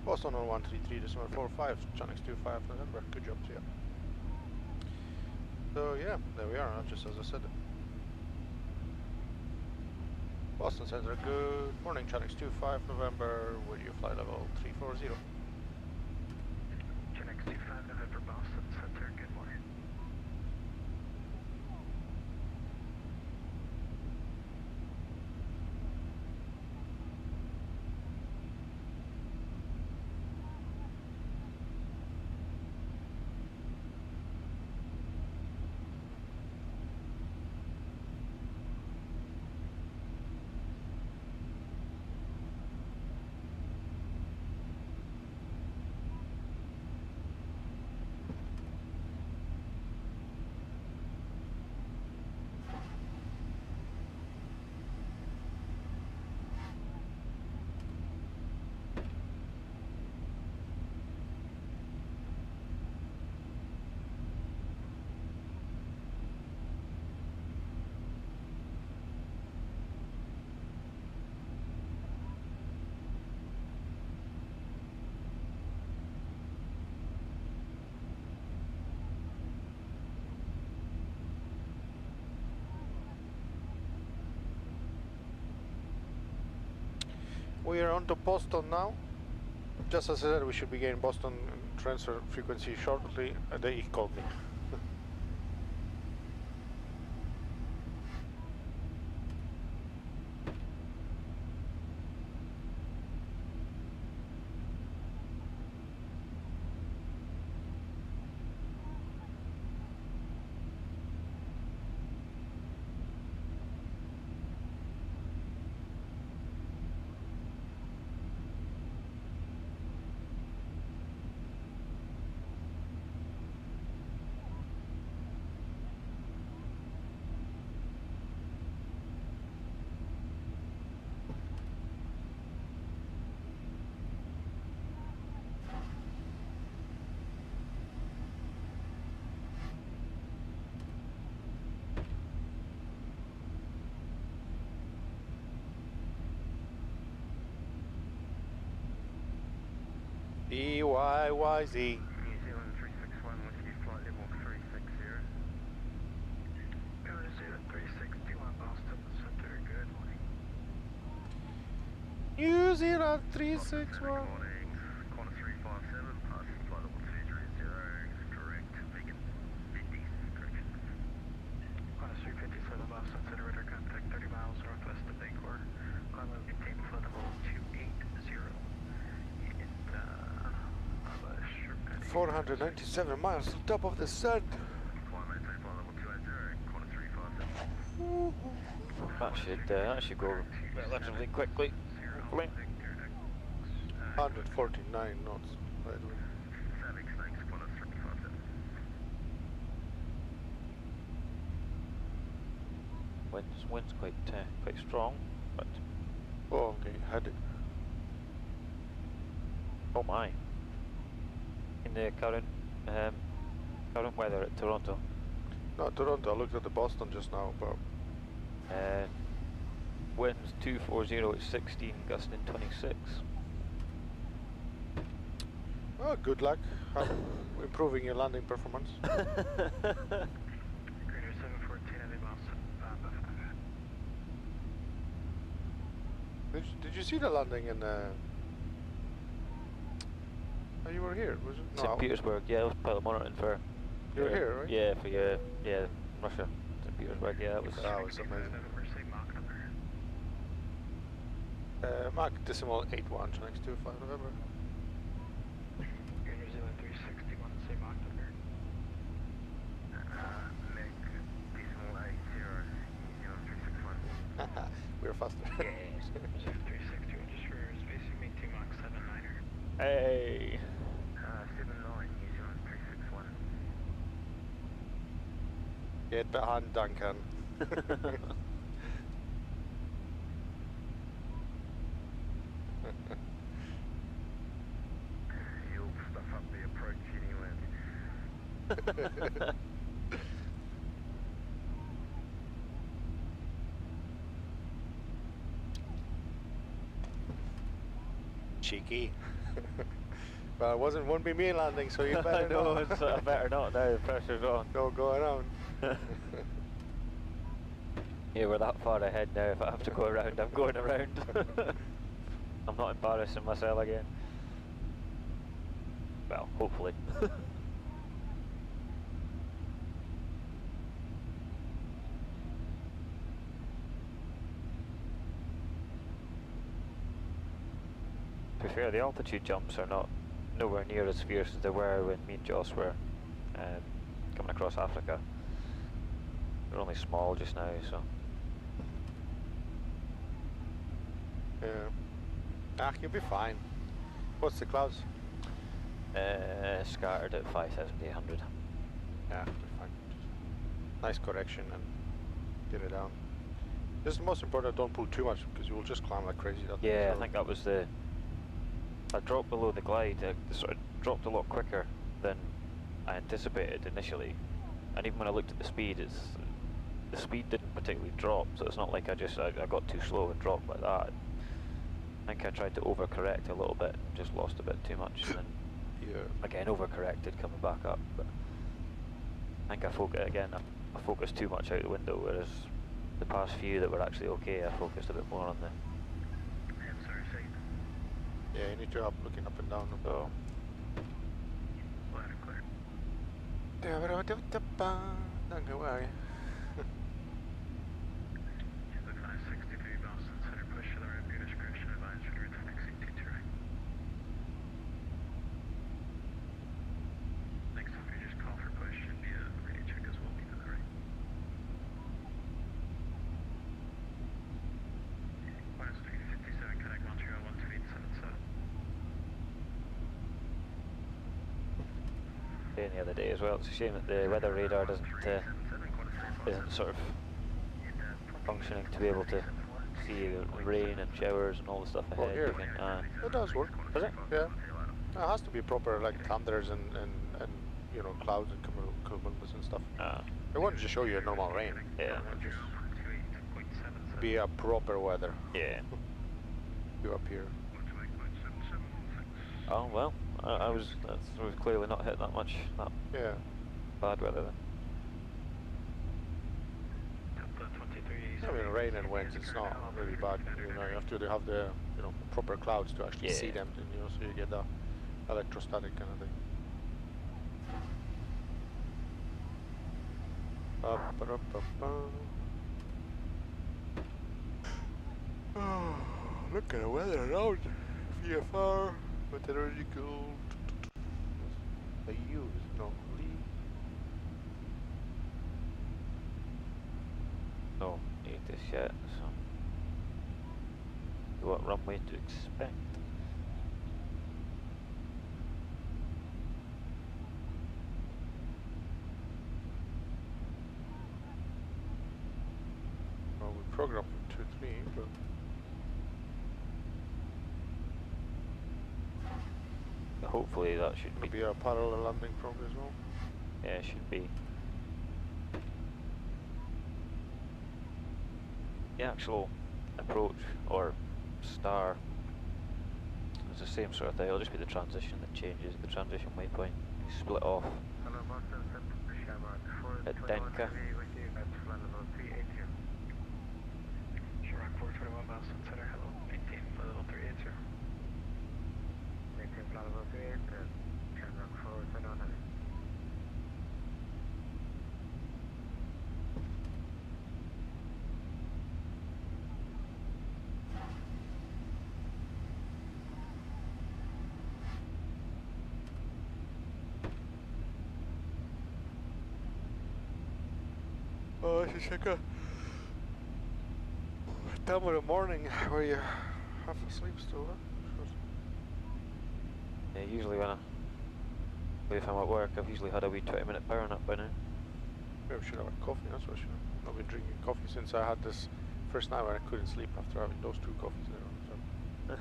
Boston on 133.45, Channel 25 November. Good job to you. So yeah, there we are, just as I said. Boston Center, good morning, Channel 25 November, with your flight level 340. Channel 25 November, Boston Center, good morning. We are on to Boston now. Just as I said, we should be getting Boston transfer frequency shortly. He called me. CYYZ. New Zealand 361 Whiskey flight level 360. New Zealand 361 Boston, so very good morning. New Zealand 361. Morning, corner 357, passing flight level 230, correct, vegan, 50, correction. Corner 357 Boston, Center radar contact 30 miles northwest of Vancouver, climb level 15, flight level 280. 497 miles to the top of the sun. That should go relatively quickly. Hopefully. 149 knots, by the way. SAVEX, thanks, corner 357. Wind's quite strong, but Oh, okay, had it. oh my. In the current weather at Toronto. No, Toronto, I looked at the Boston just now, but Winds 240 at 16, gusting 26. oh, good luck. Improving your landing performance. Greater 714 at Boston, Did you see the landing in? Oh, you were here, was it? St. Petersburg, yeah, I was pilot monitoring for. You were here, right? Yeah, for Russia. St. Petersburg, yeah, that was amazing. Mark decimal 81 next to 5 November. New Zealand 361, say Mach number. Meg decimal 80, New Zealand 361. We're faster. New Zealand 361, just for spacing, maintain Mach 79er. Hey! 79, New Zealand 361. Get behind Duncan. You'll stuff up the approach anyway. Cheeky. Well, won't be me landing, so you better no, not. it's, I better not now, the pressure's on. Don't go around. Yeah, we're that far ahead now, if I have to go around, I'm going around. I'm not embarrassing myself again. Well, hopefully. To be fair, the altitude jumps are nowhere near as fierce as they were when me and Joss were coming across Africa. They're only small just now, so. Yeah. You'll be fine. What's the clouds? Scattered at 5,800. Yeah, be fine. Nice correction and get it down. This is the most important, don't pull too much because you will just climb like crazy. Yeah, I think that was the... I dropped below the glide, I sort of dropped a lot quicker than I anticipated initially. And even when I looked at the speed, the speed didn't particularly drop, so it's not like I got too slow and dropped like that. I think I tried to overcorrect a little bit, just lost a bit too much, and then again overcorrected coming back up. But I think I focused too much out the window, whereas the past few that were actually okay, I focused a bit more on the Yeah, you need to have looking up and down. So, Ladder clear. Danke, where are you? The 563 Boston Center, push to the right, view discretion, advise for your taxi to right. Next time you just call for push, should be a radio check as well, be to the right. Minus 357, connect Montreal 12877. saying the other day as well, it's a shame that the weather radar isn't sort of functioning to be able to see the rain and showers and all the stuff ahead. Well, here, it does work. Does it? Yeah. It has to be proper, like thunders and you know, clouds and cumulus and stuff. It won't just show you a normal rain. Yeah. It'll just be a proper weather. Yeah. You up here. Oh well, we've clearly not hit that much Yeah. bad weather then. I mean, rain and winds, it's not really bad. You know, you have to have the, you know, proper clouds to actually see them, and, you know, so you get the electrostatic kind of thing. Oh, look at the weather around. VFR, meteorological. The U is not No, need this yet, so what runway to expect? Well, we programmed 2-3, but Hopefully that should maybe a parallel landing probably as well. Yeah, it should be. The actual approach or star is the same sort of thing. It'll just be the transition that changes, the transition waypoint. You split off at Denka. Chirac 421 Boston Center, hello, maintain flight level 380. Maintain flight level 380, Chirac 421. Oh, this is like a time of the morning where you're half asleep still, huh? Yeah, usually if I'm at work, I've usually had a wee 20-minute power nap by now. Maybe we should have a coffee, that's what I should have. Not been drinking coffee since I had this first night when I couldn't sleep after having those 2 coffees there.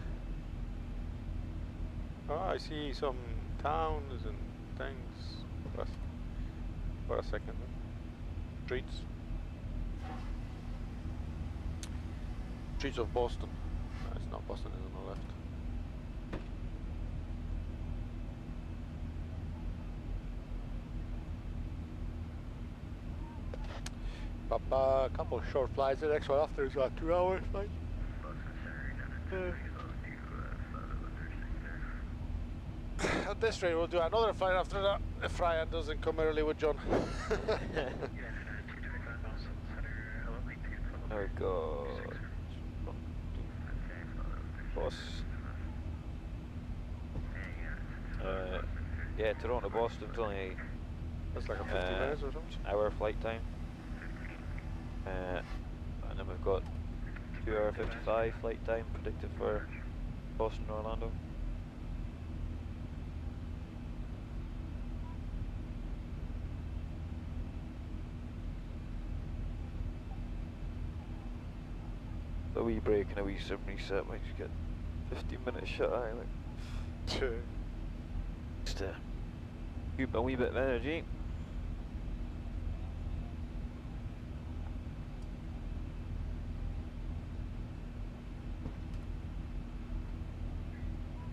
So. Oh, I see some towns and things. For a second. Streets. Streets of Boston. No, it's not Boston, it's on the left. A couple of short flights. The next one after is about 2 hours flight. At this rate, we'll do another flight after that if Ryan doesn't come early with John. Oh god. Boss. Yeah, Toronto Boston's only That's like a 50 minutes or something. hour flight time. And then we've got 2-hour 55 flight time predicted for Boston Orlando. A wee break and a wee sim reset might just get 15 minutes shut eye, like. Just to keep a wee bit of energy.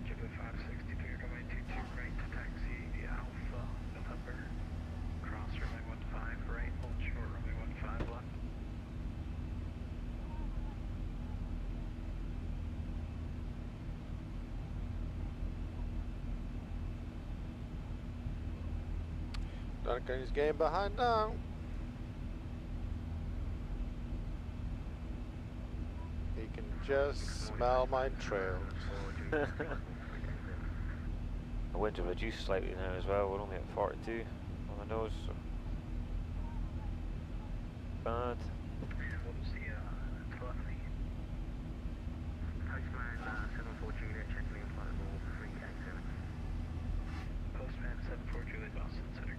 Jupiter 563, runway 22 right to taxi Alpha November. Cross runway 15 right, hold short runway 15 left. Duncan is getting behind now. He can just smell my trails. The winds have reduced slightly now as well. We're only at 42 on the nose. So bad. What was the telephony? Postman 74 Juliet checking in flight level 3K7. Postman 74 Juliet Boston Center.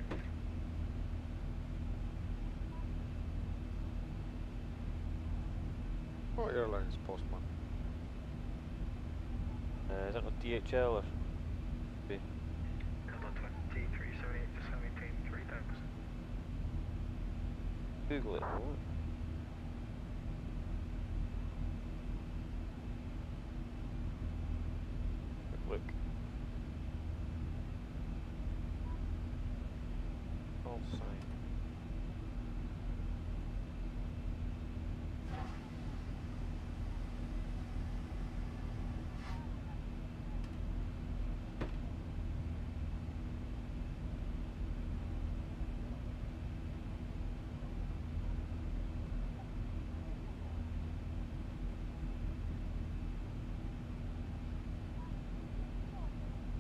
What airline is Postman? Is that not DHL or? B? Delta 2378 to 17 3000. Google it. What? Look. Callsign.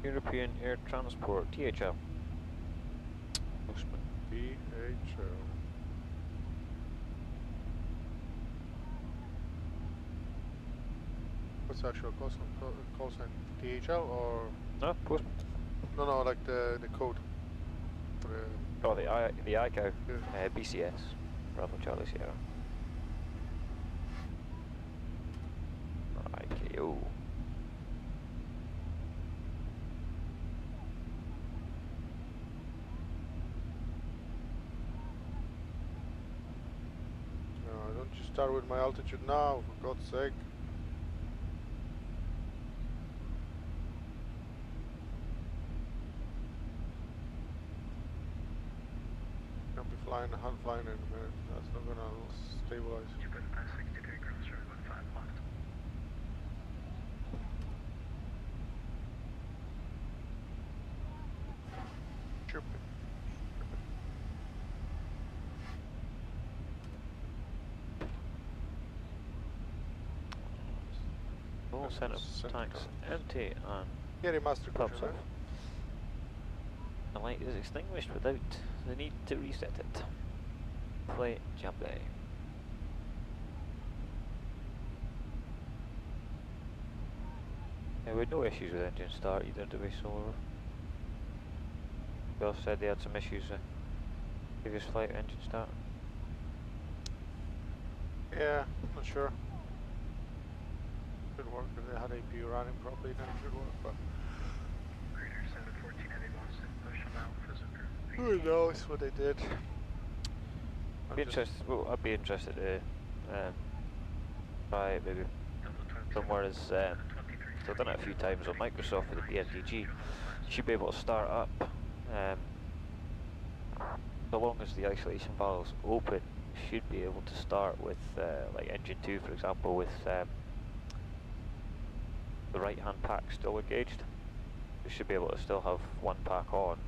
European Air Transport, DHL. Postman. DHL. What's the actual call sign? DHL or? No, Postman. No, like the code. For the Oh, the ICAO. Yeah. BCS. Bravo Charlie Sierra. ICAO. Don't you start with my altitude now, for God's sake. I'll be flying a hand flying in a minute. That's not gonna stabilize. You put 60 degree ground stroke with 5 left. Stupid. All center tanks empty and Get a master pubs cushion, off. The light is extinguished without the need to reset it. Play jump day. Yeah, we had no issues with engine start either, did we? So we also said they had some issues with previous flight engine start. Yeah, not sure. Should work if they had APU running properly, then it should work, but Greater 714 heavy Boston, push them out, physical. who knows what they did. Well, I'd be interested to try maybe somewhere as so I've done it a few times on Microsoft with the BMDG. You should be able to start up so long as the isolation valve's open. You should be able to start with like engine 2, for example, with the right hand pack still engaged. You should be able to still have one pack on,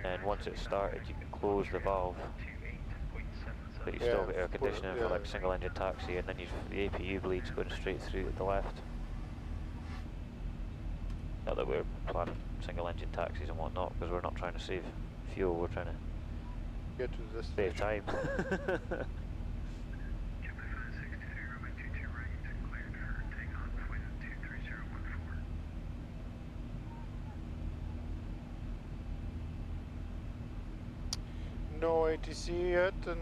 and once it's started you can close the valve, but you still got air conditioning for like single engine taxi, and then the APU bleed's going straight through to the left. Not that we're planning single engine taxis and whatnot, because we're not trying to save fuel, we're trying to get to this save time. No ATC yet in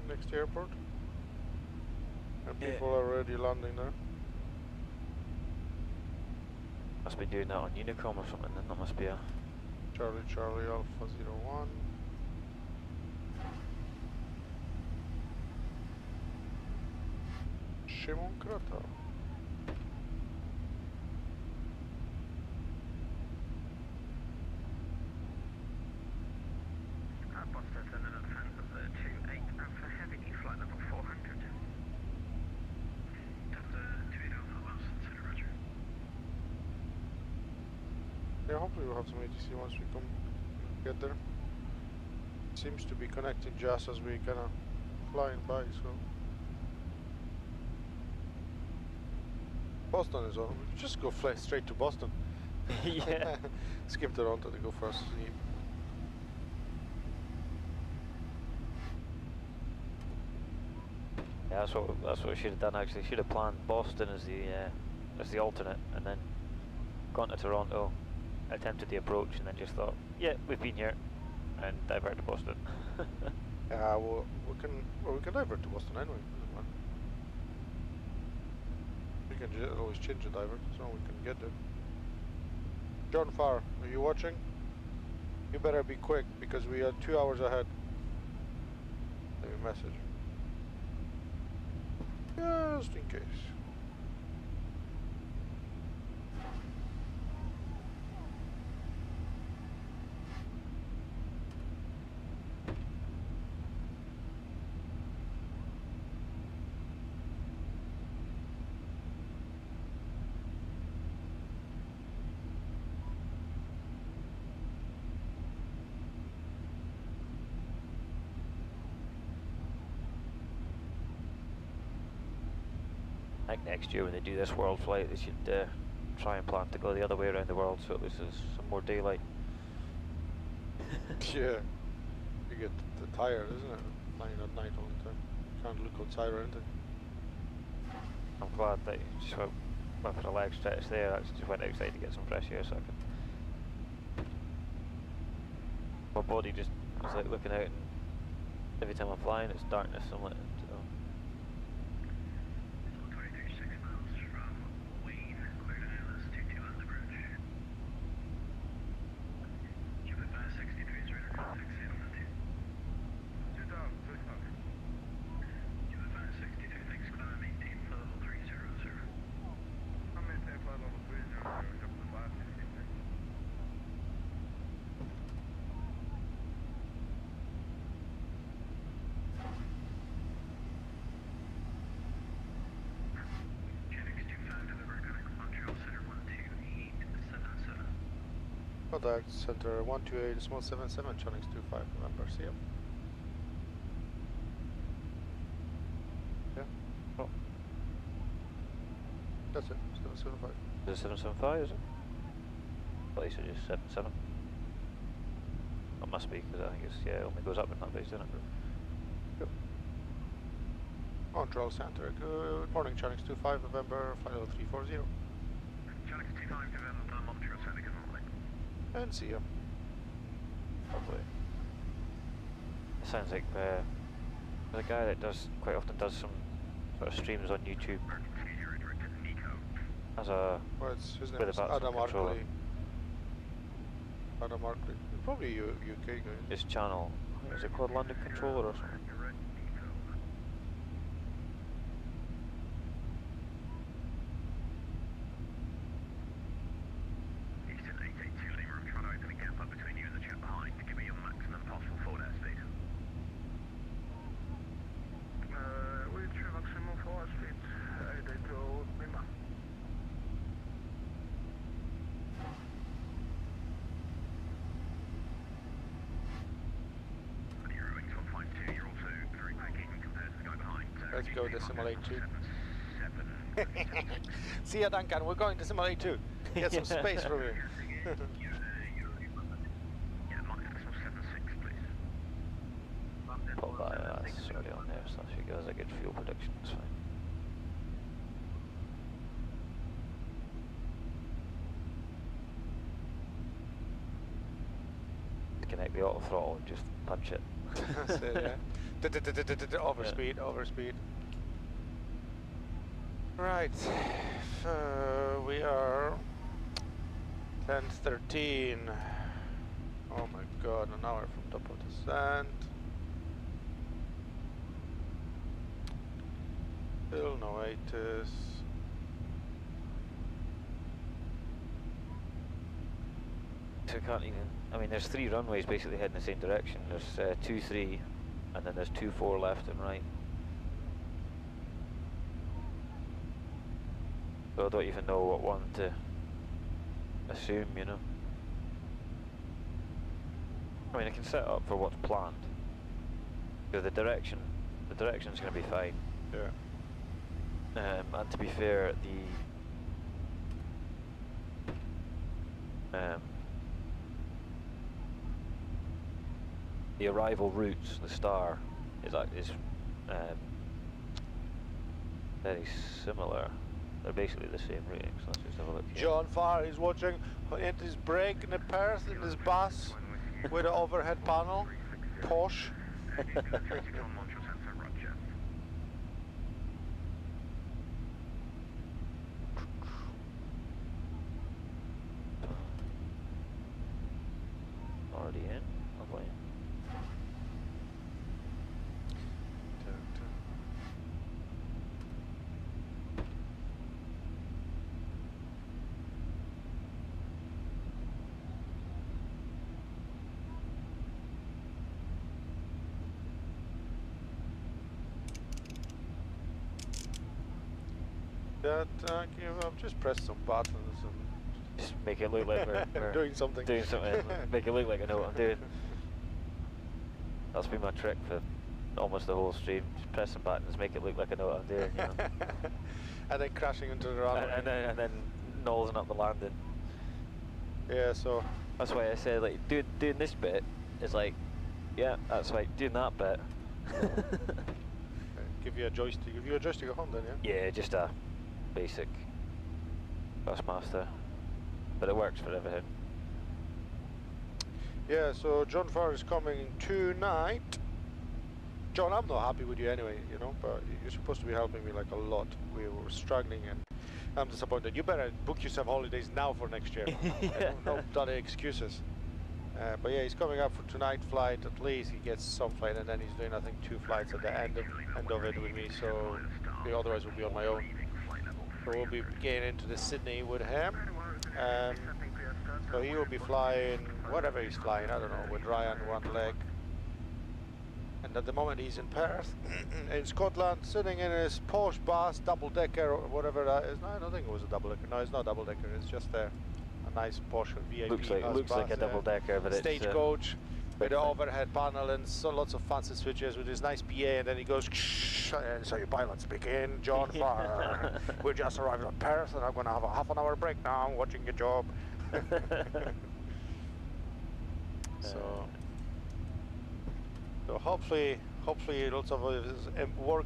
next airport, and people are already landing there. Must be doing that on Unicom or something, then that must be a Charlie Alpha 01. Szymon Krata. Boston Center defense of the 28 Alpha Heavy, flight level 400. Delta 28 Alpha Boston Center, roger. Yeah, hopefully we'll have some ATC once we come get there. Seems to be connecting just as we kind of flying by, so. Boston is on. We could just go fly straight to Boston. Yeah. Skip Toronto to go for a sleep. Yeah, that's what we should have done actually. Should have planned Boston as the alternate, and then gone to Toronto, attempted the approach, and then just thought, yeah, we've been here, and divert to Boston. Yeah, well, we can divert to Boston anyway. Doesn't matter. We can always change the divert, so we can get there. John Farr, are you watching? You better be quick because we are 2 hours ahead. Leave a message. Just in case. I think next year when they do this WorldFlight, they should try and plan to go the other way around the world, so at least there's some more daylight. Yeah. You get tired, isn't it? Flying at night all the time. Can't look outside or anything. I'm glad that you just went for a leg stretch there. I just went outside to get some fresh air so I could. My body just was like looking out, and every time I'm flying it's darkness. I'm like, Contact center 128 small 77 Channix 25 November. See ya. Yeah. oh, That's it. 775. is it 775? Is it? Well, you said just 77. It must be because I think it's it only goes up in that base, doesn't it? Yep. Montreal Center. Good morning, Channix 25 November 50340. Channix 25 November, Montreal Center, good morning. And see ya. Lovely. It sounds like the guy that quite often does some sort of streams on YouTube as a Well, it's his name with is a VATSIM Adam controller. Arkley. Adam Arkley. Probably UK guy. His channel, is it called London Controller or something? Eastern 882 Lima, I'm trying to open a gap up between you and the chap behind to give me your maximum possible forward airspeed. We retrieve maximum forward speed, 882 Lima. Let's go to Simulate 2. See ya, Duncan. We're going to Simulate 2. Get some space from you. Put that sorry on there, so that should give us a good fuel prediction, it's fine. Connect the auto throttle and just punch it. That's it, yeah. Overspeed, overspeed. Right. We are 10:13. Oh my god, an hour from top of the sand. Still no ATIS. So we can't even, I mean there's 3 runways basically heading the same direction. There's 2, 3 and then there's 2, 4 left and right. So I don't even know what one to assume, you know. I mean, I can set up for what's planned. Because the direction's going to be fine. Yeah. And to be fair, the arrival routes, the star, is very similar. They're basically the same rating, so let's just have a look here. John Farr is watching in his break in Perth in his bus with an overhead panel. Posh. Already in? Lovely. I've just pressed some buttons and Just make it look like we're doing something. Doing something. Make it look like I know what I'm doing. That's been my trick for almost the whole stream. Just press some buttons, make it look like I know what I'm doing. You know? And then crashing into the runway. And then nosing up the landing. Yeah, so that's why I said like doing this bit is like, yeah, that's right. Doing that bit. Give you a joystick. Give you a joystick at home then, yeah? Yeah, just a basic Busmaster, but it works for everything. Yeah, so John Farr is coming tonight. John, I'm not happy with you anyway, you know, but you're supposed to be helping me like a lot. We were struggling and I'm disappointed. You better book yourself holidays now for next year. No bloody excuses. But yeah, he's coming up for tonight flight. At least he gets some flight, and then he's doing I think 2 flights at the end of it with me. So otherwise we'll be on my own. So we'll be getting into the Sydney with him. So he will be flying whatever he's flying. I don't know, with Ryan one leg. And at the moment he's in Perth, in Scotland, sitting in his posh bus, double-decker or whatever that is. No, I don't think it was a double-decker. No, it's not double-decker. It's just a nice posh VIP. Looks bus, like a double-decker, but stagecoach with an overhead panel and so lots of fancy switches with his nice PA. And then he goes, and so your pilot speaking, John Farr. We just arrived at Perth, and I'm going to have a half an hour break now, watching your job. So hopefully lots of his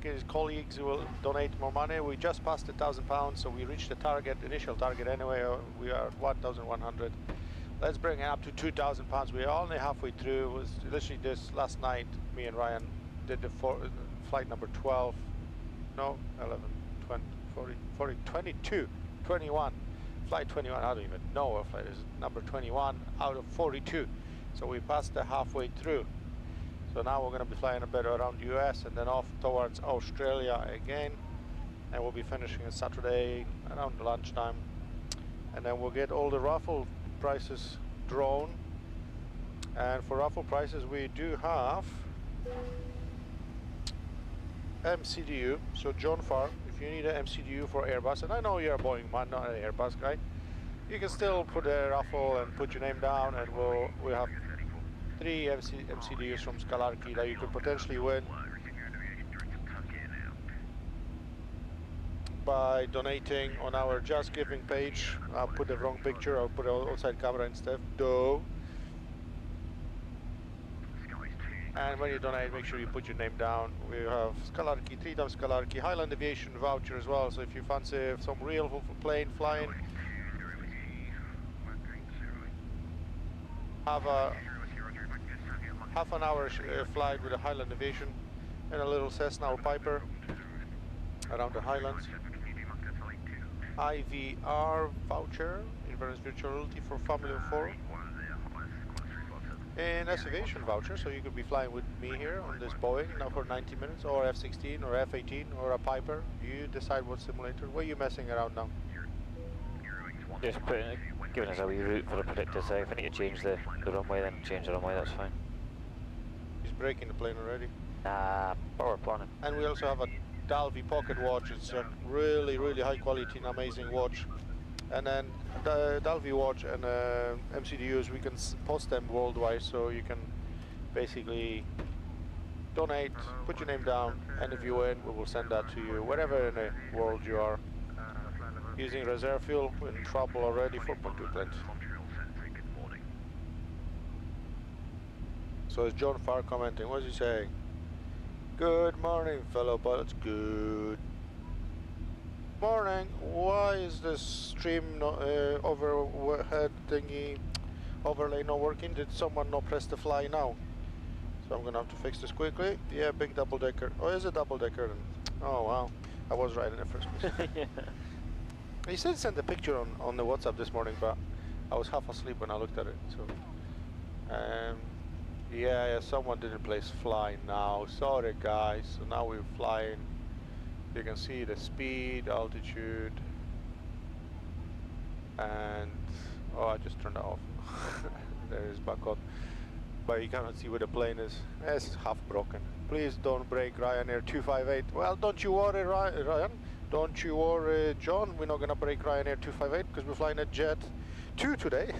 his colleagues will donate more money. We just passed £1,000, so we reached the target, initial target anyway. We are at 1,100. Let's bring it up to £2,000. We are only halfway through. It was literally this last night. Me and Ryan did the flight number 12. No, 11, 20, 40, 22, 21. Flight 21. I don't even know what flight is. Number 21 out of 42. So we passed the halfway through. So now we're going to be flying a bit around the US and then off towards Australia again, and we'll be finishing on Saturday around lunchtime, and then we'll get all the raffle prices drawn. And for raffle prices we do have MCDU. So John Farr, if you need an MCDU for Airbus, and I know you're a Boeing man, not an Airbus guy, you can still put a raffle and put your name down, and we'll have 3 MCDUs from Scalarki that you could potentially win by donating on our Just Giving page. I'll put the wrong picture, I'll put an outside camera instead. And when you donate, make sure you put your name down. We have Scalarki, 3 times Scalarki, Highland Aviation voucher as well, so if you fancy some real plane flying, have a half an hour flight with a Highland Aviation and a little Cessna or Piper around the Highlands. IVR voucher, Inverness Virtual Reality for family of 4. And S Aviation voucher, so you could be flying with me here on this Boeing now for 90 minutes, or F-16 or F-18 or a Piper. You decide what simulator. What are you messing around now? Just giving us a wee route for a predictor, so if I need to change the runway, then change the runway, that's fine. He's braking the plane already. Power planning. And we also have a Dalby pocket watch. It's a really high quality and amazing watch. And then the Dalvey Watch and MCDUs, we can post them worldwide, so you can basically donate, put your name down, and if you win, we will send that to you wherever in the world you are. Using reserve fuel, we're in trouble already, 4.2 planes. So is John Farr commenting, what's he saying? Good morning, fellow pilots, good morning. Why is this stream overhead thingy overlay not working? Did someone not press the fly now? So I'm gonna have to fix this quickly. Yeah, big double decker. Oh, is it double decker then? Oh wow, I was right in the first place. Yeah. He said send a picture on the WhatsApp this morning, but I was half asleep when I looked at it. So, yeah, someone didn't place fly now. Sorry guys. So now we're flying. You can see the speed, altitude, and oh, I just turned that off. There it is back on. But you cannot see where the plane is. It's half broken. Please don't break Ryanair 258. Well, don't you worry, Ryan. Don't you worry, John. We're not gonna break Ryanair 258 because we're flying a Jet 2 today.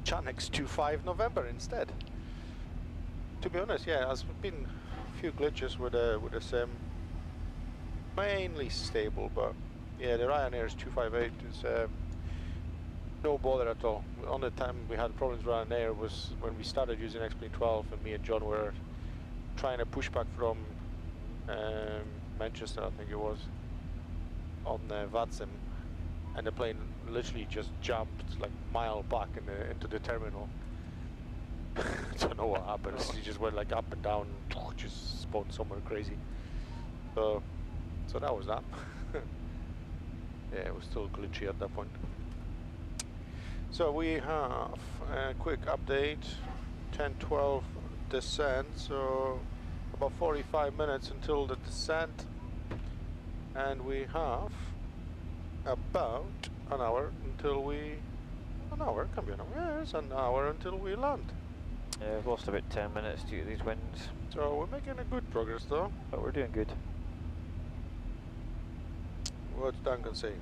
Chanex 25 November instead. To be honest, yeah, there's been a few glitches with the sim. Mainly stable, but yeah, the Ryanair's 258 is no bother at all. The only time we had problems with Ryanair was when we started using XP12 and me and John were trying to push back from Manchester, I think it was, on VATSIM, and the plane literally just jumped like a mile back into the terminal. I don't know what happened. He just went like up and down, just spawned somewhere crazy. So that was that. Yeah, it was still glitchy at that point. So we have a quick update, 10:12 descent, so about 45 minutes until the descent, and we have about an hour until an hour, can be an hour, yes, an hour until we land. Yeah, we've lost about 10 minutes due to these winds. So we're making a good progress though. But we're doing good. What's Duncan saying?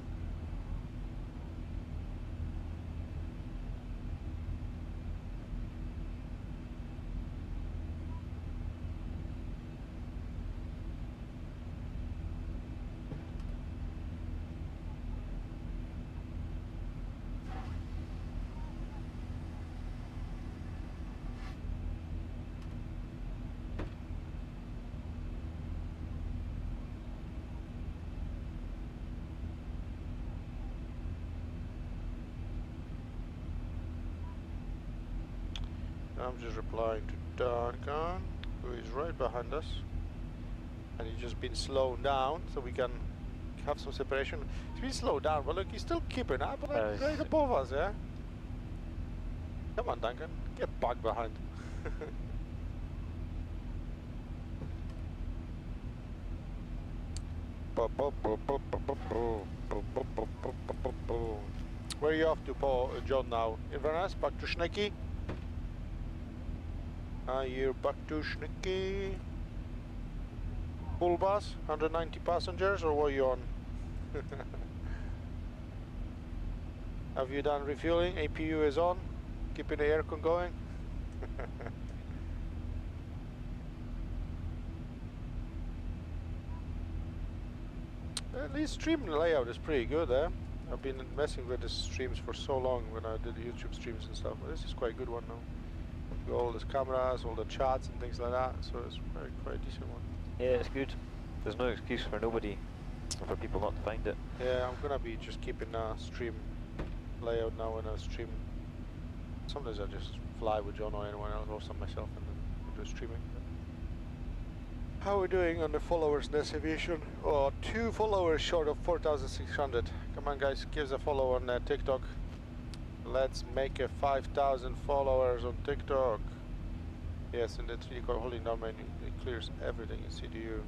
I'm just replying to Duncan, who is right behind us, and he's just been slowed down so we can have some separation. He's been slowed down, but look, he's still keeping up, but like, right above us, yeah? Come on, Duncan, get back behind. Where are you off to, Paul, John, now? Inverness, back to Schnecky? You're back to Schnecky. Full bus, 190 passengers, or what are you on? Have you done refueling? APU is on, keeping the aircon going. At least stream layout is pretty good, eh? I've been messing with the streams for so long when I did YouTube streams and stuff. This is quite a good one now. All the cameras, all the chats and things like that, so it's quite a decent one. Yeah, it's good. There's no excuse for nobody, for people not to find it. Yeah, I'm gonna be just keeping a stream layout now when I stream. Sometimes I just fly with John or anyone else, or some myself, and then do streaming. How are we doing on the followers Ness Aviation? Oh, 2 followers short of 4,600. Come on guys, give us a follow on TikTok. Let's make a 5,000 followers on TikTok. Yes, and the 3D core holding down menu, it clears everything in CDU.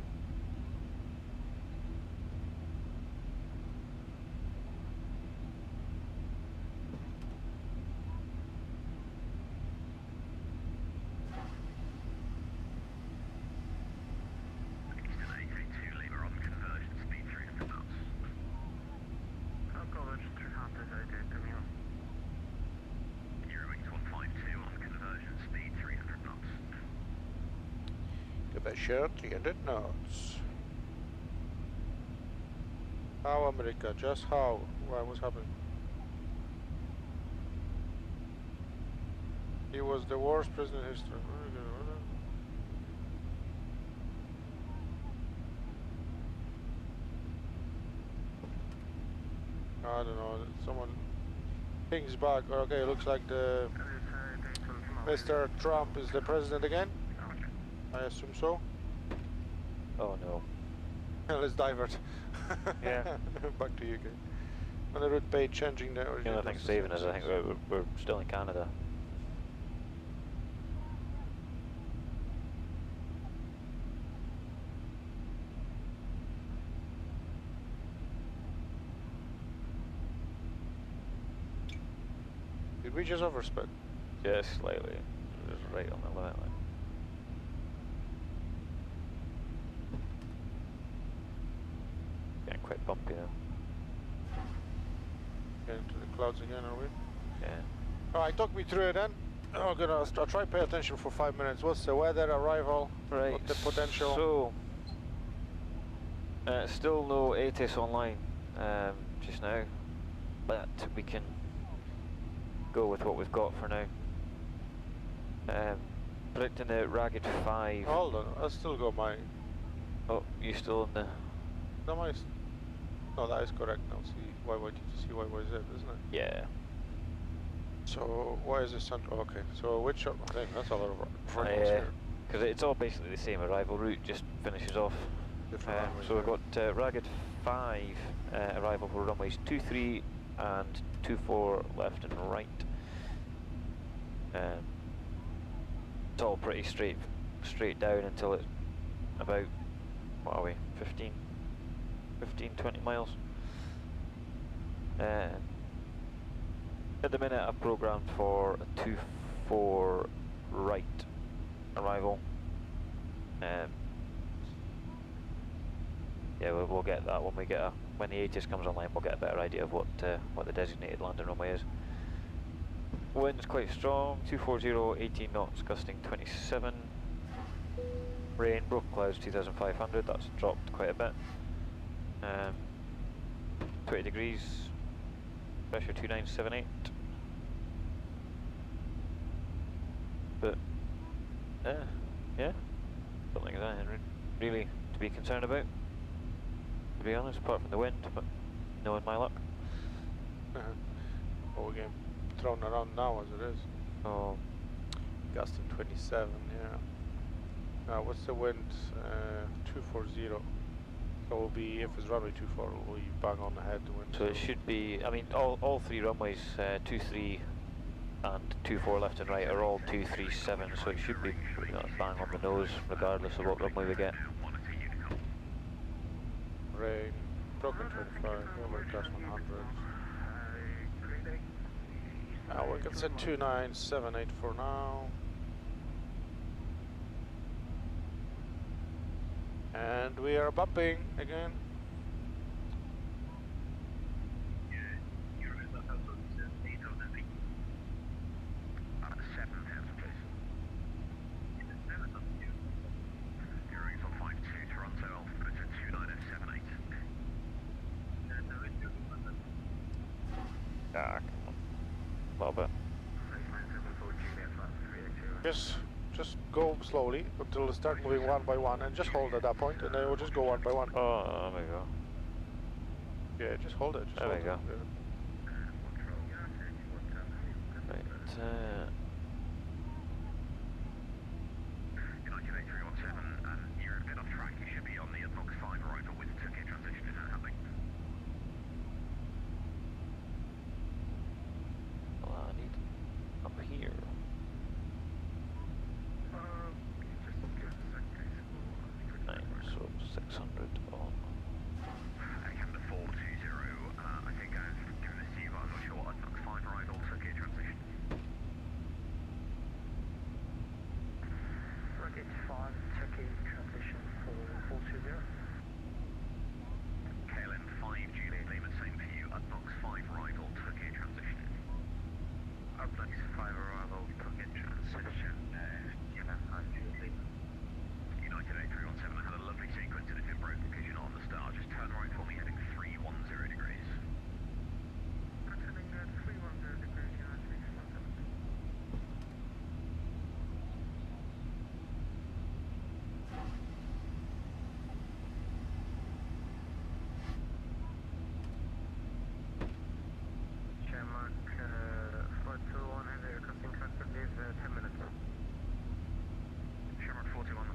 I'll call it Pressure 300 knots. How, America? Just how? Why? What's happening? He was the worst president in history. I don't know. Someone pings back. Okay, looks like the Mr. Trump is the president again. I assume so. Oh no. Let's divert. Yeah. Back to UK. On the route page, changing the origin. The only thing saving is I think we're still in Canada. Did we just overspec? Just slightly. Just right on the limit line. Getting quite bumpy now. Getting to the clouds again, are we? Yeah. Alright, talk me through it then. Oh, good. I'll try to pay attention for 5 minutes. What's the weather, arrival? Right. What the potential? So, still no ATIS online just now, but we can go with what we've got for now. Predicting the Ragged 5. Hold on, I'll still go my... Oh, you still in the... No, no, that is correct now. CYYT to CYYZ, isn't it? Yeah. So, why is this central? Okay, so which... I think that's a lot of... Yeah, because it's all basically the same arrival route, just finishes off. So we've got Ragged 5 arrival for runways 23 and 24 left and right. It's all pretty straight down until it's about, what are we, 15, 20 miles. At the minute I've programmed for a 2-4 right arrival. Yeah, we'll get that when when the ATIS comes online. We'll get a better idea of what the designated landing runway is. Wind's quite strong, 240, 18 knots, gusting 27. Rain, broken clouds 2,500. That's dropped quite a bit. 20 degrees, pressure 2978. But yeah, don't think there's anything really to be concerned about, to be honest, apart from the wind, but knowing my luck. Well, we're getting thrown around now as it is. Oh. Gusting 27, yeah. What's the wind? 240. So we'll be, if it's runway 24, we'll be bang on the head to wind. So it should be, I mean, all three runways, 23 and 24 left and right are all 237, so it should be pretty much bang on the nose, regardless of what runway we get. Rain, broken 25, overcast 100. We can set 2978 for now. And we are bumping again. Just go slowly until they start moving one by one, and just hold at that point, and then we'll just go one by one. Oh, there we go. Yeah, just hold it. There we go. Yeah. Right. United 8317, you're a bit off track. You should be on the Box 5 arrival with TUKIR transition. Is that happening? Well, I need up here. So 600 on. Canada 420, I think given this to you, I'm not sure. Box 5 arrival, TUKIR transition. Rocket 5, TUKIR transition for 420. KLM 5, Juliet Lima, same for you. Box 5 arrival, TUKIR transition. Box 5 arrival, TUKIR transition. KLM 5, Juliet Lima. United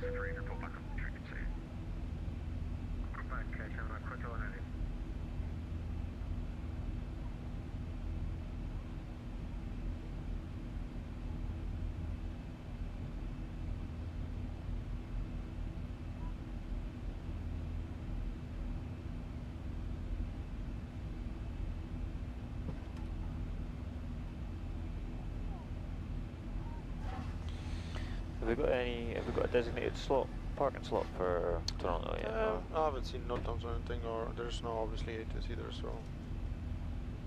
approved, report back on the frequency. Okay, so I'm quick on it. Have we got a designated slot, parking slot for Toronto yet? No? I haven't seen no times or anything, or there's no obviously ATS either, so.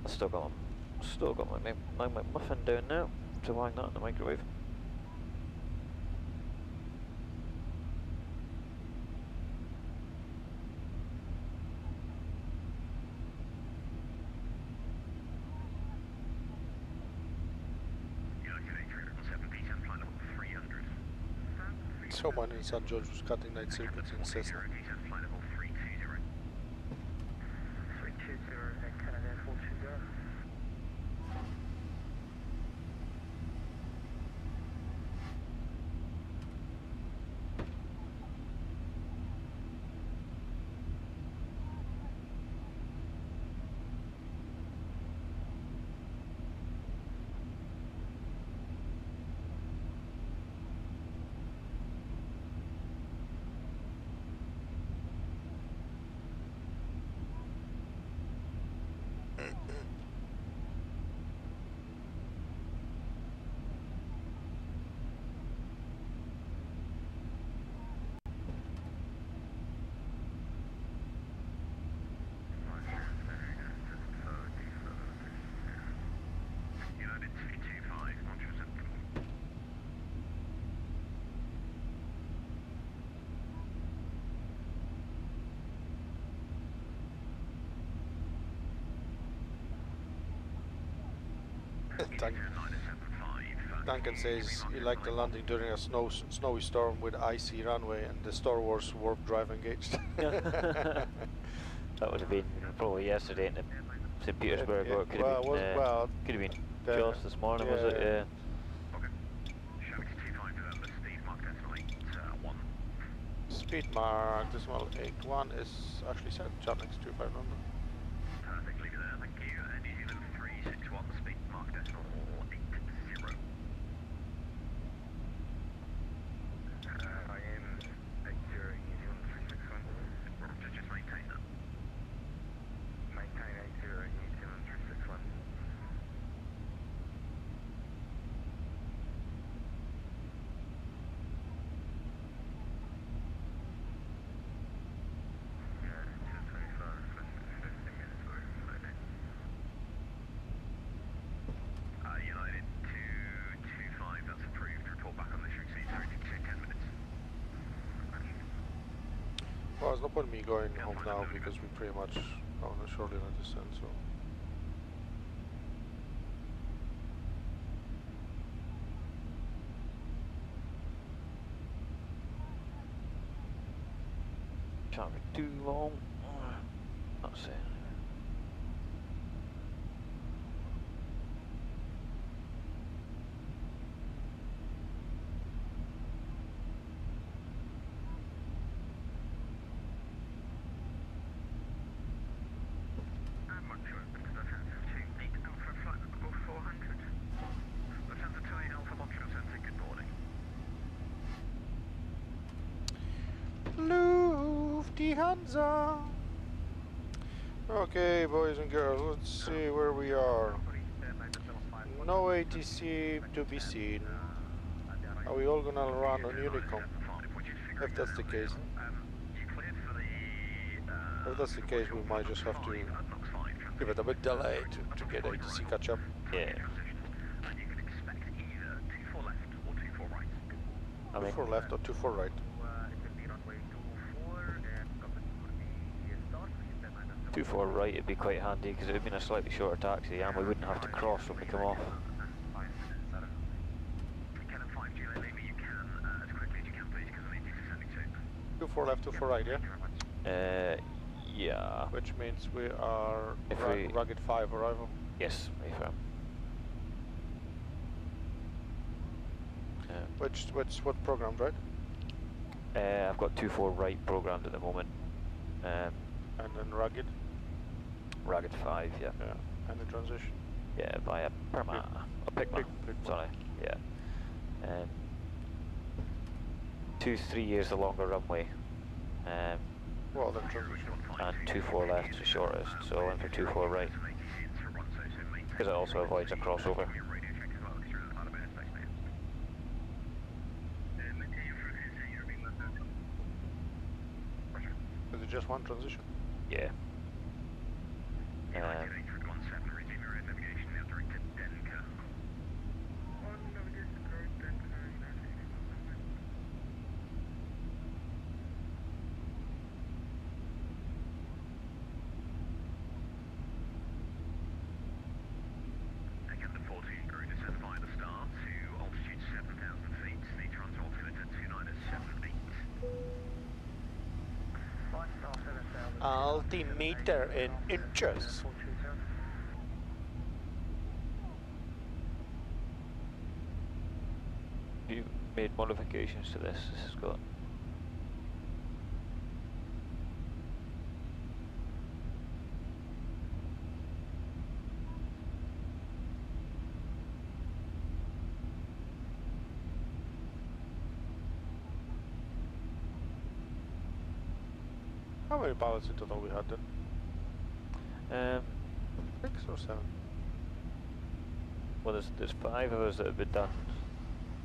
I've still got my muffin down now to hang that in the microwave. Someone in St. George was cutting night circuits in Cessna. 320 and Canada 420. Duncan says he liked the landing during a snowy storm with icy runway and the Star Wars warp drive engaged. That would have been probably yesterday in St. Petersburg, or it could have been, could have been just this morning, was it? Yeah. Speed mark decimal 81 is actually set. Chatnex 25 London. Perfect, leave it there, thank you. New Zealand 361, speed mark decimal 80. I am 80, New Zealand 361. Roger, just maintain that. Maintain 80, New Zealand 361. Well, there's no point in me going home now because we pretty much are on a shoreline descent, so. Can't be too long. That's it. Lufthansa. Okay, boys and girls, let's see where we are. No ATC to be seen. Are we all gonna run on Unicom? If that's the case. If that's the case, we might just have to give it a bit delay to get ATC catch up. Yeah. 24 left or 24 right? 24 right would be quite handy because it would have been a slightly shorter taxi and we wouldn't have to cross when we come off. 24 left, 24 right, yeah? Yeah. Which means we are If rugged 5 arrival. Yes, affirm. What program, right? I've got 24 right programmed at the moment. And then rugged? Rugged 5, yeah. Yeah. And the transition? Yeah, via Perma. Oh, Pigma. Sorry, yeah. 2-3 years the longer runway. Well, then transition. And 2-4 left is the shortest, so I went for 2-4 right. Because it also avoids a crossover. Is it just one transition? Yeah. Altimeter in inches. You made modifications to this, Scott? How many pilots in total we had then? 6 or 7? Well, there's 5 of us that have been done.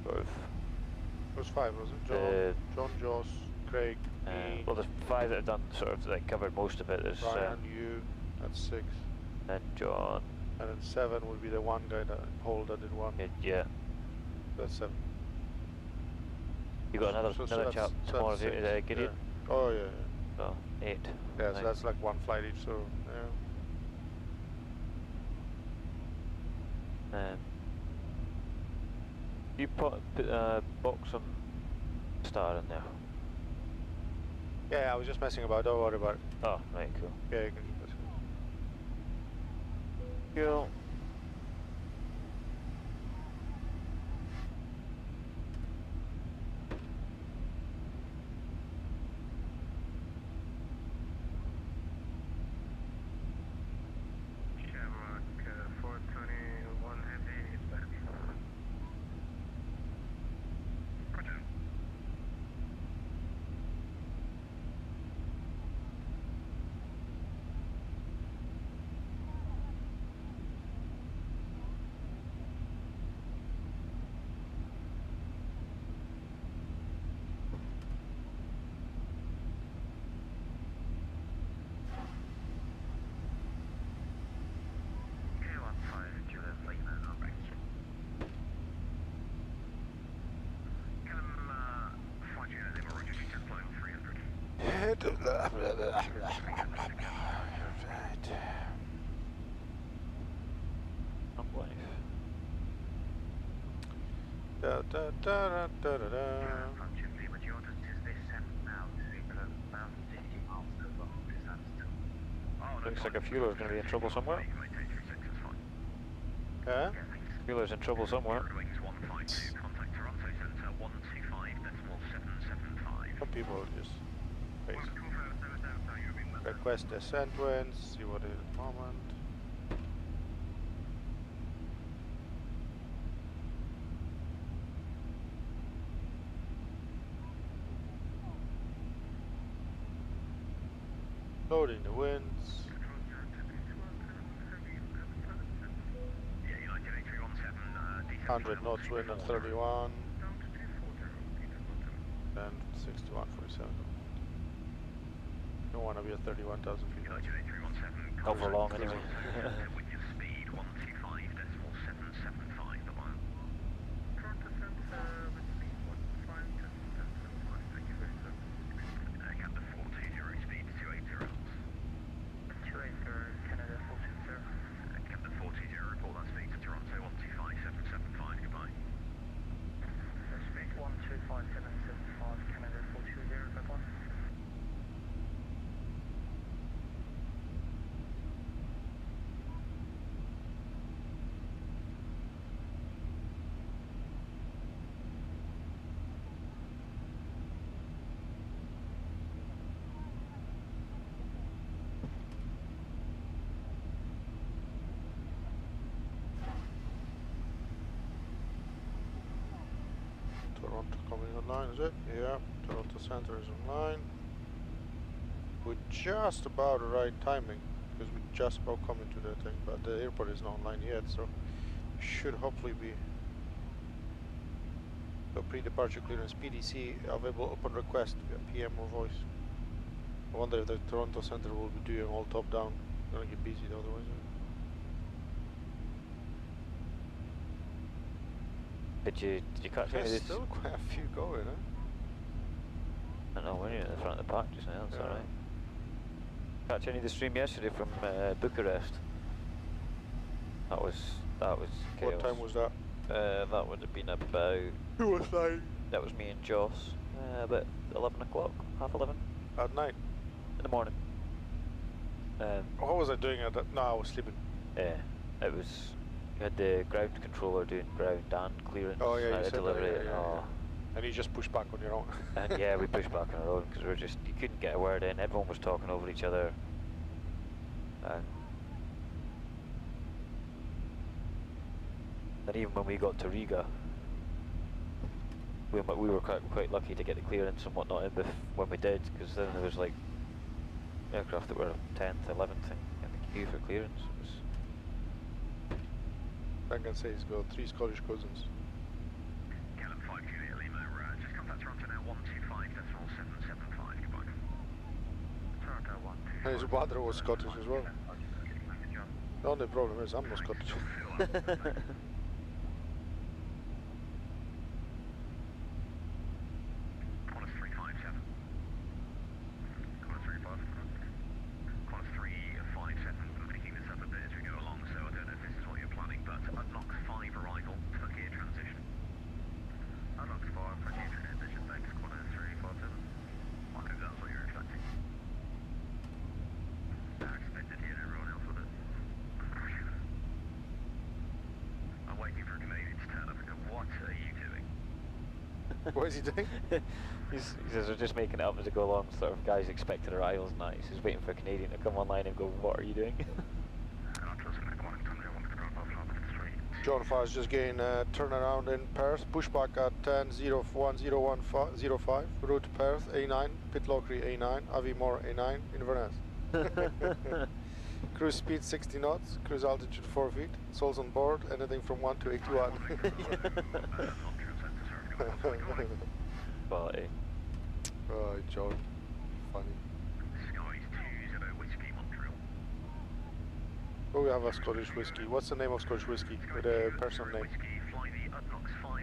Sort of. It was 5, was it? John, Joss, Craig, me. Well, there's 5 that have done sort of like covered most of it. There's Ryan, you. That's 6. And John. And then 7 would be the one guy that Holder did 1. Yeah. That's 7. You got another chap tomorrow, Gideon? Yeah. Oh yeah. Oh, 8. Yeah, Nice. so that's like 1 flight each, so yeah. You put box some star in there. Yeah, I was just messing about, don't worry about it. Oh, right, cool. Yeah, you can keep it. Cool. Looks like a fueler's going to be in trouble somewhere. Yeah? Fueler's in trouble somewhere. Some people just request descent winds, see what it is at the moment. Loading the winds. 100 knots wind at 31. And 6147. Don't want to be at 31,000 feet. Not for long anyway. Toronto coming online, is it? Yeah, Toronto Center is online. With just about the right timing, because we just about coming to the thing, but the airport is not online yet, so should hopefully be. So pre-departure clearance PDC available upon request via PM or voice. I wonder if the Toronto Center will be doing all top down. Gonna get busy otherwise. Did you catch any of There's this? still quite a few going, huh? I don't know, we're near the front of the park just now, that's Yeah. alright. Catch any of the stream yesterday from Bucharest? That was chaos. What time was that? That would have been about... Who was flying? That was me and Joss. About 11 o'clock, half 11. At night? In the morning. What was I doing at that? No, I was sleeping. Yeah, it was... You had the ground controller doing ground and clearance. Oh yeah, you said delivery. that, yeah. And you just pushed back on your own. And yeah, we pushed back on our own because you couldn't get a word in. Everyone was talking over each other. And even when we got to Riga, we were quite lucky to get the clearance and whatnot in when we did, because then there was like aircraft that were 10th, 11th in the queue for clearance. It was I can say he's got 3 Scottish cousins. Callum 5 Juliet Lima, just contact Toronto now 125.775, goodbye. Toronto 125. And his brother was Scottish as well. The only problem is I'm not Scottish. What is he doing? he says we're just making it up as we go along, sort of guys expecting arrivals and that. He's just waiting for a Canadian to come online and go, what are you doing? John Fars just getting turnaround in Perth, pushback at 10:01:05, route Perth A9, pit lockery A9, Aviemore A9, Inverness. Cruise speed 60 knots, cruise altitude 4 feet, souls on board, anything from 1 to 81. Quality. Oh, John, funny. Oh, we have a Scottish whiskey. What's the name of Scottish whiskey with a person name?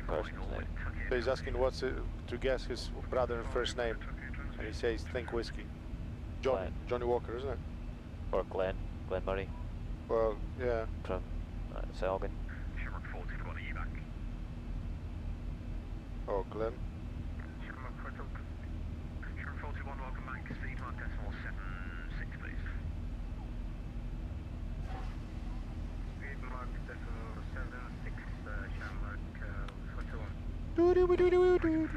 Person's name. So he's asking what's it, to guess his brother's first name, and he says think whiskey. Glenn. Johnny Walker, isn't it? Or Glenn Murray. Well, yeah. From Selgin. Oh, Glenn. Sherman 41, welcome back. Speed mark decimal 76, please. Speed mark decimal 76, Shamrock 41.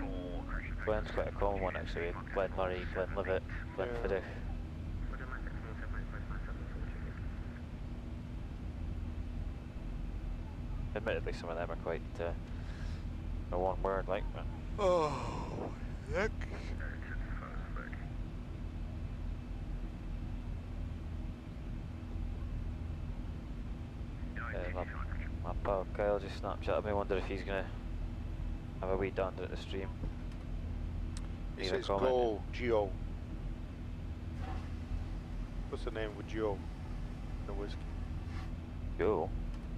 Glenn's quite a common one actually. Glenn Murray, Glenn Levitt, Glenn Fiddich. Admittedly, some of them are quite a one word like that. Oh, yuck. My pal Kyle just Snapchatted me, wonder if he's gonna have a wee dander at the stream. He Leave a says comment. go, Geo. What's the name with Geo? The whiskey. Go.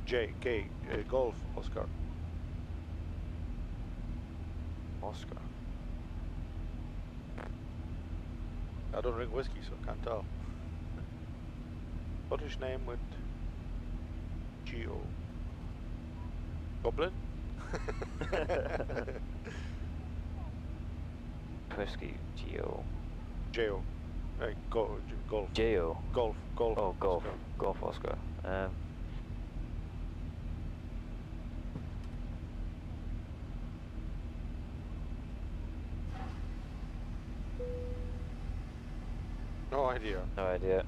K, Golf, Oscar. Oscar. I don't drink whiskey, so I can't tell. Scottish name with Geo. Goblin? Whiskey, Geo. Geo. Golf. Geo. Golf. Oh, golf. Oscar. Golf Oscar. No idea. No idea.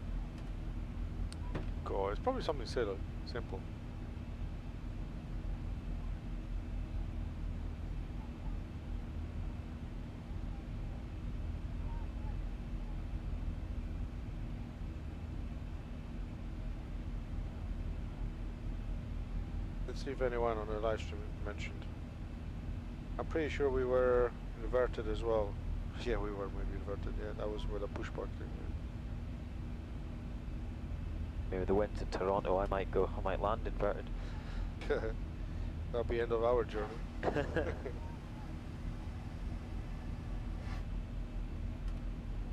Go. It's probably something silly, simple. Let's see if anyone on the live stream mentioned. I'm pretty sure we were inverted as well. Yeah, we were maybe inverted. Yeah, that was with a push park thing. Maybe the wind to Toronto, I might land inverted. That'll be end of our journey.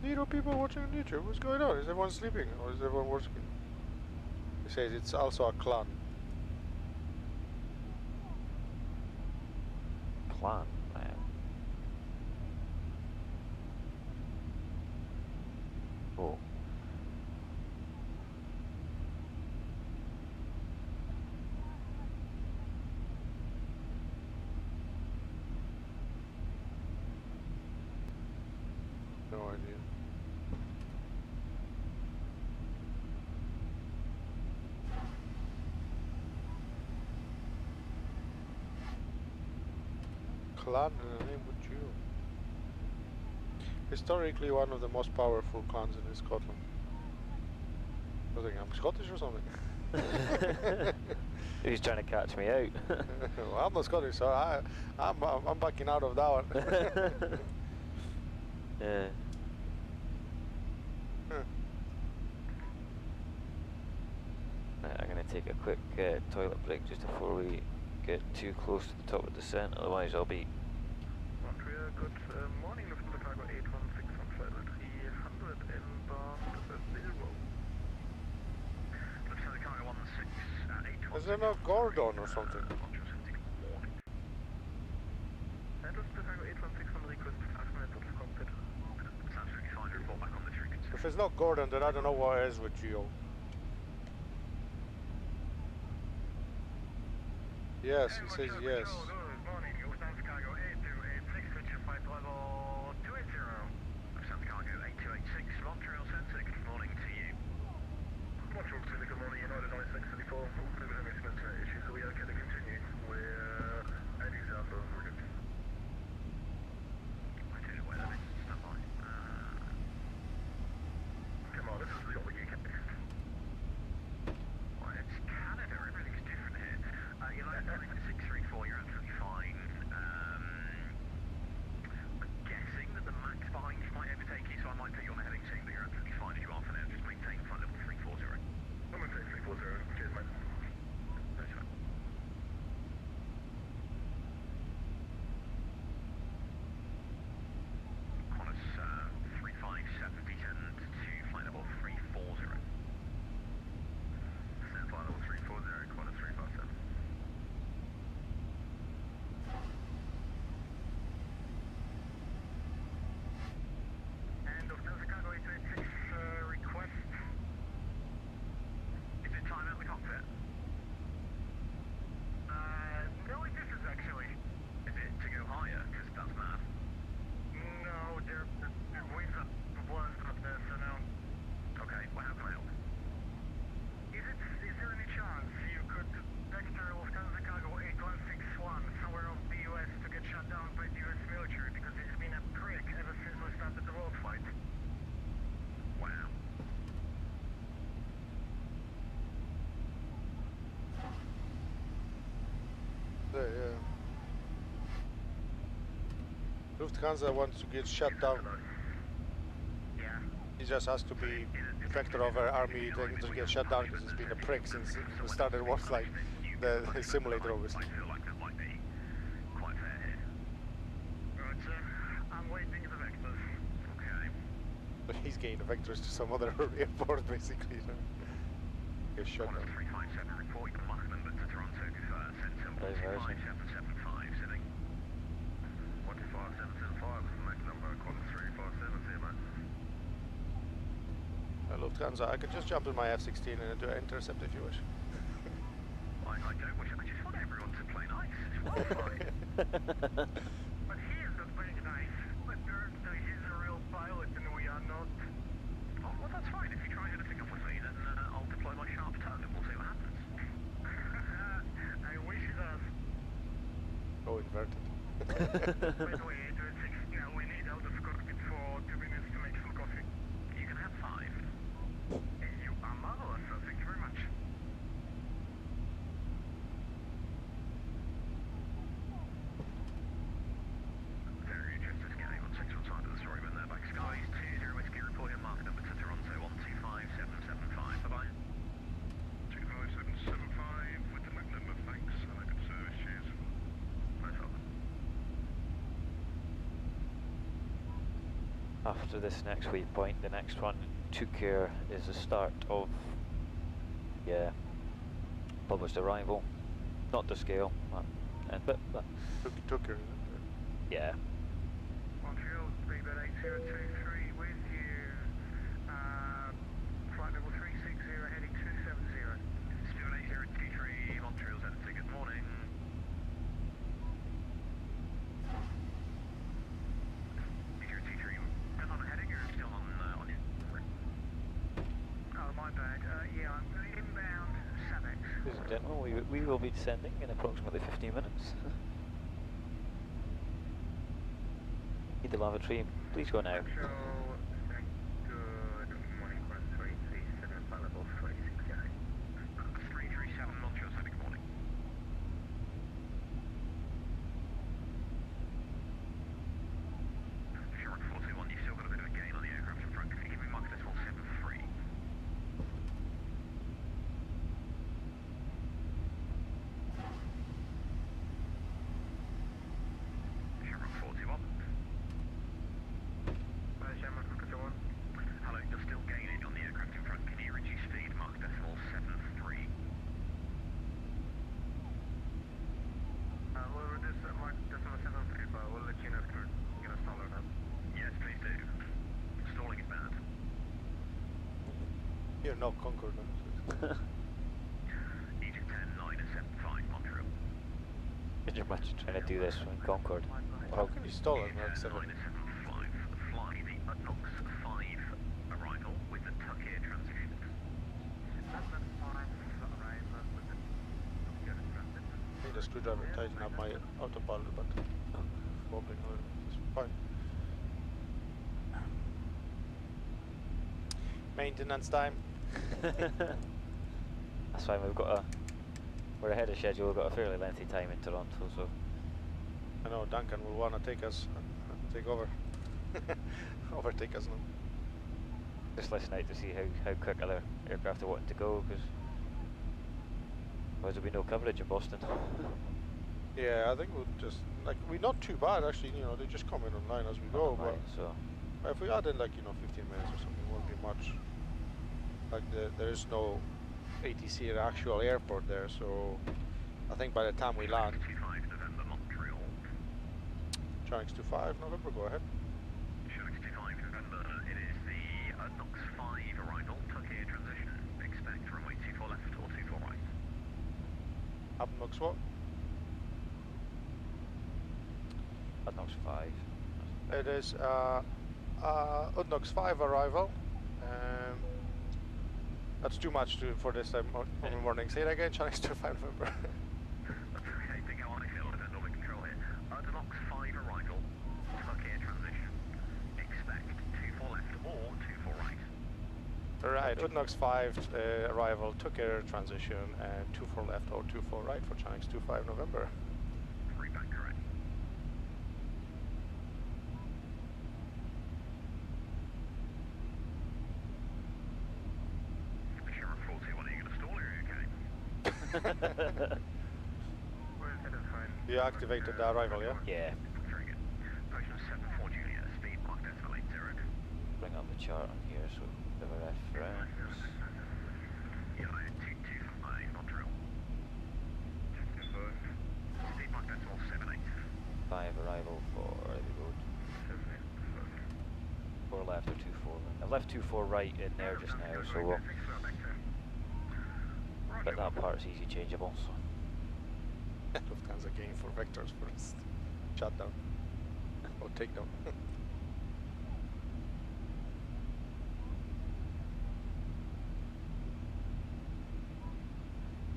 Zero people watching on YouTube. What's going on? Is everyone sleeping or is everyone working? He says it's also a clan. Clan? Oh. No idea. Clan in the name of Jew. Historically one of the most powerful clans in Scotland. I think I'm Scottish or something. He's trying to catch me out. Well, I'm not Scottish, so I'm backing out of that one. Yeah. Right, I'm going to take a quick toilet break just before we get too close to the top of the descent, otherwise I'll be... Montreal, good morning, Lufthansa Cargo 816 on flight 300 inbound VILRO. Lufthansa Cargo 16 Is there no Gordon or something? And Lufthansa Cargo 816 on request 5 minutes of cockpit. It's absolutely fine to report back on the frequency. If it's not Gordon, then I don't know what it is with Geo. Yes, he says yes. Good morning, Lufthansa Cargo 8286, switch your flight level 280. Lufthansa Cargo 8286, Montreal Centre, good morning to you. Montreal Centre, good morning, United 9634. We're having some internet issues, are we okay to continue? We're heading south over it. I don't know where that is, stand by. Come on, this is the UK. Well, it's Canada, everything's different here. United 634, you're absolutely fine. I'm guessing that the max behind you might overtake you, so I might put you on a heading soon, but you're absolutely fine as you are for now. Just maintain flight level 340. I'm going to take 340. Cheers, mate. Thanks, mate. Qantas 357, descend to flight level 340. Descend flight level 340, Qantas 357. And Lufthansa Cargo 886 request. Is it time out the cockpit? No, it isn't actually. Is it to go higher? Because that's math. No, the waves up, the blast up there, so no. Okay, well how can I help? Is there any chance you could vector Lufthansa Cargo 8161 somewhere off the US to get shut down by the US military because it's been a prick ever since we started the WorldFlight? Wow. Yeah. Lufthansa wants to get shut down. Yeah. He just has to be vector of our army to get shut down because it's been a prick since we started WorldFlight, the simulator obviously. I feel like that might be quite fair here. Right, sir. I'm waiting the vectors. Okay. But he's getting the vectors to some other airport basically. So. Get shut down. 357 report, you can mark number to Toronto, send symbol 25775, sitting. 15775 is the next number, Qantas 357, see you, mate. Lufthansa, I could just jump in my F-16 and do an intercept if you wish. I don't wish, I just want everyone to play nice, it's WorldFlight. But he is not playing nice, but he's a real pilot and we are not. Oh, well that's fine, if he tries anything up with me, then I'll deploy my sharp tongue and we'll see what happens. I wish he does. Oh, inverted. By the way, 826, yeah, we need out of cockpit for 2 minutes to make some coffee. You can have 5. And you are marvelous, so thank you very much. After this next waypoint, the next one, TUKIR, is the start of, yeah, published arrival. Not to scale, but TUKIR. yeah. Montreal, speedbird 8023 with you. Flight level 360 heading 270. Speedbird 8023, Montreal's empty, good morning. Oh, my bad. Yeah, I'm inbound SAVEX. Ladies and gentlemen, we will be descending in approximately 15 minutes. Need the lavatory, please go now. Good morning, 1337, flight level 360. 337, Montreal, good morning. Shark 421, you've still got a bit of a gain on the aircraft in front. Can you give me mark decimal 73? Shark 421. Hello, you're still gaining on the aircraft in front. Can you reduce speed, mark decimal 73? We'll reduce mark decimal 73, but we'll let you know if we're going to stall or not. Yes, please do. Stalling is bad. You're not Concorde. Egypt 10, 9 and 75, Montreal. Could you imagine trying to do this in Concorde? How can you stall it like 7? 9 and 75, fly the UNOX 5 arrival with the TUKIR transition. Need a screwdriver to tighten up my autopilot, but wobbling it's fine. Maintenance time. That's fine, we're ahead of schedule, we've got a fairly lengthy time in Toronto, so... I know Duncan will want to take us, take over, overtake us now. Just listen out to see how quick other aircraft are wanting to go, because otherwise there'll be no coverage in Boston. Yeah, I think we'll just, like, we're not too bad actually, you know, they just come in online as we go, but so if we add in like, you know, 15 minutes or something, it won't be much. Like, there is no ATC at actual airport there, so I think by the time we land... 25 November, Montreal. Chinese 25 November, go ahead. Shark 25 November, it is the UNOX 5 arrival, TUKIR transition. Expect runway 24 left or 24 right. UNOX what? UNOX 5. It is UNOX 5 arrival. That's too much for this time of the morning. Say it again, Chinese 25 November. That's okay, big out on the hill, depend on the control here. UNOX 5 arrival, TUKIR transition. Expect 24 left or 24 right. Right, UNOX 5 arrival, TUKIR transition, and 24 left or 24 right for Chinese 25 November. 3 back correct. Shark 421, are you going to stall or are you okay? You activated the arrival, yeah? Yeah. Very good. Approaching 74 Juliet, speed mark decimal 80. Bring up the chart on here so we have a reference. United 225, Montreal. Speed mark decimal 78. 5 arrival for the road. 4 left or 24 right. I've left 24 right in there just now, so we'll... But that part's easy changeable, so... Lufthansa game for vectors first. Shutdown. Or takedown.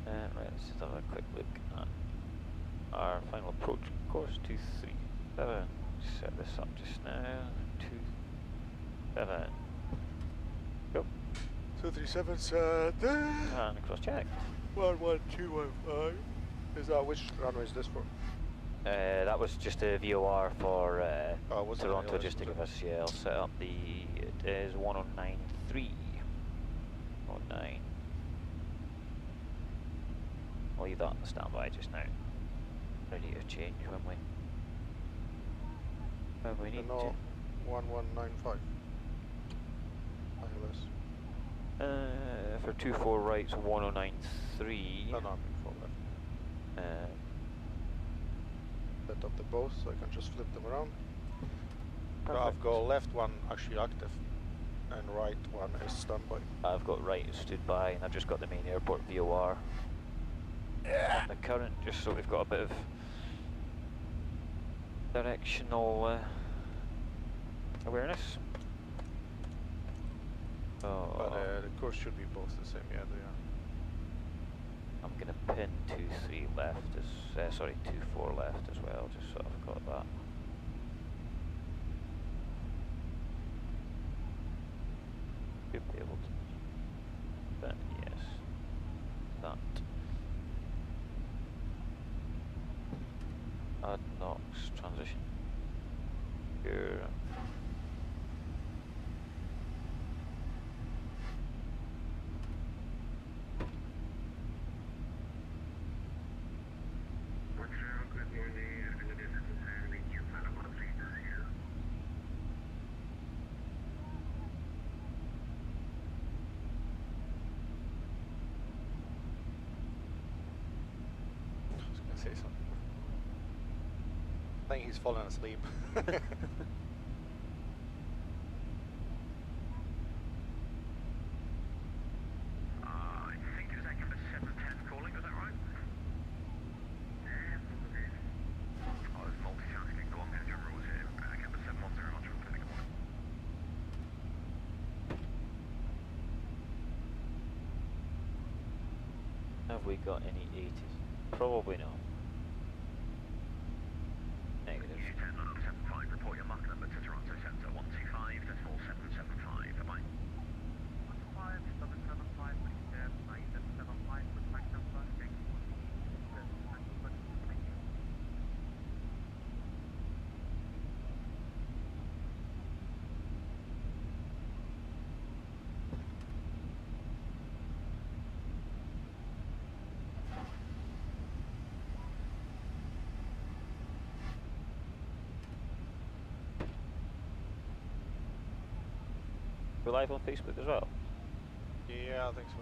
Right, let's just have a quick look at our final approach course 237. Set this up just now. 27. Go. 237 set. And cross check. 11215. Is that which runway is this for? That was just a VOR for what's the Toronto, MIILS, just to was give us, yeah, I'll set up the, it is 1093. 09. I'll leave that on the standby just now. Ready to change when we need to. 1195. MIILS. For 24 right's 1093. No, no, I mean 4 left. Set up the both so I can just flip them around. So I've got left one actually active and right one is standby. I've got right stood by and I've just got the main airport VOR on the current, just so we've got a bit of directional awareness. Oh. But the course should be both the same, yeah, they are. I'm going to pin 23 left, as, sorry, 24 left as well, just so I've got that. Should be able to, but yes, that. Add NOx transition. Here. Say something. I think he's fallen asleep. I think it was that number 710 calling, was that right? I was multitasking along the engine rules here. Number 710 on triple clinic. Have we got any 80s? Probably not. Negative. U10-975, report your Mach number to Toronto Centre 125.775, am I? 15775, please stand 9775 with Mach number, We're live on Facebook as well? Yeah, I think so.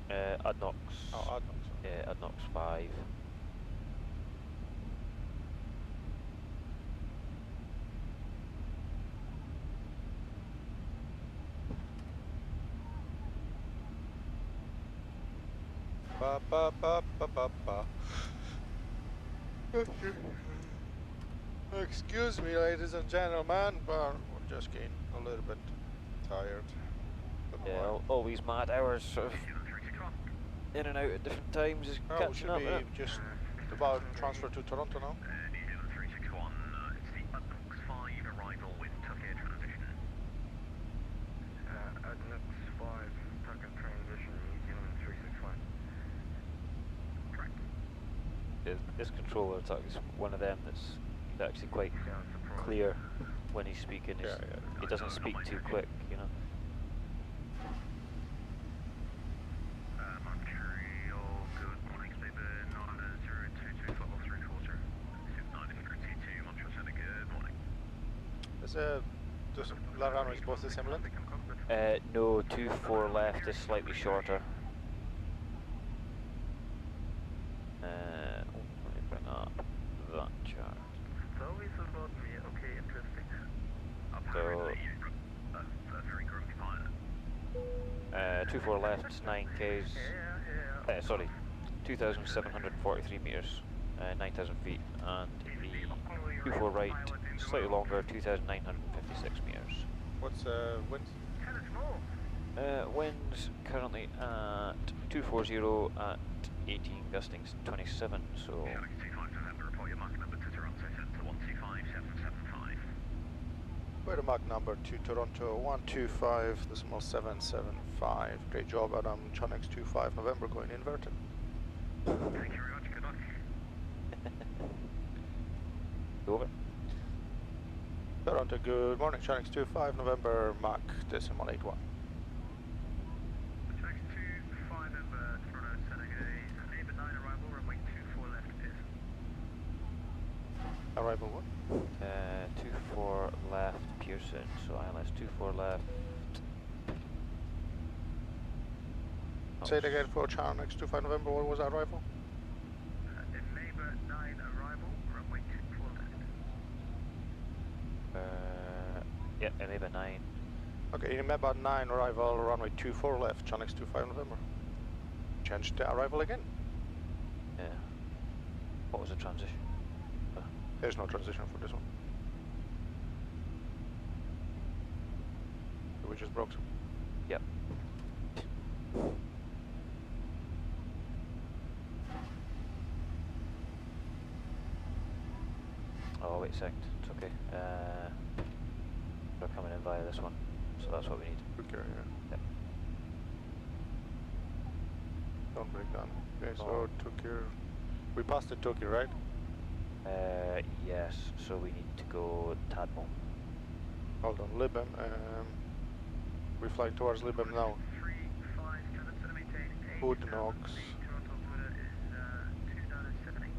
Yeah. ADNOX. Oh, ADNOX. Yeah, ADNOX 5. Ba ba ba ba ba ba. Excuse me, ladies and gentlemen, but we're just getting a little bit tired. Yeah, all these mad hours sort of in and out at different times is Oh, we catching should up. be just about transfer to Toronto now. New Zealand 361, it's the ADNOX 5 arrival with TUKIR transition. ADNOX 5, TUKIR transition, New Zealand 361. Correct. This controller talk is one of them that's actually quite clear when he's speaking. Yeah, He doesn't speak too quick, you know. Montreal, good morning, Stephen, 9022, level 340. 6932, Montreal Center, good morning. Does La runway is both the same length? No, 24 left is slightly shorter. Let me bring up that chart. It's always about me, okay, interesting. So, Very grumpy pilot. 24 left, 9Ks. Sorry, 2,743 meters, 9,000 feet, and the 24 right, slightly longer, 2,956 meters. What's wind? Winds currently at 240 at 18, gusting 27, so... report your Mach number to Toronto Centre 125.775. Where the Mach number to Toronto 125.775. Great job, Adam. Chonex 25 November going inverted. Thank you very much, good luck. Over. There Toronto, good morning. Chinese 25 November, Mach decimal 81. Chinese 25 November, Toronto, San Jose, neighbor 9 arrival, runway 24 left, please. Arrival what? 24 left, Pearson, so ILS 24 left. Say it again for Chinese 25 November, what was that arrival? Neighbor 9 arrival, runway 24 left. Yeah, Neighbor 9. Okay, November 9 arrival, runway 24 left, Chinese 25 November. Change the arrival again. Yeah. What was the transition? There's no transition for this one. We just broke some. Yep. Oh, wait a second. It's okay. We're coming in via this one, so that's what we need. TUKIR, yeah. Yep. Don't break down. Okay, so TUKIR. We passed the TUKIR, right? Yes, so we need to go Tadmor. Hold on, Libem. We fly towards Libem now. 357 to maintain 8. Hood Knox. Toronto Twitter is 2978.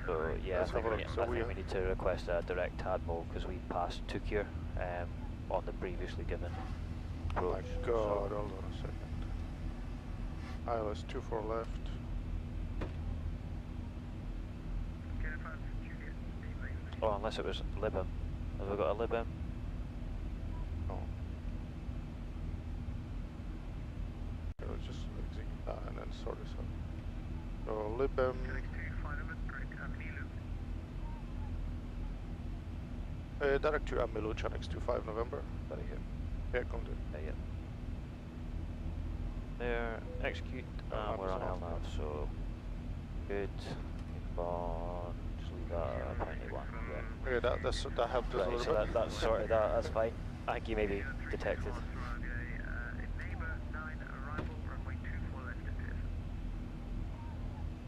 So yeah, Let's have a look. So I think we need to request a direct Tadmor because we passed TUKIR on the previously given Oh my approach. god, hold on a second. ILS 24 left. Oh, unless it was Libem. Have we got a Libem? No. Let's just execute that and then sort this out. So Libem. Direct to MIILS, Chinese 25 November. Very good. Yeah, come to. Yeah. There, execute, and we're on LNAV, so good. On, just leave that 0.81. Yeah. Okay, that helped us a Right, little so bit. that's sorted out, that's fine. I think you may be detected.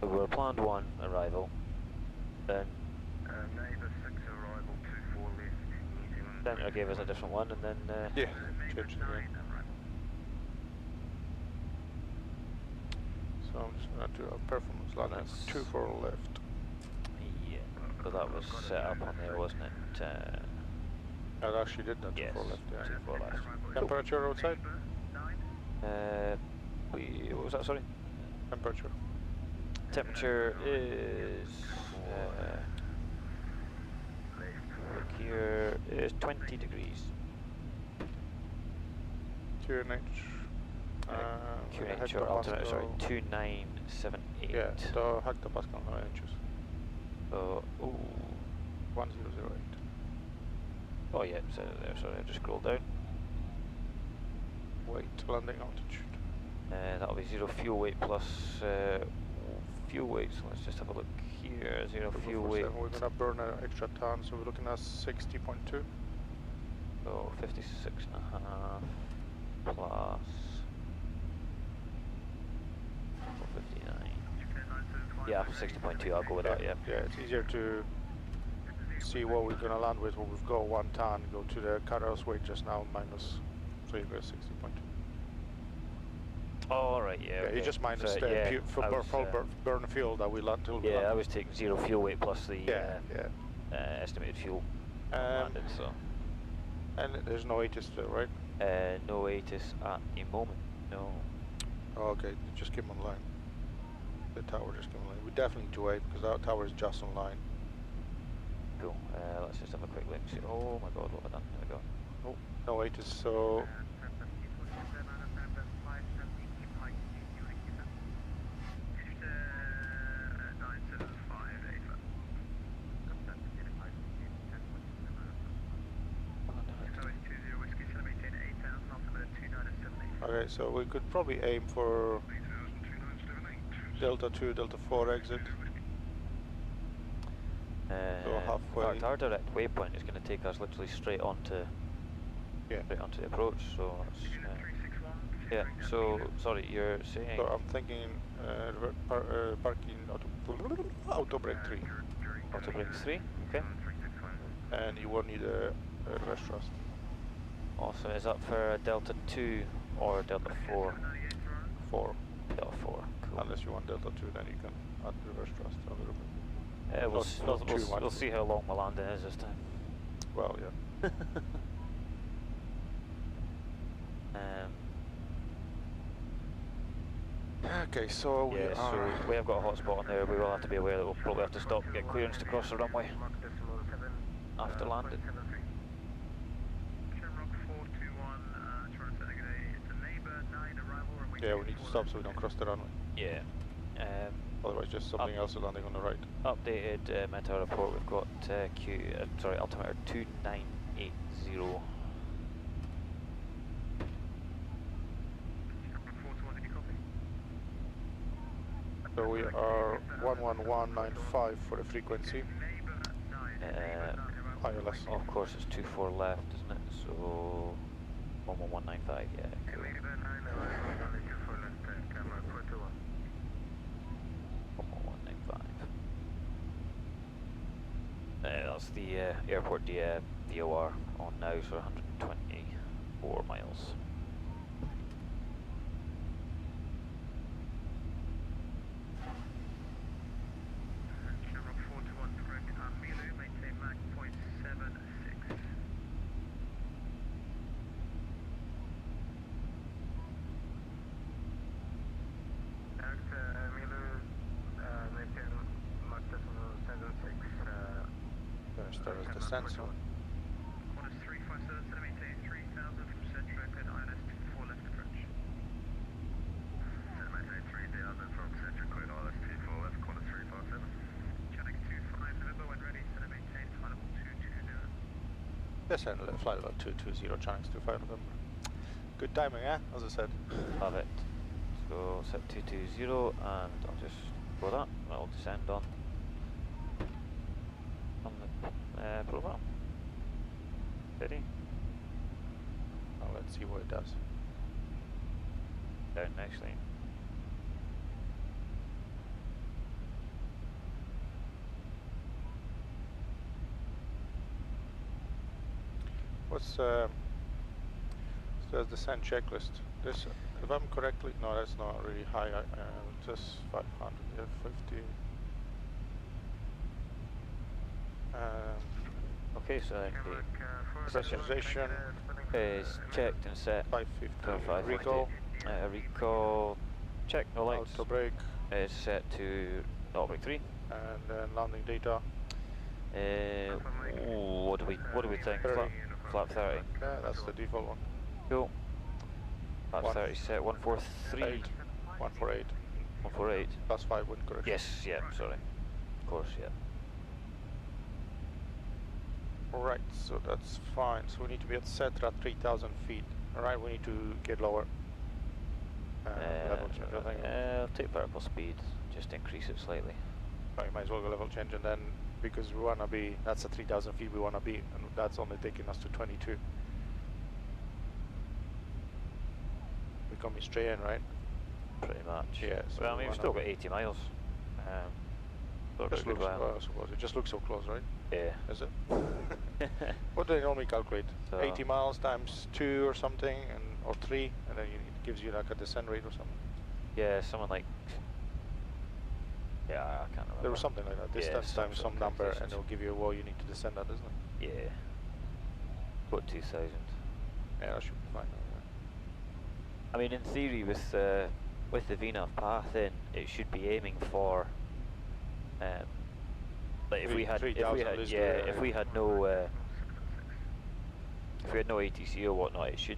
So we're planned 1 arrival, then Neighbour 6 arrival, 24 left, New Zealand. Center gave us a different one, and then Yeah, change it again. So I'm just going to do a performance line. That's 24 left. yeah, so that was set up on there, wasn't it? It actually did that. Yes, 24 left, yeah. 24 left. Temperature outside? What was that, sorry? Temperature. Temperature is look here is 20 degrees. QNH. QNH or altimeter, sorry, 2978. Yeah, so hectopascal inches. So, ooh. 1008. Oh yeah, so there, sorry, I just scrolled down. Weight, landing altitude. That'll be 0 fuel weight plus fuel weight, so let's just have a look here. 0 fuel weight. We're gonna burn an extra ton, so we're looking at 60.2. So 56.5 plus 459. Yeah, 60.2, I'll go with that, yeah. Yeah, it's easier to see what we're gonna land with when we've got 1 ton, go to the CADIL's weight just now, minus, so you get 60.2. Oh, right, yeah. Yeah, okay. you just minus So, the yeah, burn fuel that we land till we yeah, land. I was taking 0 fuel weight plus the estimated fuel landed, so. And there's no ATIS still, right? No ATIS at the moment, no. Oh, okay, it just came online. The tower just came online. We definitely need to wait because that tower is just online. Cool, let's just have a quick look. See. Oh my god, what have I done? There we go. Oh, no ATIS, so... Okay, so we could probably aim for Delta 2, Delta 4 exit. So halfway. Our direct waypoint is going to take us literally straight onto the approach. So yeah. So sorry, you're saying. So I'm thinking parking auto brake 3. Auto brake 3. Okay. And you won't need a reverse thrust. Awesome. Is that for Delta 2 or Delta 4? 4. Delta 4. Cool. Unless you want Delta 2, then you can add reverse thrust a little bit. We'll see how long my landing is this time. Well, yeah. Okay, so we are... so we have got a hotspot on there. We will have to be aware that we'll probably have to stop and get clearance to cross the runway after landing. Yeah, we need to stop so we don't cross the runway. Yeah. Otherwise, just something else is landing on the right. Updated Meta report. We've got altimeter 2980. So we are 11195 for the frequency. ILS. Of course, it's 24 left, isn't it? So 11195. Yeah. Cool. 11195. That's the airport DOR on now, so 124 miles. Start as descent zone. Qantas 357 to maintain 3000 from Centric and ILS 24 left approach. Maintain 3000 from Centric and ILS 24 left, Qantas 357. Channel 25 November when ready, center maintain flight level 220. Yes, and flight level 220, channels 25 November. Good timing, eh? As I said. Love it. So set 220 and I'll just go that. I'll descend on the program. Ready? Now let's see what it does. Down nicely. What's the descent checklist? This, if I'm correctly, no, that's not really high. Just 500, yeah, 50. Okay, so the pressurization is checked and set. 550. Recall. Recall. Check. No lights. Auto brake. Is set to 0.3. And then landing data. What do we think? Flap 30. Yeah, that's the default one. Cool. Flap 30 set 143. 148. 148. Plus 5 wind correction. Yes. Yeah. Sorry. Of course. Yeah. Alright, so that's fine. So we need to be at set at 3,000 feet. Alright, we need to get lower. Level change, I think. Take variable speed, just increase it slightly. Oh, you might as well go level change, and then because we want to be, that's at 3,000 feet we want to be, and that's only taking us to 22. We're coming straight in, right? Pretty much. Yeah. So well, I mean, we've still got 80 miles. Just looks, well, I suppose it just looks so close, right? Yeah. Is it? What do they normally calculate? So 80 miles times 2 or something, or 3, and then it gives you like a descent rate or something. Yeah, something like. Yeah, I can't remember. There was something like that. Distance times some number, distance. and it'll give you a wall you need to descend at, isn't it? Yeah. About 2,000. Yeah, that should be fine. I mean, in theory, with the VNAV path in, it should be aiming for. Like if we had no ATC or whatnot, it should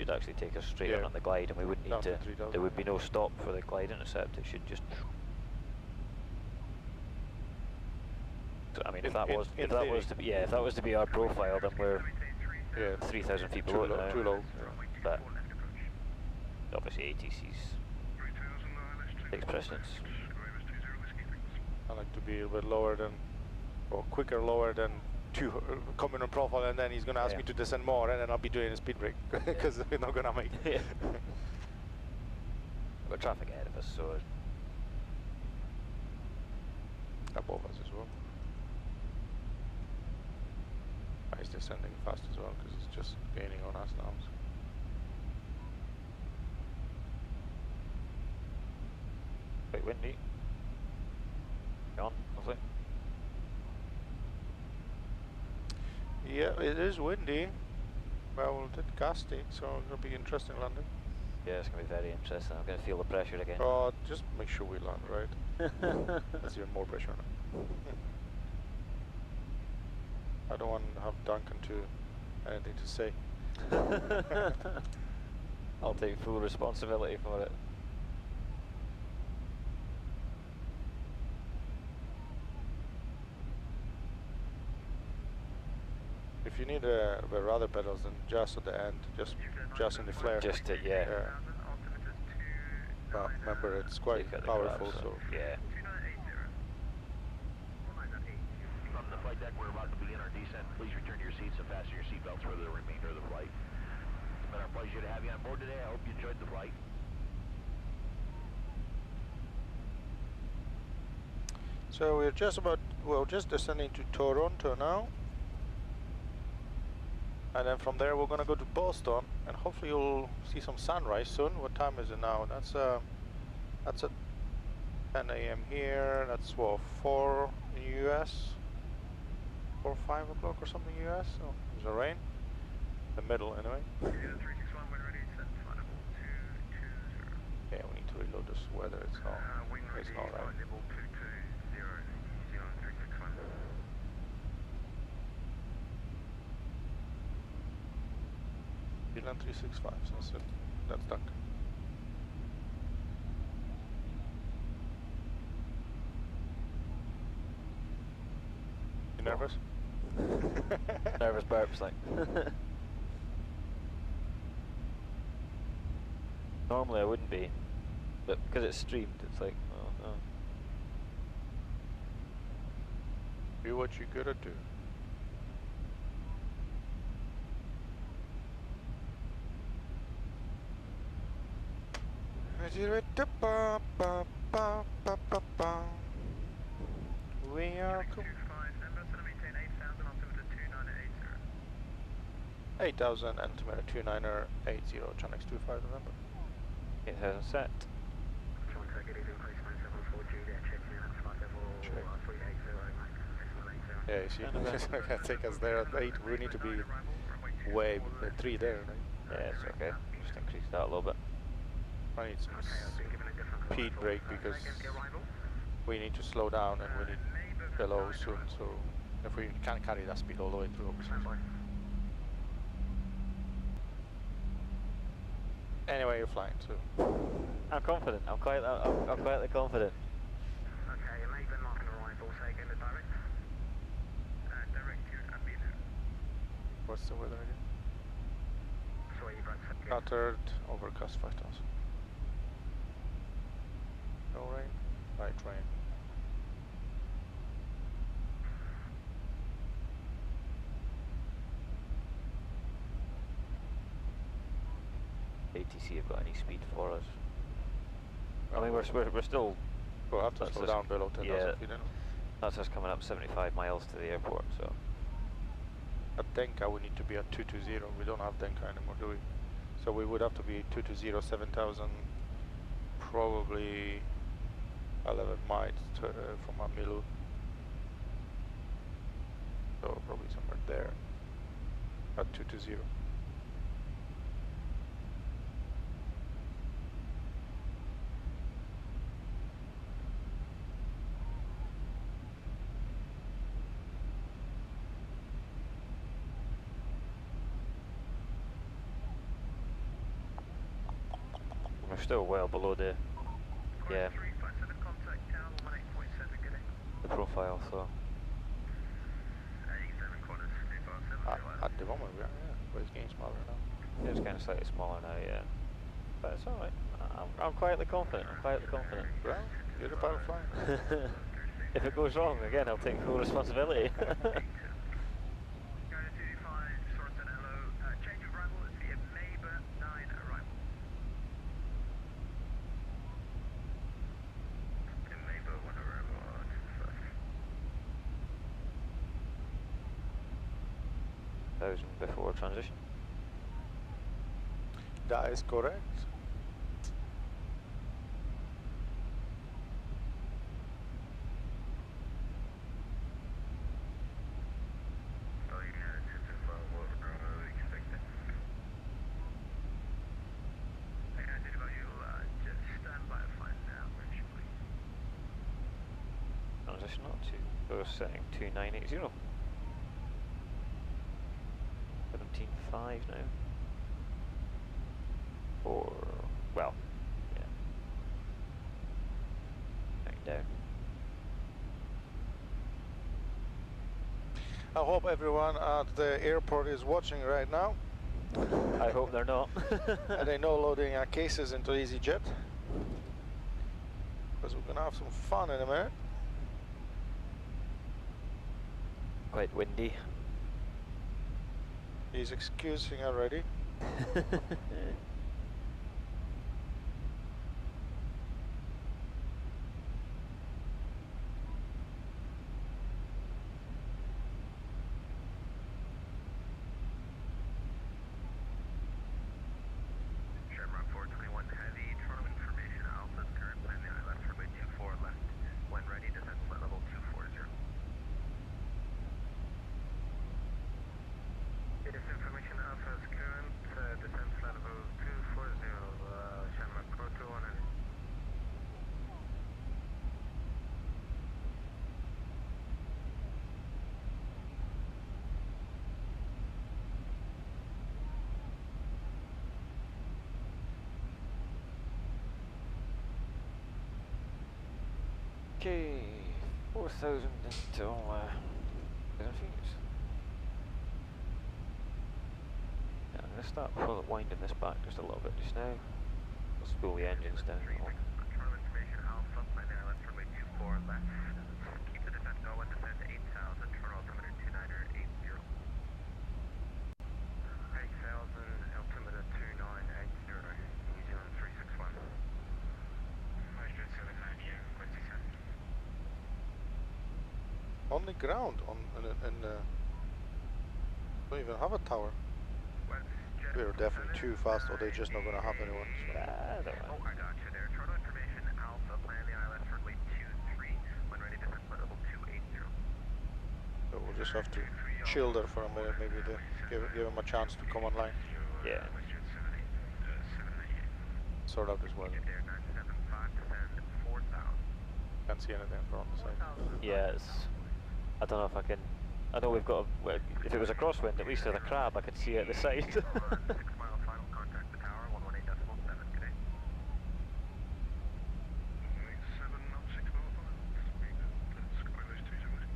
actually take us straight on the glide, and we wouldn't need to. There would be no stop for the glide intercept. It should just. So, I mean, if that was to be our profile, then we're 3,000 feet below now. Too low. But obviously ATC's takes precedence. I like to be a bit lower than, or quicker lower than coming on profile, and then he's going to ask me to descend more, and then I'll be doing a speed brake because we're not going to make it. We've got traffic ahead of us, so above us as well. is descending fast as well because it's just gaining on us now. So. Quite windy. On, lovely. Yeah, it is windy. Well, it did gusty, so it'll be interesting landing. Yeah, it's going to be very interesting. I'm going to feel the pressure again. Oh, just make sure we land right. That's even more pressure now. I don't want to have Duncan to anything to say. I'll take full responsibility for it. If you need the rudder pedals, then just at the end, just in the flare. Just it, yeah. But remember, it's quite powerful, grabs, so yeah. From the flight deck, we're about to begin our descent. Please return to your seats and fasten your seatbelts for the remainder of the flight. It's been our pleasure to have you on board today. I hope you enjoyed the flight. So we're just descending to Toronto now. And then from there we're gonna go to Boston, and hopefully you'll see some sunrise soon. What time is it now? That's at 10 AM here. That's what, 4 in US, 4 or 5 o'clock or something US. So there's a rain. The middle anyway. Yeah, we need to reload this weather. It's not right. Land 365, so that's it. That's done. You nervous? Nervous burps, like. Normally I wouldn't be, but because it's streamed, it's like, oh no. Do what you gotta do. We are 8,000 altimeter 2980, Channels 25, remember? 8,000 set. Yeah, you see, it's not gonna take us there at 8. We need to be way at 3 there, right? Yeah, it's okay. Just increase that a little bit. I need some speed brake because we need to slow down and we need below soon, so if we can't carry that speed all the way through. Anyway, you're flying, so. I'm confident. I'm quietly confident. Okay, you may have been marking arrival, say again the direct. Direct to Abidu. What's the weather again? Sorry, you broke something. Cluttered, overcast 5,000. No rain, light rain. ATC have got any speed for us? I mean, we're still. We'll have to slow down below 10,000 yeah, feet. That's us coming up 75 miles to the airport, so. At Denka we need to be at 220. We don't have Denka anymore, do we? So we would have to be 220, 7,000, probably 11 miles from MIILS. So probably somewhere there at 220. We're still well below the profile, so. At the moment we are, yeah, but it's getting smaller now. Yeah, it's kind of slightly smaller now, yeah. But it's alright. I'm quietly confident. Well, you're the pilot flying. If it goes wrong, again, I'll take full responsibility. 4000 before transition. That is correct. Oh, yeah, it's just about what we're expecting. Hey, I did about you, just stand by flight now, please. Transition up to course setting 2980. 17.5 now. Or, well, yeah. Back down. I hope everyone at the airport is watching right now. I hope they're not. And they know loading cases into EasyJet. Because we're going to have some fun in a minute. Quite windy. He's excusing already. Shamrock 421 Heavy, Toronto information, Alpha's current plan, the ILS runway 24 left. When ready, descend flight level 240. It is information, Alpha's current, descend flight level 240, Shamrock 421 Heavy. Okay, 4,000 until 7 feet. Yeah, I'm going to start winding this back just a little bit just now. I'll spool the engines down. Toronto information, Alpha, plan the ILS runway 24 left. Keep the descent going, descend 8,000, Toronto altimeter 2980. 8,000, altimeter 2980, New Zealand 361. On the ground, don't even have a tower. We're definitely too fast, or they're just not going to have anyone. So. Oh, I got you there. Toronto information, Alpha, plan the ILS runway 23, when ready, descend flight level 280. So we'll just have to chill there for a minute, maybe to give him a chance to come online. Yeah. Sort out this weather. Can't see anything from the side. Yeah, I don't know if I can. I know we've got a, well, if it was a crosswind, at least with a crab I could see at the side. 6 mile final contact the tower, 118.7, good day. 7 knots, 6 mile final. Let's go those two somewhere.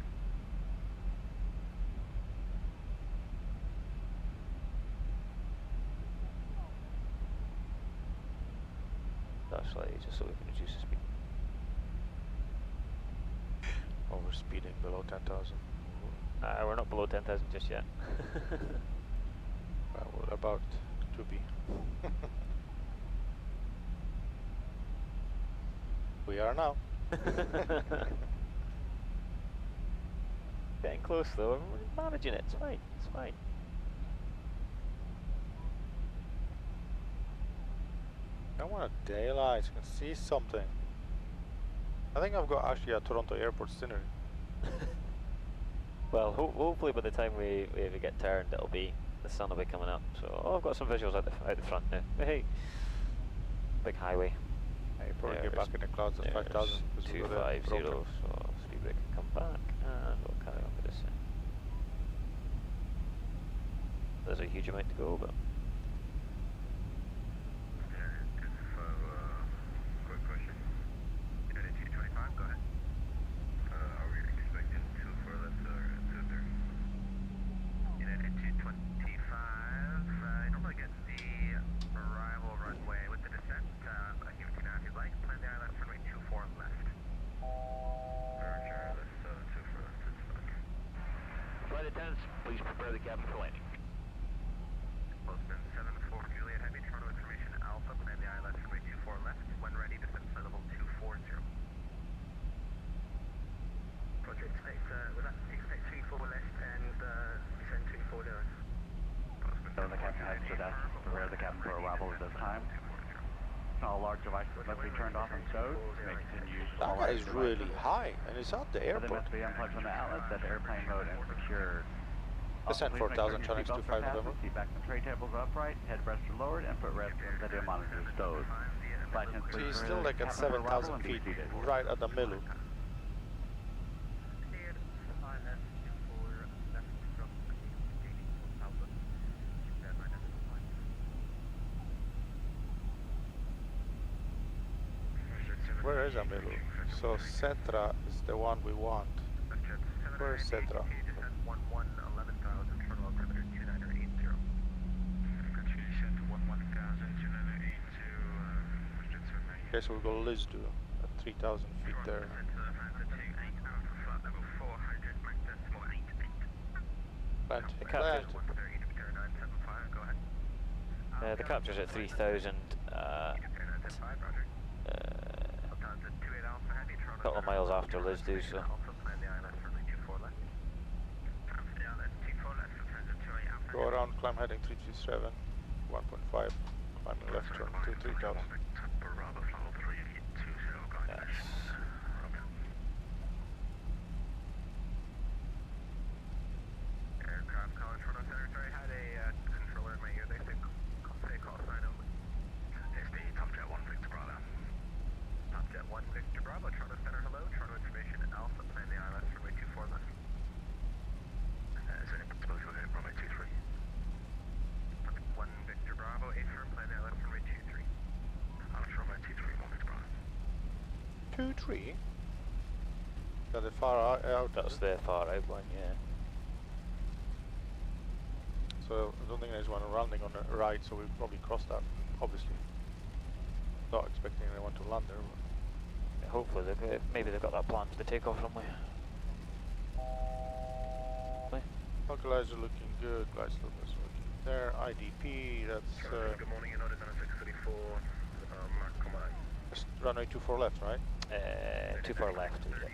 That's slightly just so we can reduce the speed. Over speeding below 10,000. We're not below 10,000 just yet. Well, we're about to be. We are now. Getting close though, we're managing it, it's fine, it's fine. I want a daylight, I can see something. I think I've got actually a Toronto airport scenery. Well, hopefully by the time we ever get turned, it'll be, the sun will be coming up. So, I've got some visuals out the front now. Hey, big highway. You probably get back in the clouds at 5,000. 250, so speed brake can come back, and we'll carry on with this. There's a huge amount to go, but. Quick question. United 225, go ahead. Are we expecting 24 left or 230? United 225, I normally get the arrival runway with the descent, but give it to you now if you'd like. Plan the ILS runway 24 left. Roger, let's 24 left, it's fine. Flight attendants, please prepare the cabin for landing. Postman 74 Juliet Heavy, Toronto information, Alpha, plan the ILS runway 24 left. When ready, descend flight level 240. Roger, expect 24 left and descend 240. So the captain heads to the desk to prepare the cabin for arrival at this time. All large devices must be turned off and stowed. May continue use of all That guy large is devices. really high, and it's at the They airport. must be unplugged from the outlet, set to airplane mode, and secured. Descent 4000, Chinese 25 November. Seat backs and tray tables upright, headrests are lowered, and footrest and video monitors stowed. Flight attendants, So please he's prepare still the like at cabin for arrival 7,000 and be feet, seated. right at the middle. Where is Amilu? So Cetra is the one we want. Where is Cetra? Okay, so we go Lizdu at 3,000 feet there. Plant. The capture's at 3,000. A couple of miles after Lizdu, so. Go around, climb heading 337, 1.5, climbing left turn to 3,000. Yes. Aircraft calling Toronto Center. Sorry, had a controller in my ear. They say Callsign only. SD, Top Jet 1 Victor Bravo. Top Jet 1 Victor Bravo. Toronto Center, hello. Toronto information Alpha, plan the ILS runway 24 left. Is there any possibility we're going to runway 23? 1 Victor Bravo, 8 firm, plan the ILS runway 23. Runway 23, 1 Victor Bravo. 2-3? Got it far out. That's the far out one, yeah. So I don't think there's one landing on the right, so we probably cross that, obviously. Not expecting anyone to land there. But Yeah, hopefully, maybe they've got that plan for the takeoff runway. Localizer looking good, glides looking there. IDP, that's Good morning, you notice on a 634, Mark, come on. runway 24 left, right? Too far left. Yeah.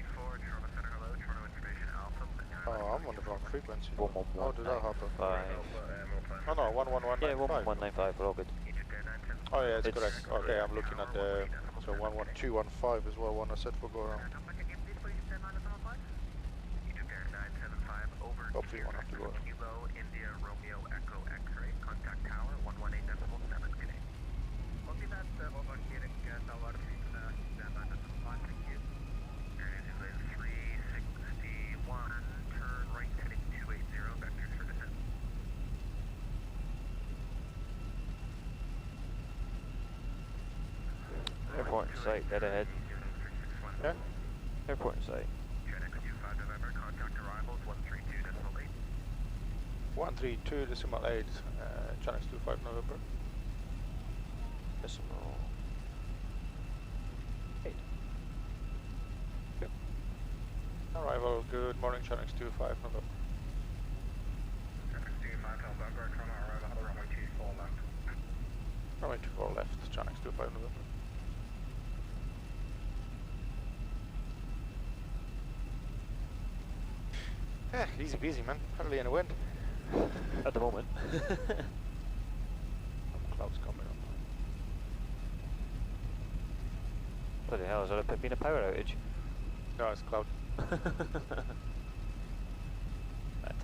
Oh, I'm on the wrong frequency. 111. How did that happen? 5. Oh no, 11195. Yeah, 11195, we're all good. Oh yeah, it's It's- correct. Okay, I'm looking at the, so 11215 is what one I said for go around. Hopefully you won't have to go around. Kilo India Romeo Echo X-ray, contact tower 118.7 today. Copy that, over here in tower 361, turn right heading 280, vector for descent. Airport in sight, dead ahead. Yeah? Airport in sight. Chinook 25 November, contact arrivals 132.8. 132.8, Chinese 25 November. Decimal 8. Arrival, good morning, Chinese 25 November. Chinook 25 November, trying to arrive at runway 24 left. Runway 24 left, Chinese 25 November. Yeah, easy peasy, man. Hardly any wind. At the moment. Some clouds coming up. Bloody hell, has there been a power outage? No, it's cloud.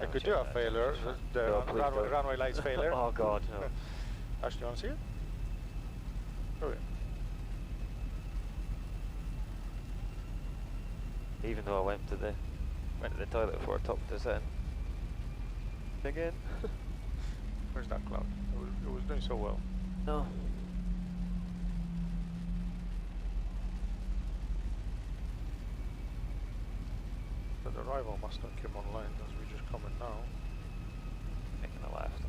I could do a failure. The No, please don't. runway lights failure. Oh god, no. Actually, you want to see it? Oh yeah. Even though I went to the toilet before I topped this in. Again. Where's that cloud? It was doing so well. No. But the arrival must not come online as we just come in now. Making a left.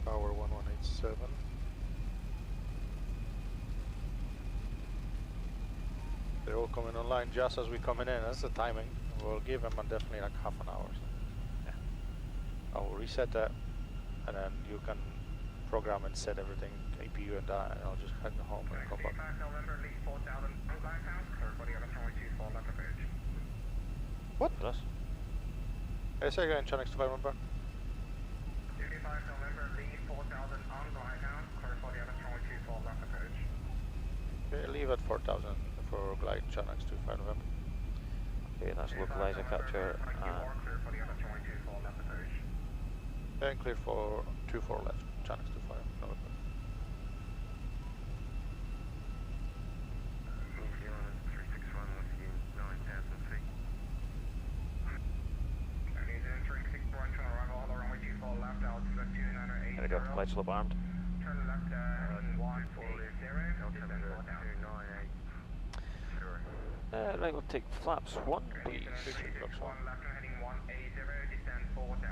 Tower 1187. They're all coming online just as we're coming in. That's the timing. We'll give them definitely like half an hour. So. Yeah. I will reset that, and then you can program and set everything, APU and that, and I'll just head home and come back. November, leave 4,000 lighthouse, everybody on the runway 24 left approach. What? Us? Say again, Chinese 25 November. 25 November, leave 4,000 on glide down, clear for the other 224 left approach. Okay, leave at 4,000 for glide channel 25 November. Okay, that's localizer capture and Clear for the other 224 left approach. And clear for 24 left, channel 25 November. New Zealand 361 with you, 9,000 feet. New Zealand 361, turn arrival all the runway 24 left, altitude 2980. there we go, light slope armed. Turn left, 180, Altimeter 298. Right, we'll take flaps 1, please. Flaps 1. left and heading 180, descend 4,000.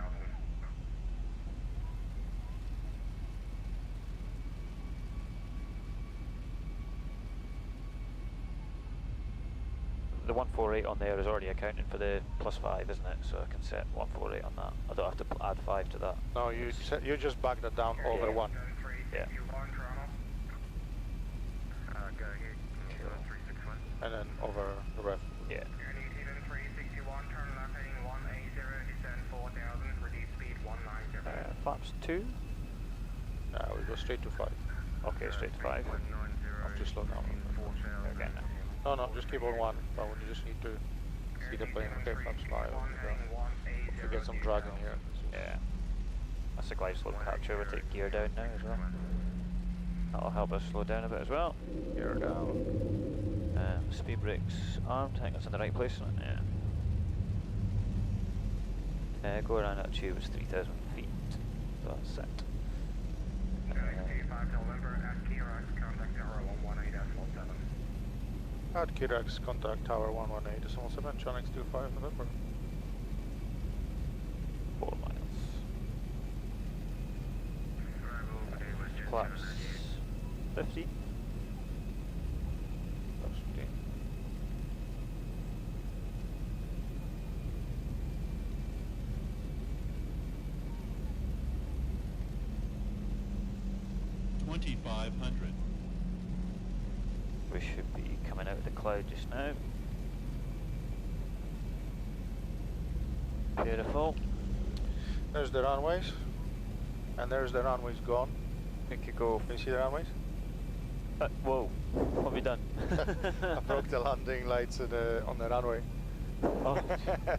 The 148 on there is already accounting for the +5, isn't it? So I can set 148 on that. I don't have to add 5 to that. No, you just back that down over 1. Yeah. Go ahead, New Zealand 361. And then over the rest. Yeah. New Zealand 361, turn left heading 180, descend 4,000, reduce speed 190. Flaps 2? We go straight to 5. Okay, straight to 5. Have to slow down. Okay. No, just keep on 1, but when you just need to see the plane. Okay, flaps 5. If we get some drag in here. Yeah. That's a glide slope capture, we'll take gear down now as well. That'll help us slow down a bit as well. Gear down. Speed brakes armed, I think that's in the right place. Yeah. Go around that tube is 3,000 feet. So that's set. 25 November, at Kirax, contact tower 118.7. At Kirax, contact tower 118.7, channel 25 November. 4 miles. Flaps 50. Flaps 15. We should be coming out of the cloud just now. Beautiful. There's the runways. And there's the runways gone. We could go. Can you see the runways? Whoa, what have we done? I broke the landing lights on the runway. Oh.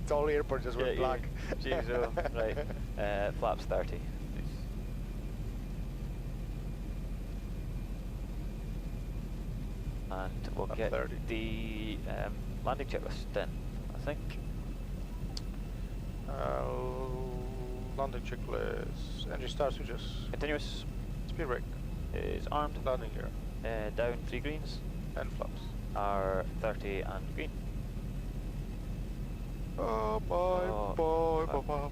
The whole airport just went black. Jeez, oh, right. Flaps 30. And we'll get 30. the landing checklist then, I think. Landing checklist. Engine start switches. Continuous. Speed brake. Is armed. Landing gear. Down 3 greens. And flaps. Are 30 and green. Oh, bye. Just now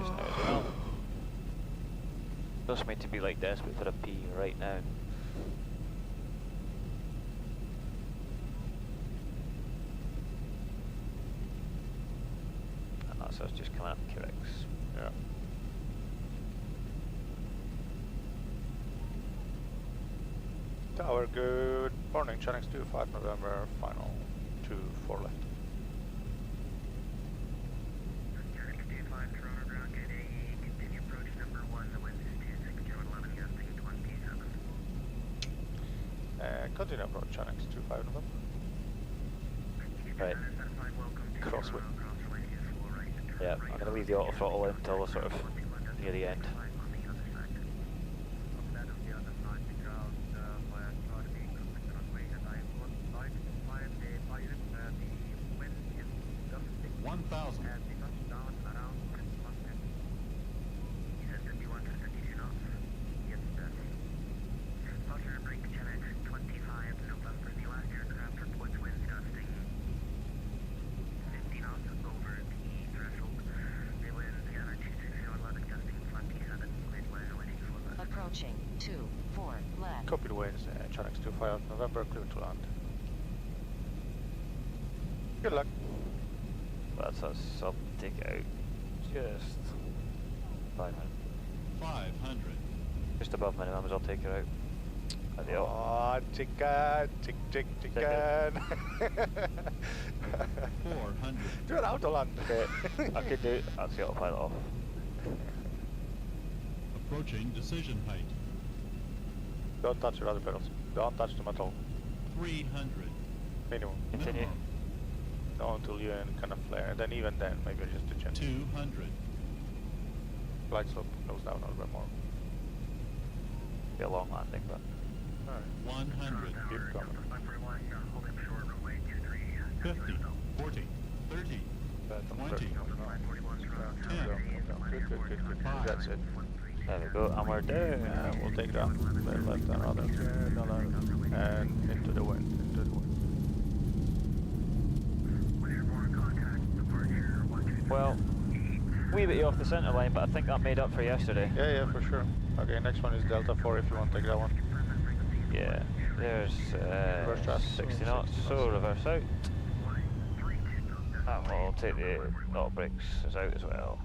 as well. Doesn't mean to be like desperate for a pee right now. And that's us just coming up Kirax. Yeah. Tower good. Morning, Chinese 25 November, final 2-4 left. Continue approach, Chinese 25 November. Right. Crosswind. Yeah, I'm going to leave the auto throttle in until we're sort of near the end. Approaching 2-4 left. Copy the winds, Chinese 25 November, clear to land. Good luck. That's us. I'll take it out just 500. 500. Just above minimums, I'll take her out. At the Oh, chicken. 400. Do an auto land. Okay, I could do it. That's the autopilot off. Approaching decision height. Don't touch your other pedals. Don't touch them at all. 300. Minimum. Continue. No, until you kind of flare. And then even then, maybe just a gentle. 200. Glide slope goes down a little bit more. Be a long landing, but. Alright. 100. Keep coming. 50. 40. 30. 20. 10. Good. That's it. There we go, and we're down. Yeah, we'll take that. Then left and other. And into the wind. Well, wee bit off the centre line, but I think that made up for yesterday. Yeah, for sure. Okay, next one is Delta 4 if you want to take that one. Yeah, there's 60 knots, so reverse out. And we'll take the auto brakes out as well.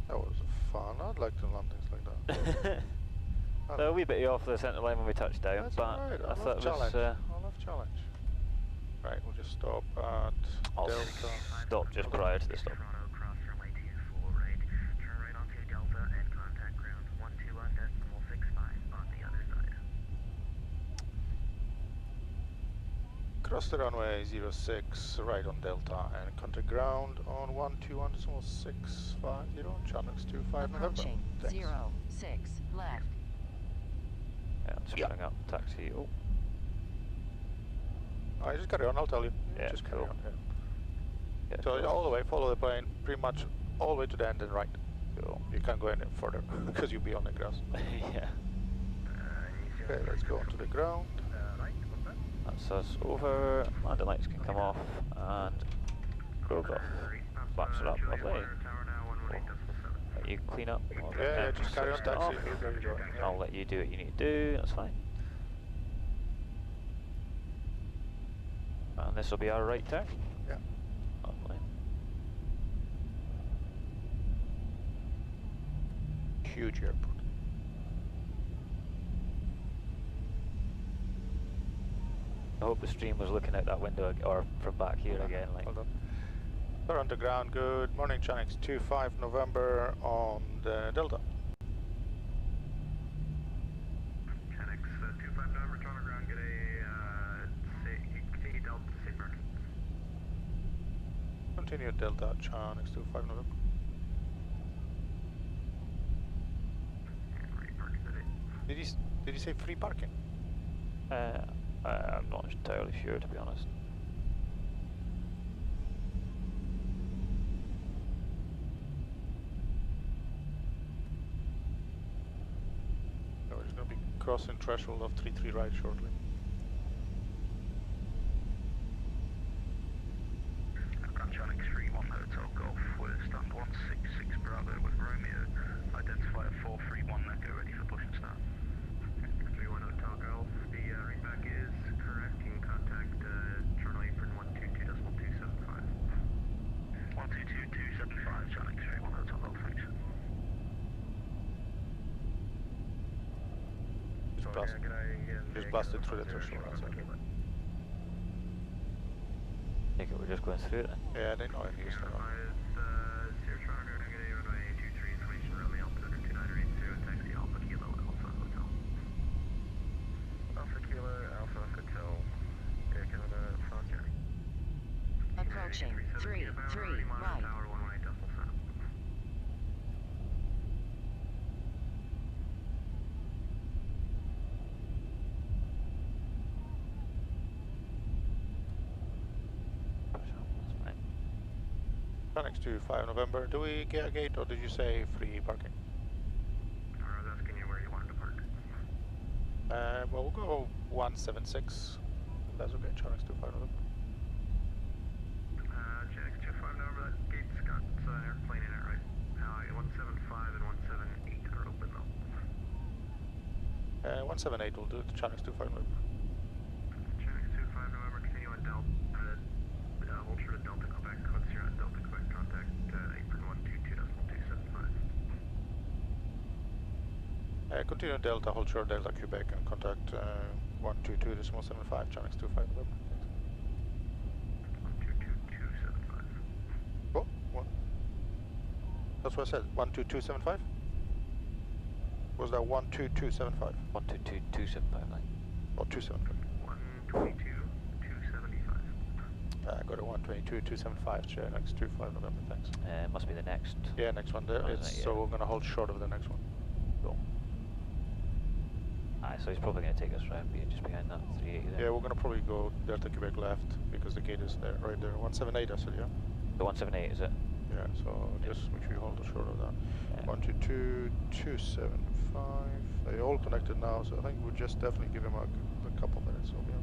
That was fun. I'd like to land things like that. So a wee bit off the centre line when we touched down, That's but alright. I thought it was. I love challenge. Right, we'll just stop at I'll Delta. stop just prior to the stop. Cross the runway 06 right on Delta and contact ground on 121.650, channels 25 November. Approaching Thanks. 06 left. Yeah, I'm just running up taxi. Oh, Alright, just carry on, I'll tell you. Yeah, just carry cool. on. Yeah. yeah, So cool. all the way, follow the plane, pretty much all the way to the end and right. Cool. You can't go any further because you'll be on the grass. Yeah, Okay, let's go onto the ground. that's us over. Landing lights can come off and goes off. Backs it up, lovely. Let you clean up. All the Yeah, engines just carry on switched taxi. off. There you go. Yeah. I'll let you do what you need to do, that's fine. And this will be our right turn. Yeah. Lovely. Huge airport. I hope the stream was looking out that window or from back here again. Like. Hold on. We're on the ground. Good morning, Chanix 25 November on the Delta. Chanix 25 November, Toronto ground, get a Delta safe parking. Continue Delta, Chanix 25 November. Did he say free parking? I'm not entirely sure, to be honest. No, we're just going to be crossing threshold of 33 right shortly. Chanix 31 Hotel Golf, we're stand 166 Bravo with Romeo. Identify a 431 Echo ready for push and start. 31 Hotel Golf, the readback is correct. You can contact terminal apron 122.275. 122.275, Chanix 31 Hotel Golf, thanks. Just blasted through the threshold. That's it. I think we're just going through it then. Yeah, they know it is. Approaching 3 right. Next to 5 November. Do we get a gate or did you say free parking? I was asking you where you wanted to park. Well, we'll go 176. If that's okay, Chanix 25 November. Chanix 25 November, that gate's got an airplane in it, right? 175 and 178 are open though. 178 will do it, Chanix 25 November. Chanix 25 November, continue on Delta. Hold short of Delta Quebec, once you're on Delta Quebec, contact apron 122.275. Continue Delta, hold short Delta Quebec and contact 122.75, Chanix 25 November. Thanks. That's what I said. 12275. Was that 12275? 122275 line. Or 275? 122,275. Go to 122,275, chair next 25 November, thanks. Must be the next. Yeah, next one there. Oh, It's, yeah. so we're going to hold short of the next one. Cool. Aye, so he's probably going to take us round just behind that 380 there. Yeah, we're going to probably go Delta Quebec left because the gate is there, right there. 178, I said, yeah? The 178, is it? Yeah, so just make sure you hold short of that. Yeah. 122,275. They're all connected now, so I think we'll just definitely give him a couple minutes. So, yeah.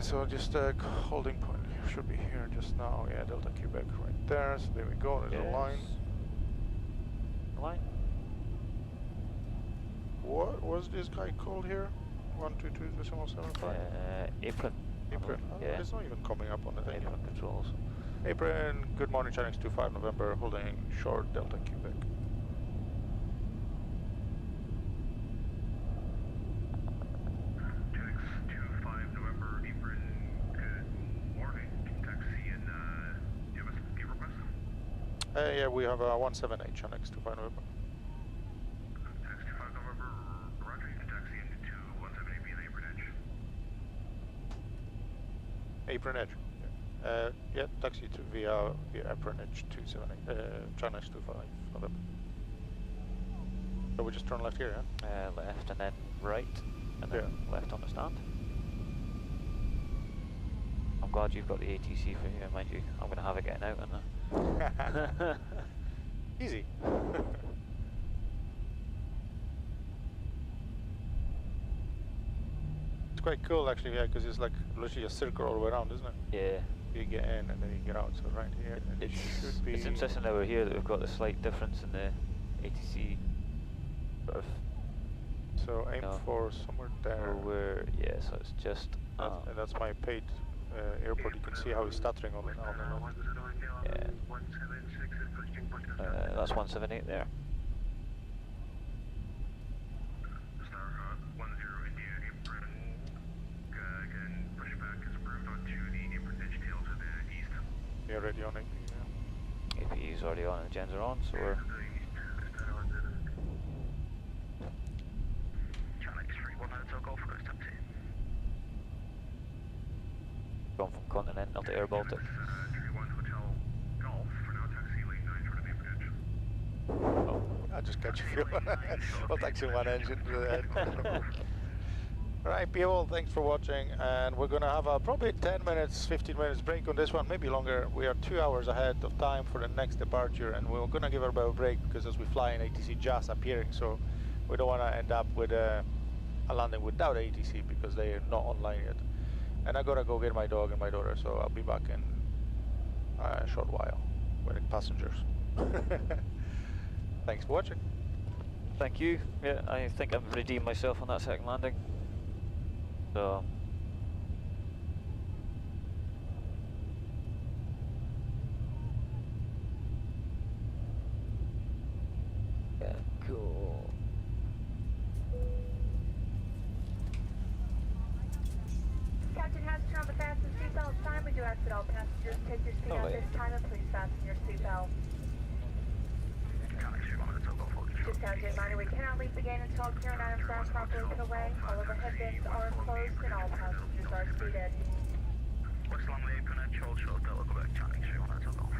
So just holding point should be here just now. Yeah, Delta Quebec right there. So there we go. There's a line. Line? What was this guy called here? 122,275. Apron. Apron. Oh, Yeah. It's not even coming up on the thing. Apron controls. Apron. Good morning, Chinese 25 November. Holding short Delta Quebec. Yeah, we have a 178 Chinese 25 November. Taxi 25 November, roger, you can taxi into 178 via the apron edge. Apron edge. Yeah, taxi to via apron edge 278, Chinese 25 November. So we just turn left here, yeah? Left and then right, and then left on the stand. I'm glad you've got the ATC for here, mind you. I'm going to have it getting out in there. Easy. It's quite cool actually, yeah, because it's like literally a circle all the way around, isn't it? Yeah. You get in and then you get out, so right here. And it should be. It's interesting that we're here that we've got the slight difference in the ATC sort of. So aim for somewhere there. Where, yeah, so it's just. And that's my paid airport. You can see how it's stuttering on the line. Yeah. That's 178 there. Star 10 India apron. Again, push back as approved onto the apron edge tail to the east. Yeah, ready on it. Yeah. APE's already on and the gens are on, so we're. Gone from Continental to Air Baltic. Oh, I'll just catch a few. I'll taxi one engine to the head. Right, people, thanks for watching. And we're going to have a probably 10 minutes, 15 minutes break on this one, maybe longer. We are 2 hours ahead of time for the next departure. And we're going to give our a break because as we fly in, ATC just appearing. So we don't want to end up with a landing without ATC because they are not online yet. And I gotta go get my dog and my daughter, so I'll be back in a short while with passengers. Thanks for watching. Thank you. Yeah, I think I've redeemed myself on that second landing. So. Yeah, cool. Captain has to turn on the fasten seatbelt sign. We do ask that all passengers take your seat at this time and please fasten your seatbelt. Just as a reminder, we cannot leave the gate until clearing items are properly put away. All overhead bins are closed and all passengers are seated. West Long Apron Edge, hold short, Delta Quebec, Chinese 31 Hotel Golf.